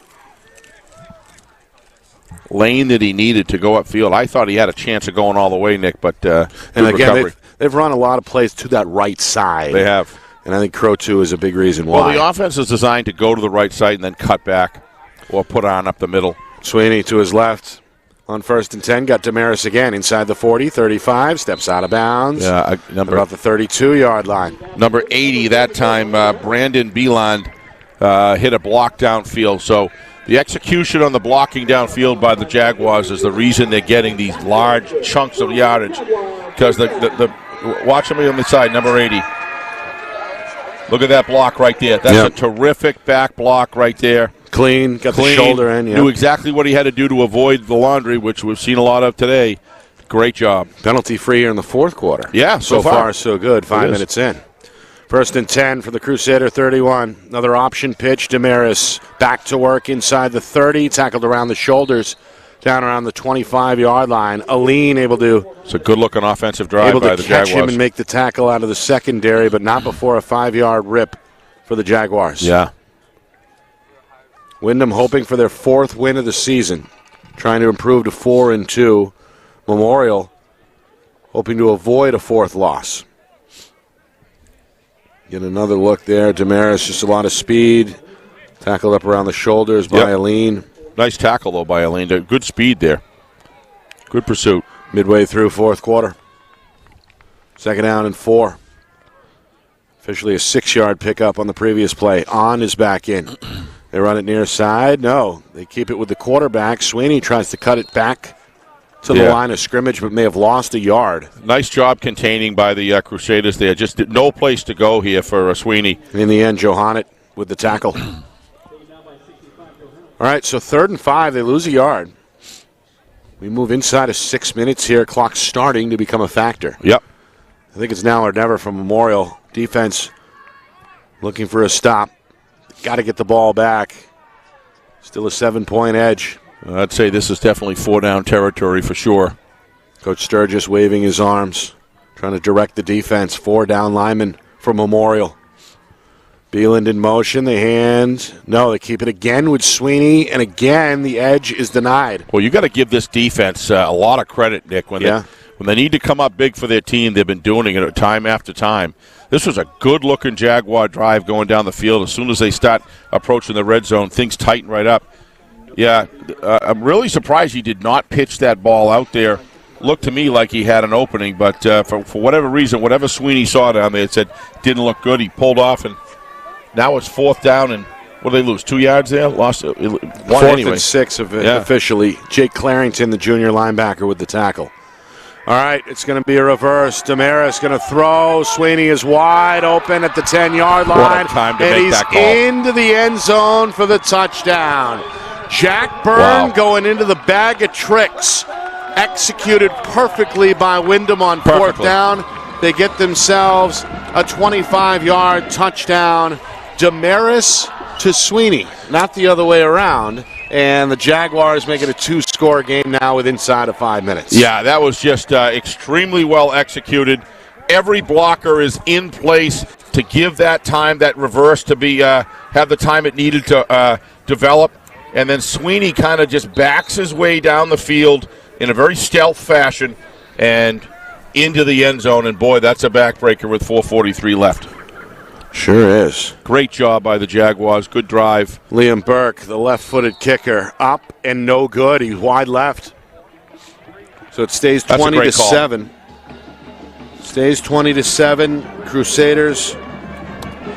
lane that he needed to go upfield. I thought he had a chance of going all the way, Nick, but and again, they've run a lot of plays to that right side. They have. And I think Croto is a big reason why. Well, the offense is designed to go to the right side and then cut back or put on up the middle. Sweeney to his left on 1st and 10. Got Damaris again inside the 40, 35. Steps out of bounds. Yeah, about the 32-yard line. Number 80 that time, Brandon Beeland hit a block downfield. So the execution on the blocking downfield by the Jaguars is the reason they're getting these large chunks of yardage. Because watch him on the side, number 80. Look at that block right there. That's a terrific back block right there. Clean, got the shoulder in. Knew exactly what he had to do to avoid the laundry, which we've seen a lot of today. Great job. Penalty free here in the 4th quarter. Yeah, so far so good. 5 minutes in. 1st and 10 for the Crusader 31. Another option pitch. Damaris back to work inside the 30. Tackled around the shoulders. Down around the 25-yard line. Aline able to... It's a good-looking offensive drive by the Jaguars. Able to catch him and make the tackle out of the secondary, but not before a 5-yard rip for the Jaguars. Yeah. Windham hoping for their 4th win of the season. Trying to improve to 4-2. Memorial hoping to avoid a 4th loss. Get another look there. Damaris, just a lot of speed. Tackled up around the shoulders by Aline. Nice tackle, though, by Elaine. Good speed there. Good pursuit. Midway through 4th quarter. 2nd down and 4. Officially a 6-yard pickup on the previous play. On is back in. They run it near side. No, they keep it with the quarterback. Sweeney tries to cut it back to the line of scrimmage, but may have lost a yard. Nice job containing by the Crusaders there. Just no place to go here for Sweeney. In the end, Johannet with the tackle. All right, so 3rd and 5, they lose a yard. We move inside of 6 minutes here. Clock starting to become a factor. Yep. I think it's now or never from Memorial. Defense looking for a stop. Got to get the ball back. Still a 7-point edge. I'd say this is definitely 4-down territory for sure. Coach Sturgis waving his arms, trying to direct the defense. 4 down linemen for Memorial. Beeland in motion. They hand. No, they keep it again with Sweeney, and again the edge is denied. Well, you got to give this defense a lot of credit, Nick. When they need to come up big for their team, they've been doing it time after time. This was a good-looking Jaguar drive going down the field. As soon as they start approaching the red zone, things tighten right up. Yeah, I'm really surprised he did not pitch that ball out there. Looked to me like he had an opening, but for whatever reason, whatever Sweeney saw down there, it said didn't look good. He pulled off, and now it's 4th down, and what did they lose? 2 yards there? Lost one 4th anyway. and 6 officially. Jake Clarington, the junior linebacker, with the tackle. All right, it's going to be a reverse. Demara's going to throw. Sweeney is wide open at the 10-yard line. What a time to make that call. And he's into the end zone for the touchdown. Jack Byrne going into the bag of tricks. Executed perfectly by Windham on 4th down. They get themselves a 25-yard touchdown. Demaris to Sweeney, not the other way around. And the Jaguars make it a 2-score game now with inside of 5 minutes. Yeah, that was just extremely well executed. Every blocker is in place to give that time, that reverse, to be have the time it needed to develop. And then Sweeney kind of just backs his way down the field in a very stealth fashion and into the end zone. And, boy, that's a backbreaker with 4:43 left. Sure is. Great job by the Jaguars. Good drive. Liam Burke, the left-footed kicker, up and no good. He's wide left. So it stays 20-7. Stays 20-7. Crusaders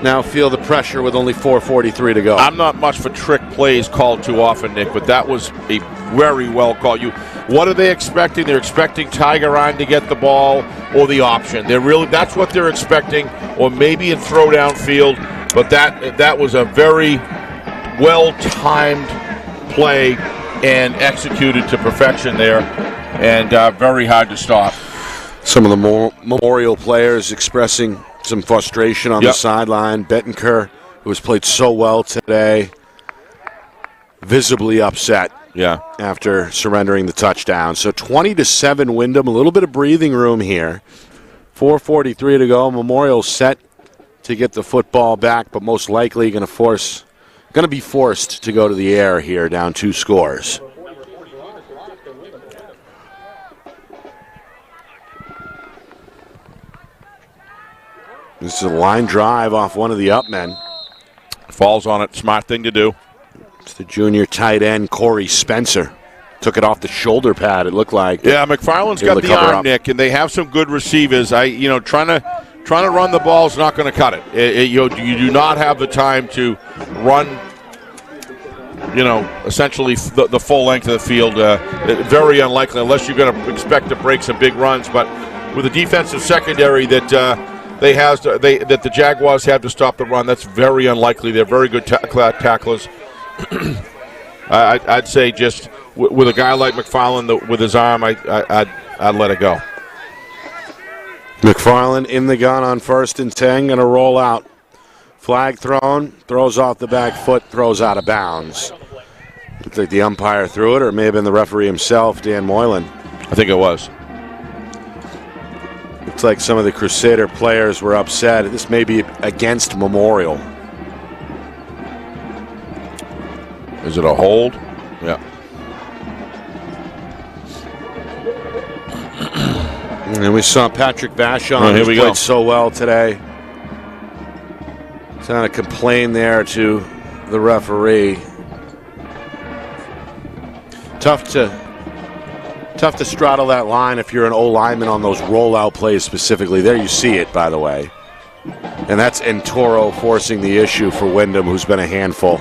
now feel the pressure with only 4:43 to go. I'm not much for trick plays called too often, Nick, but that was a very well called. What are they expecting? They're expecting Tiger Ryan to get the ball or the option. That's what they're expecting, or maybe in throw downfield. But that was a very well-timed play and executed to perfection there, and very hard to stop. Some of the Memorial players expressing some frustration on the sideline. Bettenker, who has played so well today, visibly upset after surrendering the touchdown. So 20-7 Windham, a little bit of breathing room here. 4:43 to go. Memorial set to get the football back, but most likely going to be forced to go to the air here, down 2 scores. This is a line drive off one of the up men. Falls on it. Smart thing to do. It's the junior tight end, Corey Spencer. Took it off the shoulder pad, it looked like. Yeah, McFarland's got the arm, Nick, and they have some good receivers. Trying to run the ball is not going to cut it. You do not have the time to run, essentially the full length of the field. Very unlikely, unless you're going to expect to break some big runs. But with a defensive secondary that that the Jaguars have to stop the run, that's very unlikely. They're very good tacklers. I'd say just with a guy like McFarland with his arm, I'd let it go. McFarland in the gun on 1st and 10, going to roll out. Flag thrown, throws off the back foot, throws out of bounds. Looks like the umpire threw it, or it may have been the referee himself, Dan Moylan. I think it was. Looks like some of the Crusader players were upset. This may be against Memorial. Is it a hold? Yeah. And we saw Patrick Vachon, who played so well today. Trying to complain there to the referee. Tough to straddle that line if you're an O-lineman on those rollout plays specifically. There you see it, by the way. And that's Entoro forcing the issue for Windham, who's been a handful.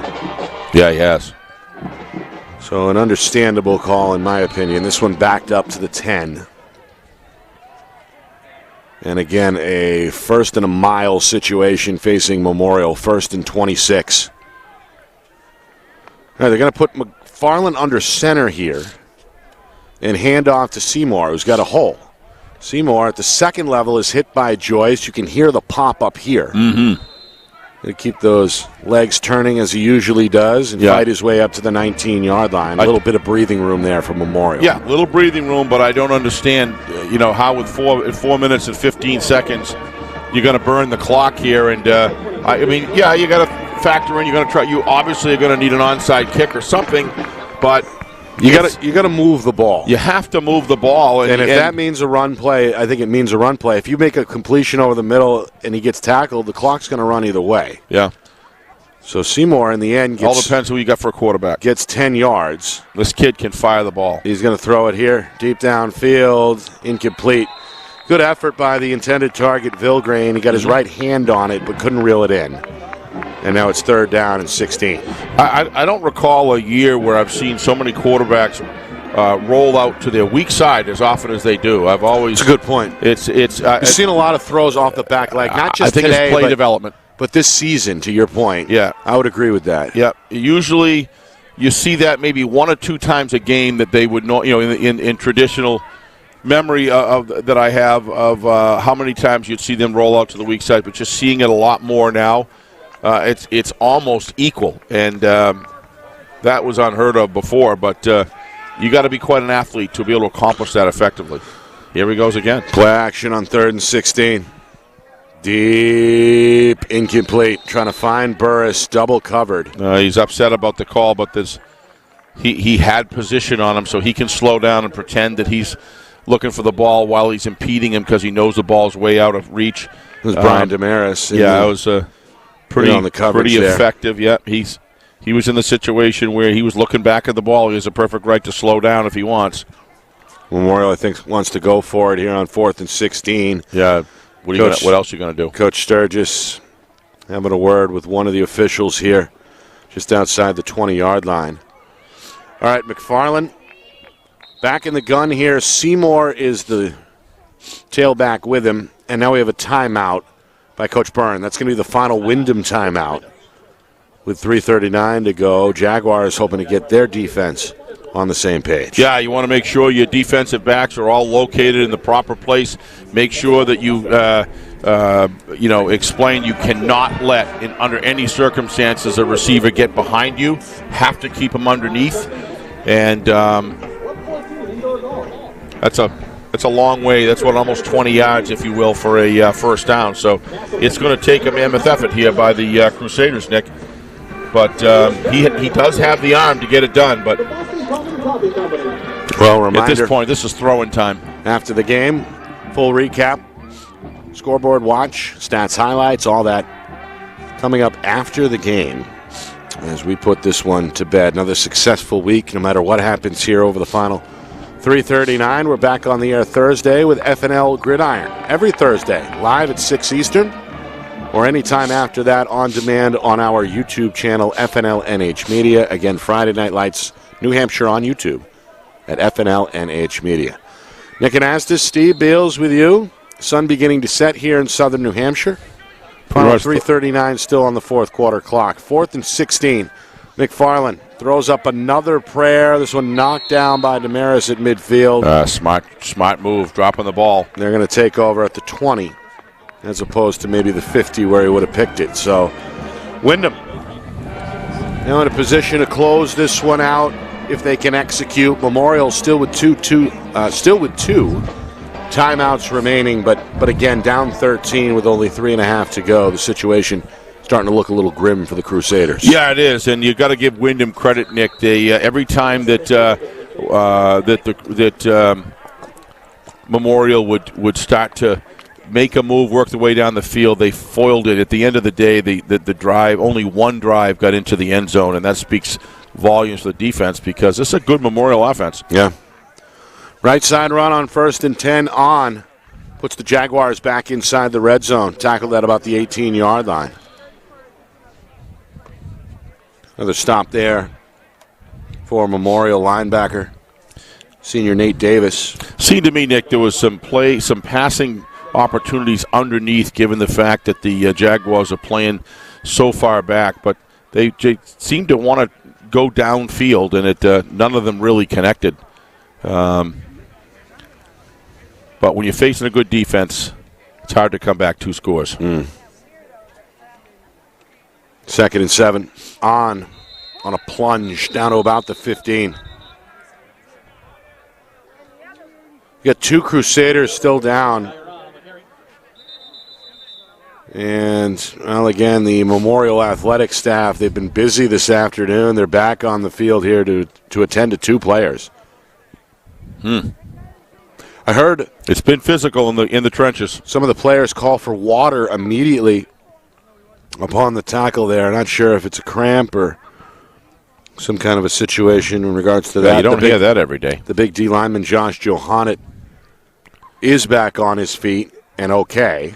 Yeah, he has. So an understandable call, in my opinion. This one backed up to the 10. And again, a 1st and a mile situation facing Memorial. 1st and 26. All right, they're going to put McFarland under center here and hand off to Seymour, who's got a hole. Seymour at the 2nd level is hit by Joyce. You can hear the pop up here. Mm-hmm. He'll keep those legs turning as he usually does and fight his way up to the 19-yard line. A little bit of breathing room there for Memorial. Yeah, a little breathing room, but I don't understand, how with 4 minutes and 15 seconds, to burn the clock here. And I mean, yeah, you got to factor in. You're going to try. You obviously are going to need an onside kick or something, but you got to move the ball. You have to move the ball, and if that means a run play, I think it means a run play. If you make a completion over the middle and he gets tackled, the clock's going to run either way. Yeah. So Seymour, in the end, all depends who you got for a quarterback. Gets 10 yards. This kid can fire the ball. He's going to throw it here, deep downfield, incomplete. Good effort by the intended target, Vilgrain. He got his right hand on it, but couldn't reel it in. And now it's 3rd down and 16. I don't recall a year where I've seen so many quarterbacks roll out to their weak side as often as they do. I've always. It's a good point. I've seen a lot of throws off the back leg, not just today. I think it's play development. But this season, to your point, yeah, I would agree with that. Yeah, usually you see that maybe 1 or 2 times a game that they would know. You know, in traditional memory that I have of how many times you'd see them roll out to the weak side, but just seeing it a lot more now, it's almost equal, and that was unheard of before. But you got to be quite an athlete to be able to accomplish that effectively. Here he goes again. Play action on 3rd and 16. Deep, incomplete. Trying to find Burris, double covered. He's upset about the call, but he had position on him, so he can slow down and pretend that he's looking for the ball while he's impeding him because he knows the ball's way out of reach. It was Brian Damaris. Yeah, it was pretty on the pretty there. effective. Yeah, he was in the situation where he was looking back at the ball. He has a perfect right to slow down if he wants. Memorial, I think, wants to go for it here on 4th and 16. Yeah. What else are you going to do? Coach Sturgis having a word with one of the officials here just outside the 20-yard line. All right, McFarland back in the gun here. Seymour is the tailback with him, and now we have a timeout by Coach Byrne. That's going to be the final Windham timeout with 3:39 to go. Jaguars hoping to get their defense on the same page. Yeah, you want to make sure your defensive backs are all located in the proper place. Make sure that you, explain you cannot let, under any circumstances, a receiver get behind you. Have to keep them underneath, and that's a long way. That's almost 20 yards, if you will, for a first down. So it's going to take a mammoth effort here by the Crusaders, Nick. But he does have the arm to get it done. But reminder, at this point, this is throwing time. After the game, full recap, scoreboard watch, stats highlights, all that coming up after the game as we put this one to bed. Another successful week, no matter what happens here over the final 3:39. We're back on the air Thursday with FNL Gridiron. Every Thursday, live at 6 Eastern. Or anytime after that on demand on our YouTube channel, FNLNH Media. Again, Friday Night Lights, New Hampshire on YouTube at FNLNH Media. Nick Anastas, Steve Beals with you. Sun beginning to set here in southern New Hampshire. Final 3:39 still on the 4th quarter clock. 4th and 16. McFarland throws up another prayer. This one knocked down by Damaris at midfield. Smart move, dropping the ball. They're going to take over at the 20. As opposed to maybe the 50 where he would have picked it. So, Windham now in a position to close this one out if they can execute. Memorial still with two timeouts remaining, but again down 13 with only 3.5 to go. The situation starting to look a little grim for the Crusaders. Yeah, it is, and you got to give Windham credit, Nick. They every time that Memorial would start to make a move, work the way down the field, they foiled it. At the end of the day, the drive, only one drive got into the end zone, and that speaks volumes for the defense because this is a good Memorial offense. Yeah. Right side run on 1st and 10 on. Puts the Jaguars back inside the red zone. Tackled at about the 18-yard line. Another stop there for Memorial linebacker, senior Nate Davis. Seemed to me, Nick, there was some passing opportunities underneath, given the fact that the Jaguars are playing so far back, but they seem to want to go downfield, and none of them really connected. But when you're facing a good defense, it's hard to come back 2 scores. 2nd and 7 on a plunge down to about the 15. You got 2 Crusaders still down. And, well, again, the Memorial Athletic staff, they've been busy this afternoon. They're back on the field here to attend to 2 players. I heard it's been physical in the trenches. Some of the players call for water immediately upon the tackle there. Not sure if it's a cramp or some kind of a situation in regards to that. You don't hear that every day. The big D lineman, Josh Johannet, is back on his feet and okay.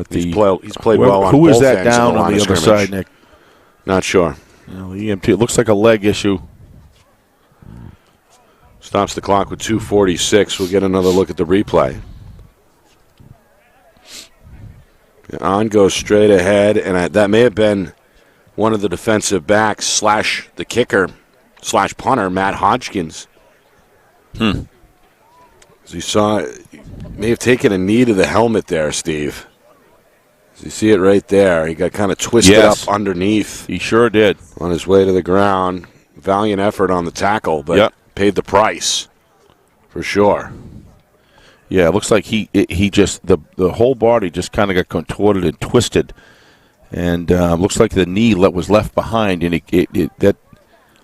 He's played well on who both is that ends down of on the other scrimmage. side, Nick? Not sure. The EMT, it looks like a leg issue. Stops the clock with 2:46. We'll get another look at the replay. On goes straight ahead, and that may have been one of the defensive backs / the kicker / punter, Matt Hodgkins. As you saw, he may have taken a knee to the helmet there, Steve. You see it right there. He got kind of twisted up underneath. He sure did. On his way to the ground. Valiant effort on the tackle, but paid the price for sure. Yeah, it looks like he just the whole body just kind of got contorted and twisted, and looks like the knee was left behind, and that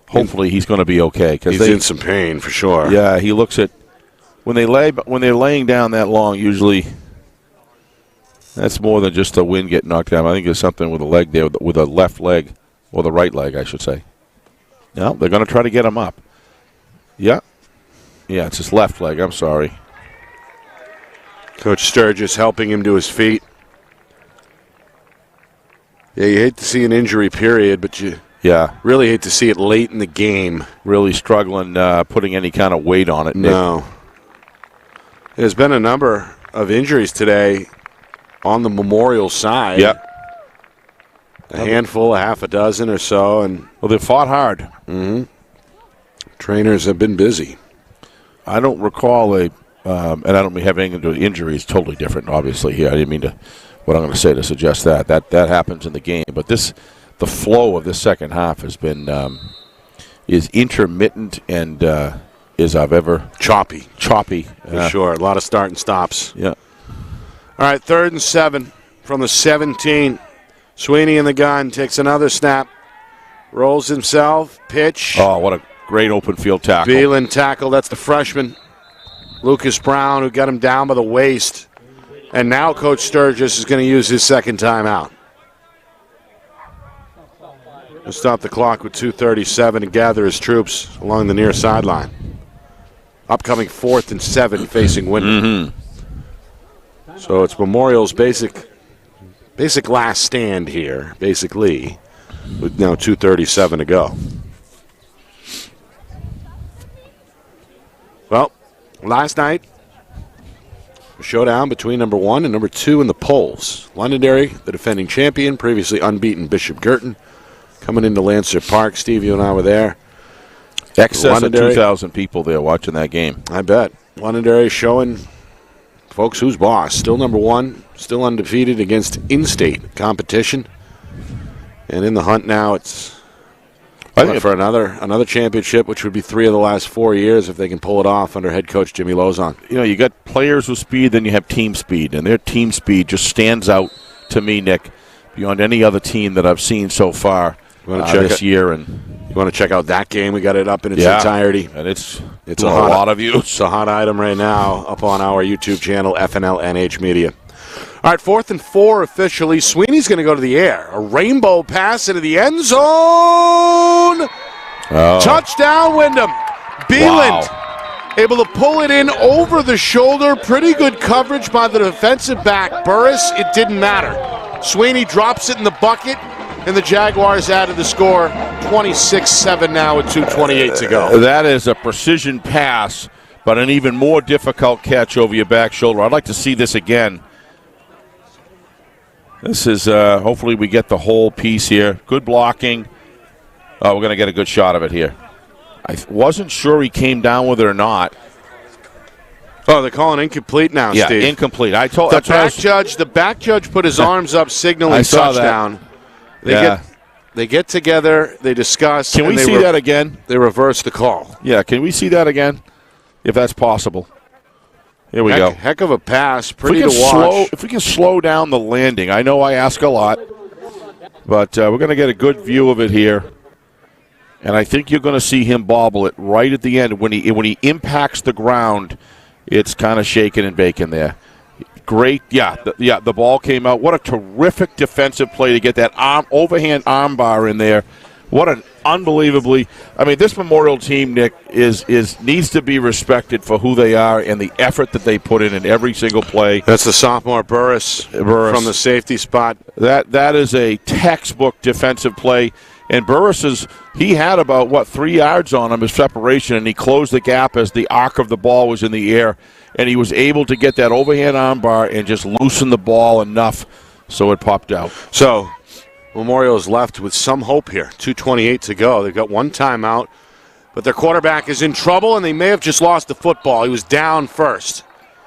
hopefully he's going to be okay because he's in some pain for sure. Yeah, he looks at when they're laying down that long. Usually, that's more than just the wind getting knocked down. I think there's something with the leg there, with the left leg or the right leg, I should say. No, they're going to try to get him up. Yeah, it's his left leg. I'm sorry. Coach Sturgis helping him to his feet. Yeah, you hate to see an injury, period, but you really hate to see it late in the game. Really struggling putting any kind of weight on it. No. There's been a number of injuries today on the Memorial side. Yep. A handful, a half a dozen or so. And they fought hard. Mm-hmm. Trainers have been busy. I don't recall and I don't have anything to do with injuries. Totally different, obviously, here. I didn't mean what I'm going to say to suggest that. That happens in the game. But the flow of this second half has been is intermittent and as I've ever... Choppy. For sure. A lot of start and stops. Yeah. All right, 3rd and 7 from the 17. Sweeney in the gun, takes another snap, rolls himself, pitch. Oh, what a great open field tackle. Beelan tackle, that's the freshman. Lucas Brown, who got him down by the waist. And now Coach Sturgis is going to use his second timeout. He'll stop the clock with 2:37 and gather his troops along the near sideline. Upcoming 4th and 7 facing Windham. So it's Memorial's basic last stand here, basically, with now 2:37 to go. Well, last night, a showdown between number 1 and number 2 in the polls. Londonderry, the defending champion, previously unbeaten Bishop Girton, coming into Lancer Park. Steve, you and I were there. Excess of 2,000 people there watching that game. I bet. Londonderry showing folks who's boss. Still number 1, still undefeated against in-state competition. And in the hunt now, it's for another championship, which would be 3 of the last 4 years if they can pull it off under head coach Jimmy Lozon. You got players with speed, then you have team speed, and their team speed just stands out to me, Nick, beyond any other team that I've seen so far this year. And you want to check out that game? We got it up in its entirety. And it's a lot of views. It's a hot item right now up on our YouTube channel, FNLNH Media. All right, 4th and 4 officially. Sweeney's going to go to the air. A rainbow pass into the end zone. Oh. Touchdown, Windham. Beeland able to pull it in over the shoulder. Pretty good coverage by the defensive back, Burris. It didn't matter. Sweeney drops it in the bucket, and the Jaguars added the score. 26-7 now with 2:28 to go. That is a precision pass, but an even more difficult catch over your back shoulder. I'd like to see this again. This is, hopefully we get the whole piece here. Good blocking. We're going to get a good shot of it here. I wasn't sure he came down with it or not. Oh, they're calling incomplete now, yeah, Steve. Incomplete. The back judge put his arms up signaling touchdown. They get together, they discuss. Can we see that again? They reverse the call. Yeah, can we see that again, if that's possible? Here we go. Heck of a pass. Pretty to watch. If we can slow down the landing. I know I ask a lot, but we're going to get a good view of it here. And I think you're going to see him bobble it right at the end. When he impacts the ground, it's kind of shaking and baking there. Great. The ball came out. What a terrific defensive play to get that overhand arm bar in there. What an unbelievably – I mean, this Memorial team, Nick, needs to be respected for who they are and the effort that they put in every single play. That's the sophomore Burris from the safety spot. That is a textbook defensive play. And Burris he had about, 3 yards on him as separation, and he closed the gap as the arc of the ball was in the air. And he was able to get that overhand arm bar and just loosen the ball enough so it popped out. So Memorial is left with some hope here. 2:28 to go. They've got one timeout, but their quarterback is in trouble, and they may have just lost the football. He was down first.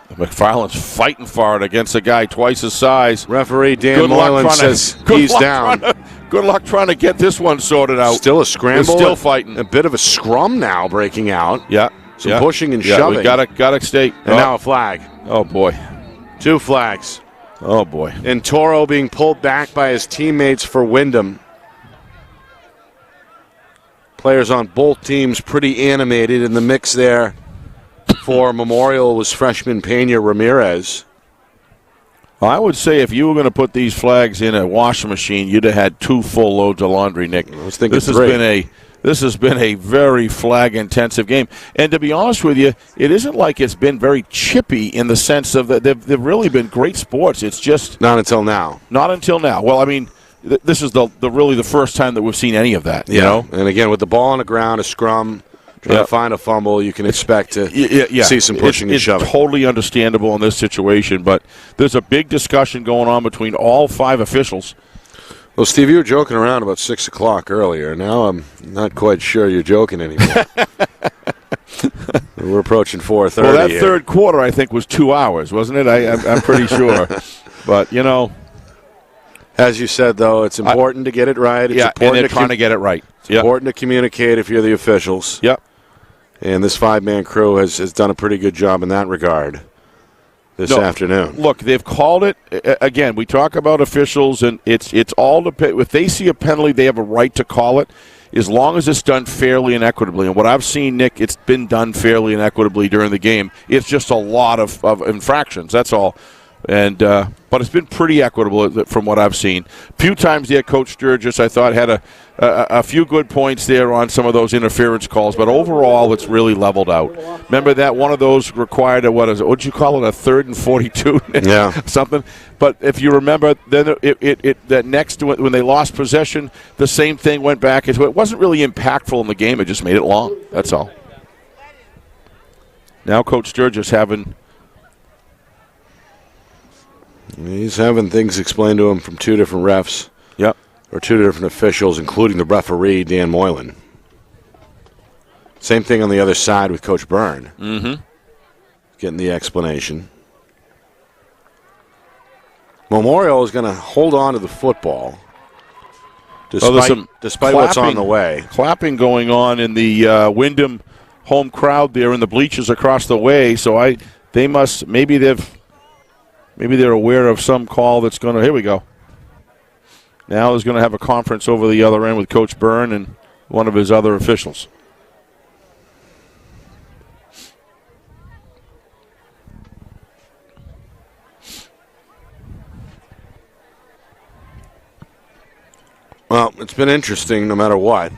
McFarland's fighting for it against a guy twice his size. Referee Dan Moylan says he's down. Good luck trying to get this one sorted out. Still a scramble. They're still fighting. A bit of a scrum now breaking out. Yeah. Some pushing and shoving. We gotta stay. And now a flag. Oh, boy. 2 flags. Oh, boy. And Toro being pulled back by his teammates for Windham. Players on both teams pretty animated in the mix there. For Memorial was freshman Pena Ramirez. I would say if you were going to put these flags in a washing machine, you'd have had 2 full loads of laundry, Nick. I was thinking This has been a very flag-intensive game. And to be honest with you, it isn't like it's been very chippy in the sense of that they've really been great sports. It's just not until now. Not until now. Well, I mean, this is really the first time that we've seen any of that. You know? And again, with the ball on the ground, a scrum, trying to find a fumble, you can expect to see some pushing and shoving. It's totally understandable in this situation, but there's a big discussion going on between all 5 officials. Well, Steve, you were joking around about 6 o'clock earlier. Now I'm not quite sure you're joking anymore. We're approaching 4:30. Well, that third quarter, I think, was 2 hours, wasn't it? I'm pretty sure. But, as you said, though, it's important to get it right. It's important and they're trying to get it right. It's important to communicate if you're the officials. Yep. And this 5-man crew has done a pretty good job in that regard this afternoon. Look, they've called it. Again, we talk about officials, and it's all if they see a penalty, they have a right to call it, as long as it's done fairly and equitably. And what I've seen, Nick, it's been done fairly and equitably during the game. It's just a lot of infractions. That's all. And but it's been pretty equitable from what I've seen. A few times there, Coach Sturgis, I thought, had a few good points there on some of those interference calls, but overall it's really leveled out. Remember that one of those required what'd you call it, a 3rd and 42? Something. But if you remember, then that next when they lost possession, the same thing went back. It wasn't really impactful in the game. It just made it long. That's all. Now Coach Sturgis He's having things explained to him from 2 different refs. Yep. Or 2 different officials, including the referee, Dan Moylan. Same thing on the other side with Coach Byrne. Mm-hmm. Getting the explanation. Memorial is going to hold on to the football despite what's on the way. Clapping going on in the Windham home crowd there in the bleachers across the way. So maybe they're aware of some call that's going to. Here we go. Now he's going to have a conference over the other end with Coach Byrne and one of his other officials. Well, it's been interesting no matter what.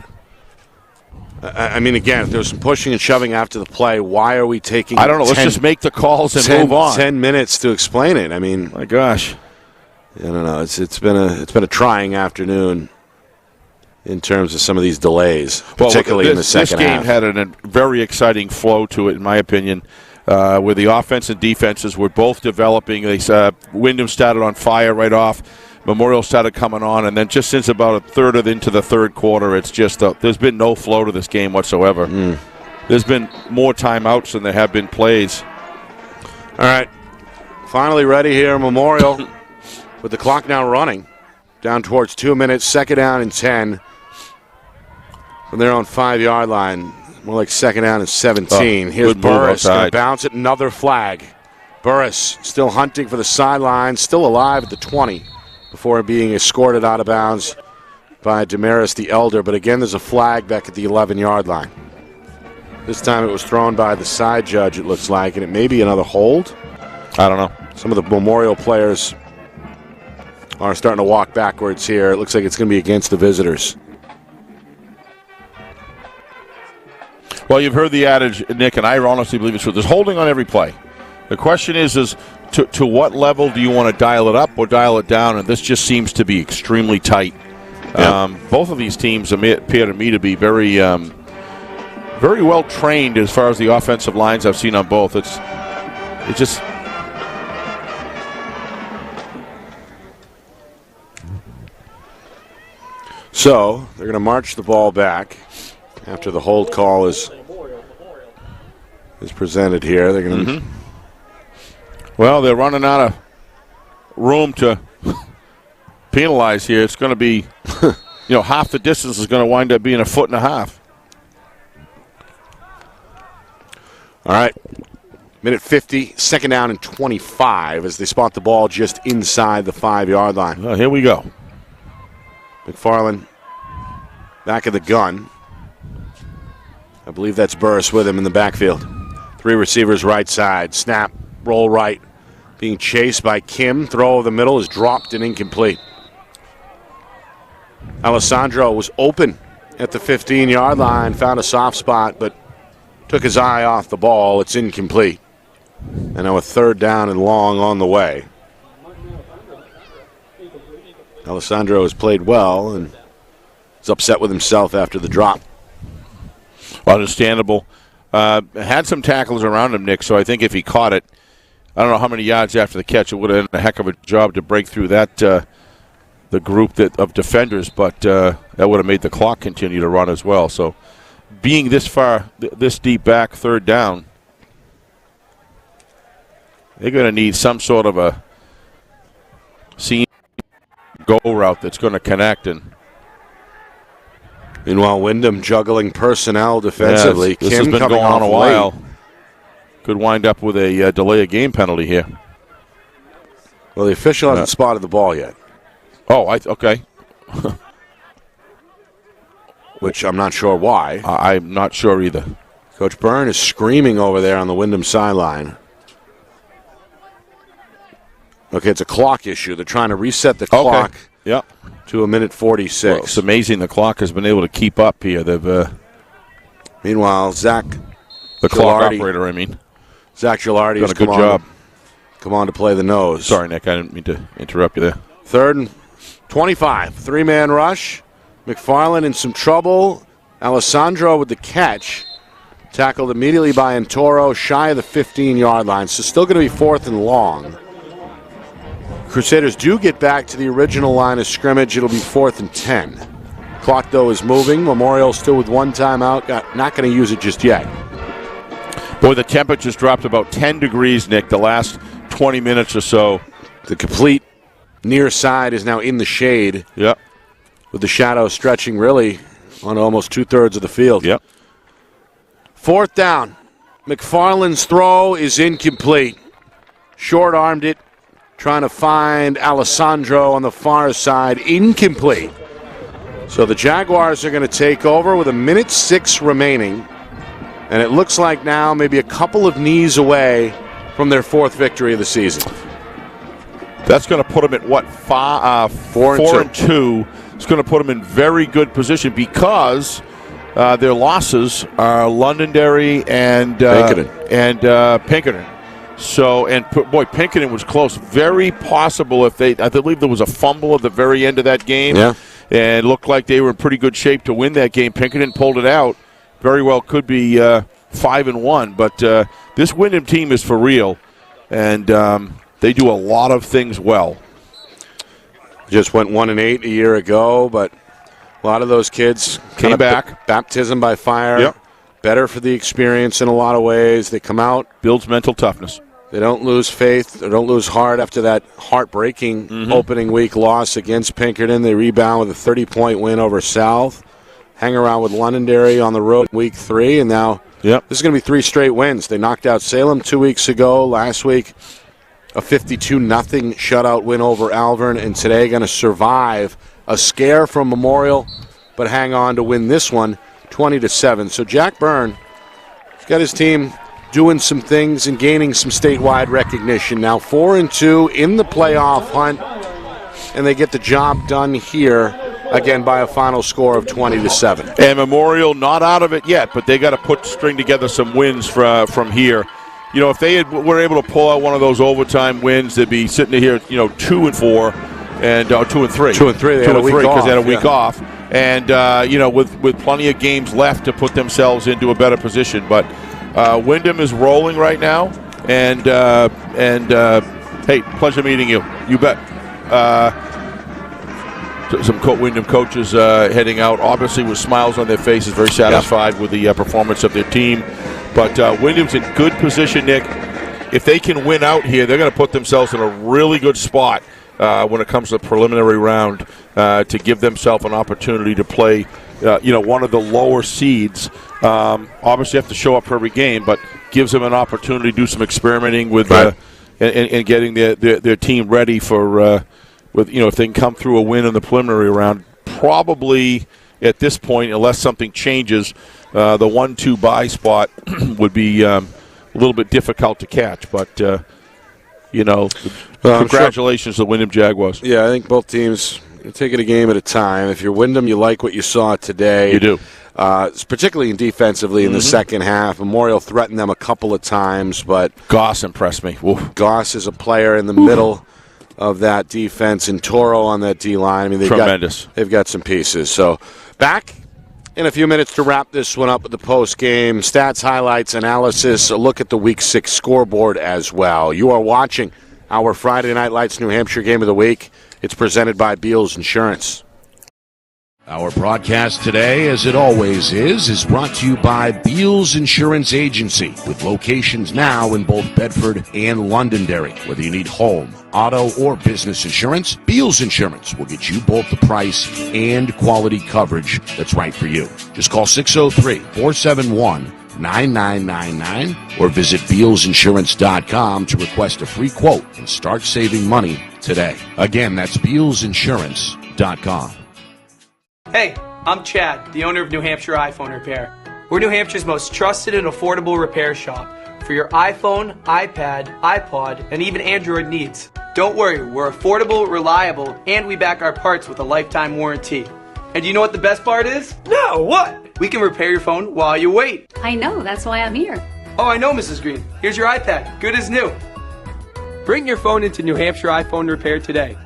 I mean, again, if there was some pushing and shoving after the play, why are we taking I don't know. Let's just make the calls and move on. 10 minutes to explain it. I mean, my gosh. I don't know. It's been a trying afternoon in terms of some of these delays, particularly in the second half. This game had a very exciting flow to it, in my opinion, where the offense and defenses were both developing. Windham started on fire right off. Memorial started coming on, and then just since about a third into the third quarter, it's just there's been no flow to this game whatsoever. There's been more timeouts than there have been plays. All right, finally ready here, Memorial, with the clock now running down towards 2 minutes, 2nd down and 10 from their own 5-yard line. More like 2nd down and 17. Here's Burris going to bounce it, another flag. Burris still hunting for the sideline, still alive at the 20 before being escorted out of bounds by Damaris the Elder. But again, there's a flag back at the 11-yard line. This time it was thrown by the side judge, it looks like, and it may be another hold. I don't know. Some of the Memorial players are starting to walk backwards here. It looks like it's going to be against the visitors. Well, you've heard the adage, Nick, and I honestly believe it's true. There's holding on every play. The question is to what level do you want to dial it up or dial it down? And this just seems to be extremely tight. Yeah. Both of these teams appear to me to be very, very well trained as far as the offensive lines I've seen on both. It's just. So they're going to march the ball back after the hold call is presented here. They're going to. Well, they're running out of room to penalize here. It's going to be, half the distance is going to wind up being a foot and a half. All right. Minute 50, second down and 25 as they spot the ball just inside the 5-yard line. Well, here we go. McFarland back of the gun. I believe that's Burris with him in the backfield. 3 receivers right side. Snap, roll right. Being chased by Kim. Throw over the middle is dropped and incomplete. Alessandro was open at the 15-yard line. Found a soft spot, but took his eye off the ball. It's incomplete. And now a third down and long on the way. Alessandro has played well and is upset with himself after the drop. Understandable. Had some tackles around him, Nick, so I think if he caught it, I don't know how many yards after the catch, it would have been a heck of a job to break through that the group of defenders, but that would have made the clock continue to run as well. So being this far, this deep back, third down, they're going to need some sort of a seam go route that's going to connect. And meanwhile, Windham juggling personnel defensively. Yeah, this has been going on a while. Could wind up with a delay of game penalty here. Well, the official hasn't spotted the ball yet. Oh, okay. Which I'm not sure why. I'm not sure either. Coach Byrne is screaming over there on the Windham sideline. Okay, it's a clock issue. They're trying to reset the clock to a minute 46. Well, it's amazing the clock has been able to keep up here. They've meanwhile, Zach, the clock operator, I mean. Zach Gilardi has done a good job. Come on to play the nose. Sorry, Nick, I didn't mean to interrupt you there. Third and 25, 3-man rush. McFarland in some trouble. Alessandro with the catch. Tackled immediately by Antoro, shy of the 15-yard line. So still going to be 4th and long. Crusaders do get back to the original line of scrimmage. It'll be 4th and 10. Clock, though, is moving. Memorial still with 1 timeout. Not going to use it just yet. Boy, the temperature's dropped about 10 degrees, Nick, the last 20 minutes or so. The complete near side is now in the shade. Yep. With the shadow stretching really on almost 2/3 of the field. Yep. 4th down. McFarland's throw is incomplete. Short-armed it. Trying to find Alessandro on the far side. Incomplete. So the Jaguars are going to take over with 1:06 remaining. And it looks like now maybe a couple of knees away from their 4th victory of the season. That's going to put them at what? 4-2. It's going to put them in very good position because their losses are Londonderry and Pinkerton. So, and boy, Pinkerton was close. Very possible if I believe there was a fumble at the very end of that game. Yeah. And it looked like they were in pretty good shape to win that game. Pinkerton pulled it out. Very well could be 5-1. But this Windham team is for real. And they do a lot of things well. Just went 1-8 a year ago, but a lot of those kids came back. Baptism by fire. Yep. Better for the experience in a lot of ways. They come out. Builds mental toughness. They don't lose faith. They don't lose heart after that heartbreaking opening week loss against Pinkerton. They rebound with a 30-point win over South. hang around with Londonderry on the road in week 3, and now this is going to be 3 straight wins. They knocked out Salem 2 weeks ago. Last week, a 52-0 shutout win over Alvern, and today going to survive a scare from Memorial, but hang on to win this one 20-7. So Jack Byrne has got his team doing some things and gaining some statewide recognition. Now 4-2 in the playoff hunt, and they get the job done here again by a final score of 20-7. And Memorial not out of it yet, but they got to string together some wins from here. You know, if they were able to pull out one of those overtime wins, they'd be sitting here, 2-4 and 2-3. 2-3. They had a week off because they had a week off, and with plenty of games left to put themselves into a better position. But Windham is rolling right now, and hey, pleasure meeting you. You bet. Some Windham coaches heading out, obviously with smiles on their faces, very satisfied with the performance of their team. But Windham's in good position, Nick. If they can win out here, they're going to put themselves in a really good spot when it comes to the preliminary round to give themselves an opportunity to play, one of the lower seeds. Obviously, have to show up for every game, but gives them an opportunity to do some experimenting with and getting their team ready for. If they can come through a win in the preliminary round, probably at this point, unless something changes, the 1-2 bye spot would be a little bit difficult to catch. But, congratulations to the Windham Jaguars. Yeah, I think both teams take it a game at a time. If you're Windham, you like what you saw today. You do. Particularly defensively in the second half. Memorial threatened them a couple of times, but Goss impressed me. Oof. Goss is a player in the middle of that defense, and Toro on that D-line. I mean, they've got some pieces. So back in a few minutes to wrap this one up with the post-game stats, highlights, analysis, a look at the Week 6 scoreboard as well. You are watching our Friday Night Lights New Hampshire Game of the Week. It's presented by Beals Insurance. Our broadcast today, as it always is brought to you by Beals Insurance Agency, with locations now in both Bedford and Londonderry. Whether you need home, auto, or business insurance, Beals Insurance will get you both the price and quality coverage that's right for you. Just call 603-471-9999 or visit BealsInsurance.com to request a free quote and start saving money today. Again, that's BealsInsurance.com. Hey, I'm Chad, the owner of New Hampshire iPhone Repair. We're New Hampshire's most trusted and affordable repair shop for your iPhone, iPad, iPod, and even Android needs. Don't worry, we're affordable, reliable, and we back our parts with a lifetime warranty. And do you know what the best part is? No, what? We can repair your phone while you wait. I know, that's why I'm here. Oh, I know, Mrs. Green. Here's your iPad, good as new. Bring your phone into New Hampshire iPhone Repair today.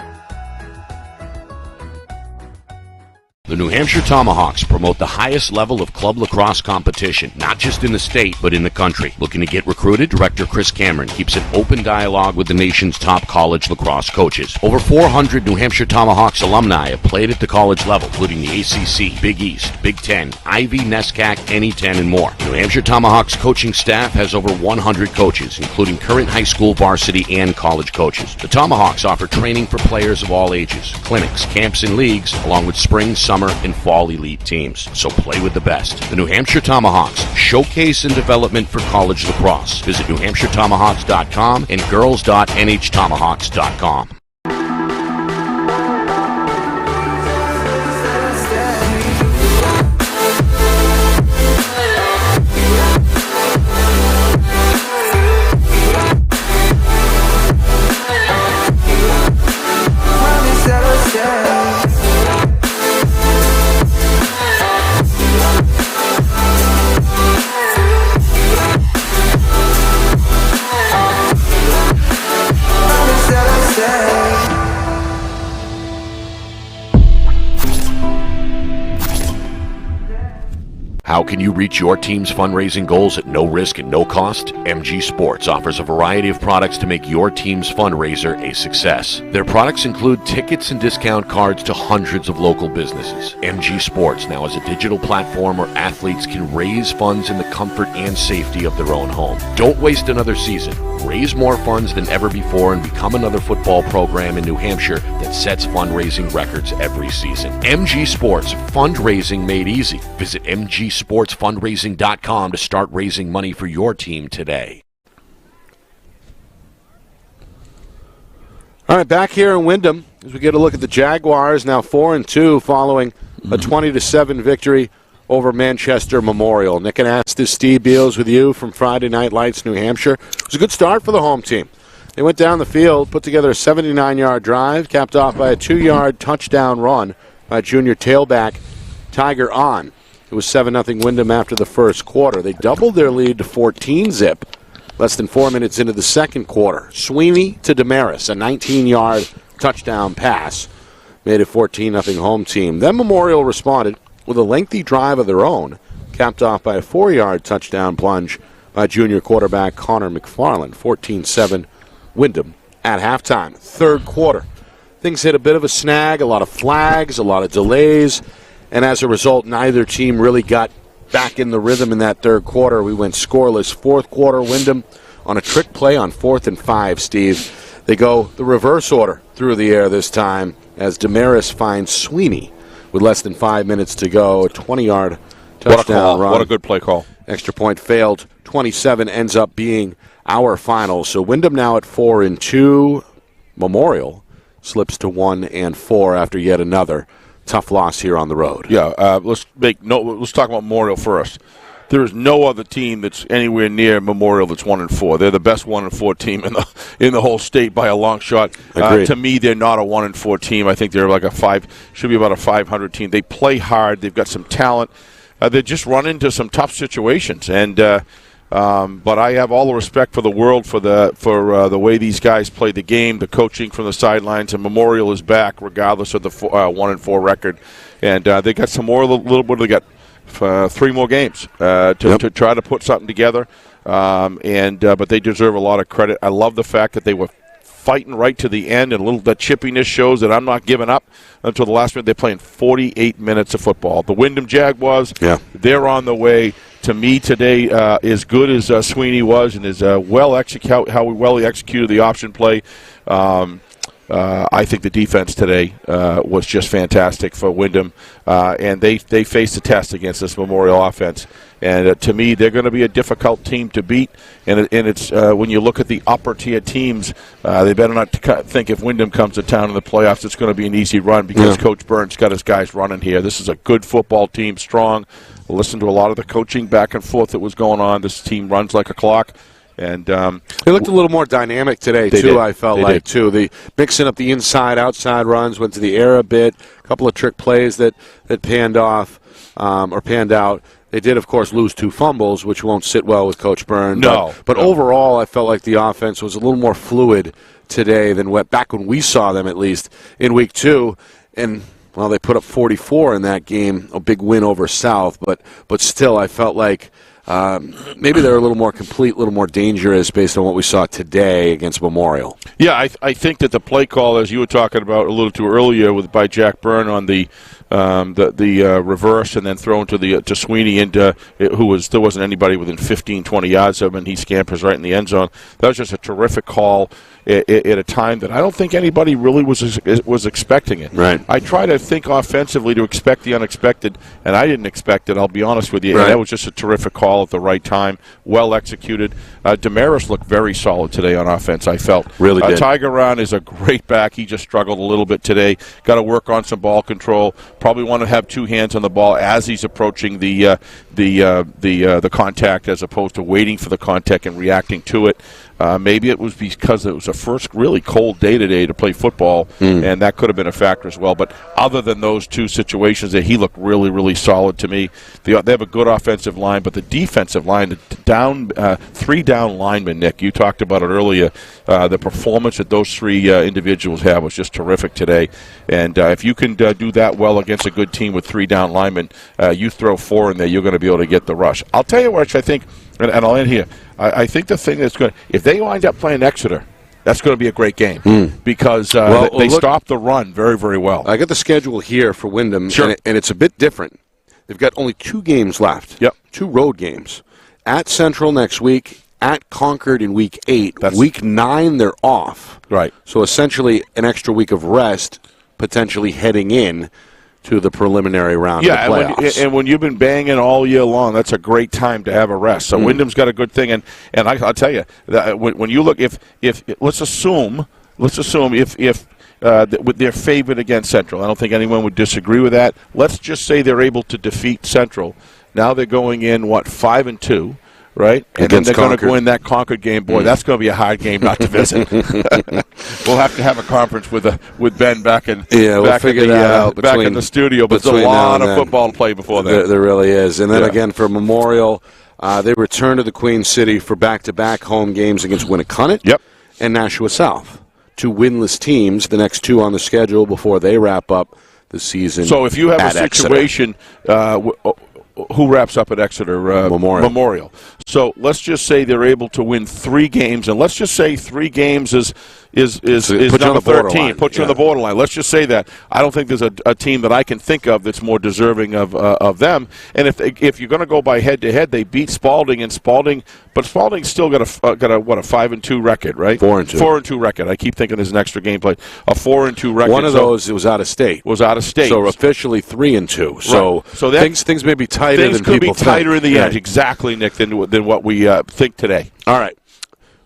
The New Hampshire Tomahawks promote the highest level of club lacrosse competition, not just in the state, but in the country. Looking to get recruited? Director Chris Cameron keeps an open dialogue with the nation's top college lacrosse coaches. Over 400 New Hampshire Tomahawks alumni have played at the college level, including the ACC, Big East, Big Ten, Ivy, NESCAC, NE10, and more. New Hampshire Tomahawks coaching staff has over 100 coaches, including current high school, varsity, and college coaches. The Tomahawks offer training for players of all ages, clinics, camps, and leagues, along with spring, summer, and fall elite teams. So play with the best. The New Hampshire Tomahawks, showcase and development for college lacrosse. Visit NewHampshireTomahawks.com and girls.nhtomahawks.com. Yeah. How can you reach your team's fundraising goals at no risk and no cost? MG Sports offers a variety of products to make your team's fundraiser a success. Their products include tickets and discount cards to hundreds of local businesses. MG Sports now has a digital platform where athletes can raise funds in the comfort and safety of their own home. Don't waste another season. Raise more funds than ever before and become another football program in New Hampshire that sets fundraising records every season. MG Sports, fundraising made easy. Visit mgsportsfundraising.com to start raising money for your team today. All right, back here in Windham as we get a look at the Jaguars, now 4-2 following a 20-7 victory over Manchester Memorial. Nick and Astis, Steve Beals with you from Friday Night Lights, New Hampshire. It was a good start for the home team. They went down the field, put together a 79-yard drive, capped off by a 2-yard touchdown run by junior tailback Tiger On. It was 7-0 Windham after the first quarter. They doubled their lead to 14-zip less than 4 minutes into the second quarter. Sweeney to Damaris, a 19-yard touchdown pass, made it 14-0 home team. Then Memorial responded with a lengthy drive of their own, capped off by a 4-yard touchdown plunge by junior quarterback Connor McFarland. 14-7 Windham at halftime. Third quarter, things hit a bit of a snag, a lot of flags, a lot of delays, and as a result, neither team really got back in the rhythm in that third quarter. We went scoreless. Fourth quarter, Windham on a trick play on 4th and 5, Steve. They go the reverse order through the air this time as Damaris finds Sweeney with less than 5 minutes to go. A 20-yard touchdown run. What a good play call. Extra point failed. 27 ends up being our final. So Windham now at 4-2. Memorial slips to 1-4 after yet another tough loss here on the road. Yeah, let's talk about Memorial first. There is no other team that's anywhere near Memorial that's 1-4. They're the best 1-4 team in the whole state by a long shot. To me, they're not a 1-4 team. I think they're like should be about a 500 team. They play hard. They've got some talent. They just run into some tough situations, and but I have all the respect for the world for the way these guys play the game, the coaching from the sidelines, and Memorial is back regardless of the 1-4 record, and they got some more. They got 3 more games to try to put something together, but they deserve a lot of credit. I love the fact that they were fighting right to the end, and that chippiness shows that I'm not giving up until the last minute. They're playing 48 minutes of football. The Windham Jaguars, they're on the way. To me today, as good as Sweeney was, and as how well he executed the option play, I think the defense today was just fantastic for Windham, and they faced a test against this Memorial offense. And to me, they're going to be a difficult team to beat. And it's when you look at the upper tier teams, they better not think if Windham comes to town in the playoffs, it's going to be an easy run because Coach Burns got his guys running here. This is a good football team, strong. Listen to a lot of the coaching back and forth that was going on. This team runs like a clock. And they looked a little more dynamic today, too, I felt like, too. The mixing up the inside-outside runs, went to the air a bit, a couple of trick plays that panned off or panned out. They did, of course, lose 2 fumbles, which won't sit well with Coach Byrne. But overall, I felt like the offense was a little more fluid today than back when we saw them, at least, in Week 2. And, well, they put up 44 in that game, a big win over South. But still, I felt like maybe they're a little more complete, a little more dangerous based on what we saw today against Memorial. Yeah, I think that the play call, as you were talking about a little too earlier by Jack Byrne on the reverse and then thrown to Sweeney, there wasn't anybody within 15, 20 yards of him, and he scampers right in the end zone. That was just a terrific call at a time that I don't think anybody really was expecting it. Right. I try to think offensively to expect the unexpected, and I didn't expect it, I'll be honest with you. Right. And that was just a terrific call at the right time, well executed. Damaris looked very solid today on offense, I felt. Really did. Tiger Round is a great back. He just struggled a little bit today. Got to work on some ball control. Probably want to have 2 hands on the ball as he's approaching the contact as opposed to waiting for the contact and reacting to it. Maybe it was because it was a first really cold day today to play football, and that could have been a factor as well. But other than those 2 situations, he looked really, really solid to me. They have a good offensive line, but the defensive line, 3 down linemen, Nick, you talked about it earlier. The performance that those 3 individuals have was just terrific today. And if you can do that well against a good team with 3 down linemen, you throw 4 in there, you're going to be able to get the rush. I'll tell you what I think, and I'll end here. I think the thing that's going to, if they wind up playing Exeter, that's going to be a great game because they stop the run very, very well. I got the schedule here for Windham, Sure. and it's a bit different. They've got only 2 games left. Yep. 2 road games. At Central next week, at Concord in Week 8. Week 9, they're off. Right. So essentially an extra week of rest, potentially heading in to the preliminary round of the playoffs. And when you've been banging all year long, that's a great time to have a rest. So Windham's got a good thing, and I'll tell you, when you look, if let's assume if they're favored against Central, I don't think anyone would disagree with that. Let's just say they're able to defeat Central. Now they're going in 5-2. Right? And then they're going to go in that Concord game. Boy, that's going to be a hard game not to visit. We'll have to have a conference with Ben back in back in the studio. But there's a lot of football to play before that. There really is. And then again for Memorial, they return to the Queen City for back-to-back home games against Winnicott and Nashua South. 2 winless teams, the next 2 on the schedule before they wrap up the season. So if you have a situation who wraps up at Exeter? Memorial. So let's just say they're able to win 3 games, and let's just say 3 games is number 13. Put you on the borderline. Let's just say that. I don't think there's a team that I can think of that's more deserving of them. And if you're going to go by head-to-head, they beat Spalding, but Spalding's still got a 5-2 record, right? 4-2. 4-2 record. I keep thinking there's an extra game play. A 4-2 record. One of those it was out of state. So officially 3-2. So things may be tighter than people think. Things could be tighter in the edge, right. Exactly, Nick, than what we think today. All right.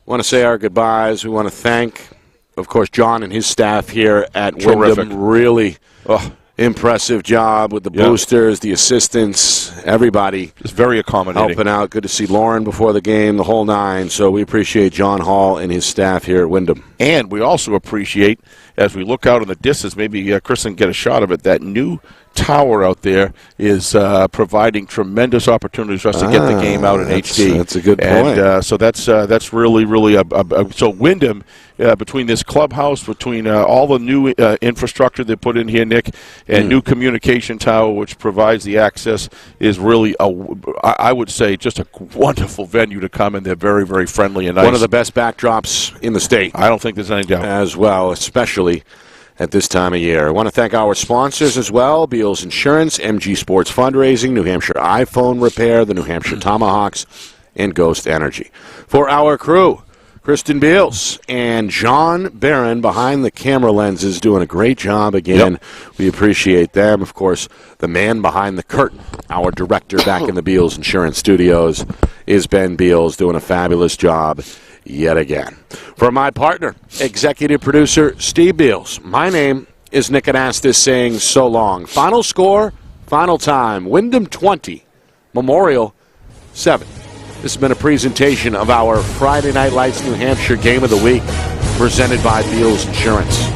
Want to say our goodbyes. We want to thank, of course, John and his staff here at Windham. Really impressive job with the boosters, the assistants, everybody. Just very accommodating. Helping out. Good to see Lauren before the game, the whole 9. So we appreciate John Hall and his staff here at Windham. And we also appreciate, as we look out in the distance, maybe Chris can get a shot of it, that new tower out there is providing tremendous opportunities for us to get the game out in HD. That's a good point. And so that's really so Windham, between this clubhouse, between all the new infrastructure they put in here, Nick, and new communication tower, which provides the access, is really, I would say, just a wonderful venue to come, and they're very, very friendly and nice. One of the best backdrops in the state. I don't think there's any doubt. As well, especially at this time of year. I want to thank our sponsors as well, Beals Insurance, MG Sports Fundraising, New Hampshire iPhone Repair, the New Hampshire Tomahawks, and Ghost Energy. For our crew, Kristen Beals and John Barron behind the camera lenses doing a great job again. We appreciate them. Of course, the man behind the curtain, our director back in the Beals Insurance Studios, is Ben Beals, doing a fabulous job yet again. For my partner, executive producer Steve Beals, my name is Nick Anastas saying so long. Final score, final time, Windham 20, Memorial 7. This has been a presentation of our Friday Night Lights New Hampshire Game of the Week, presented by Beals Insurance.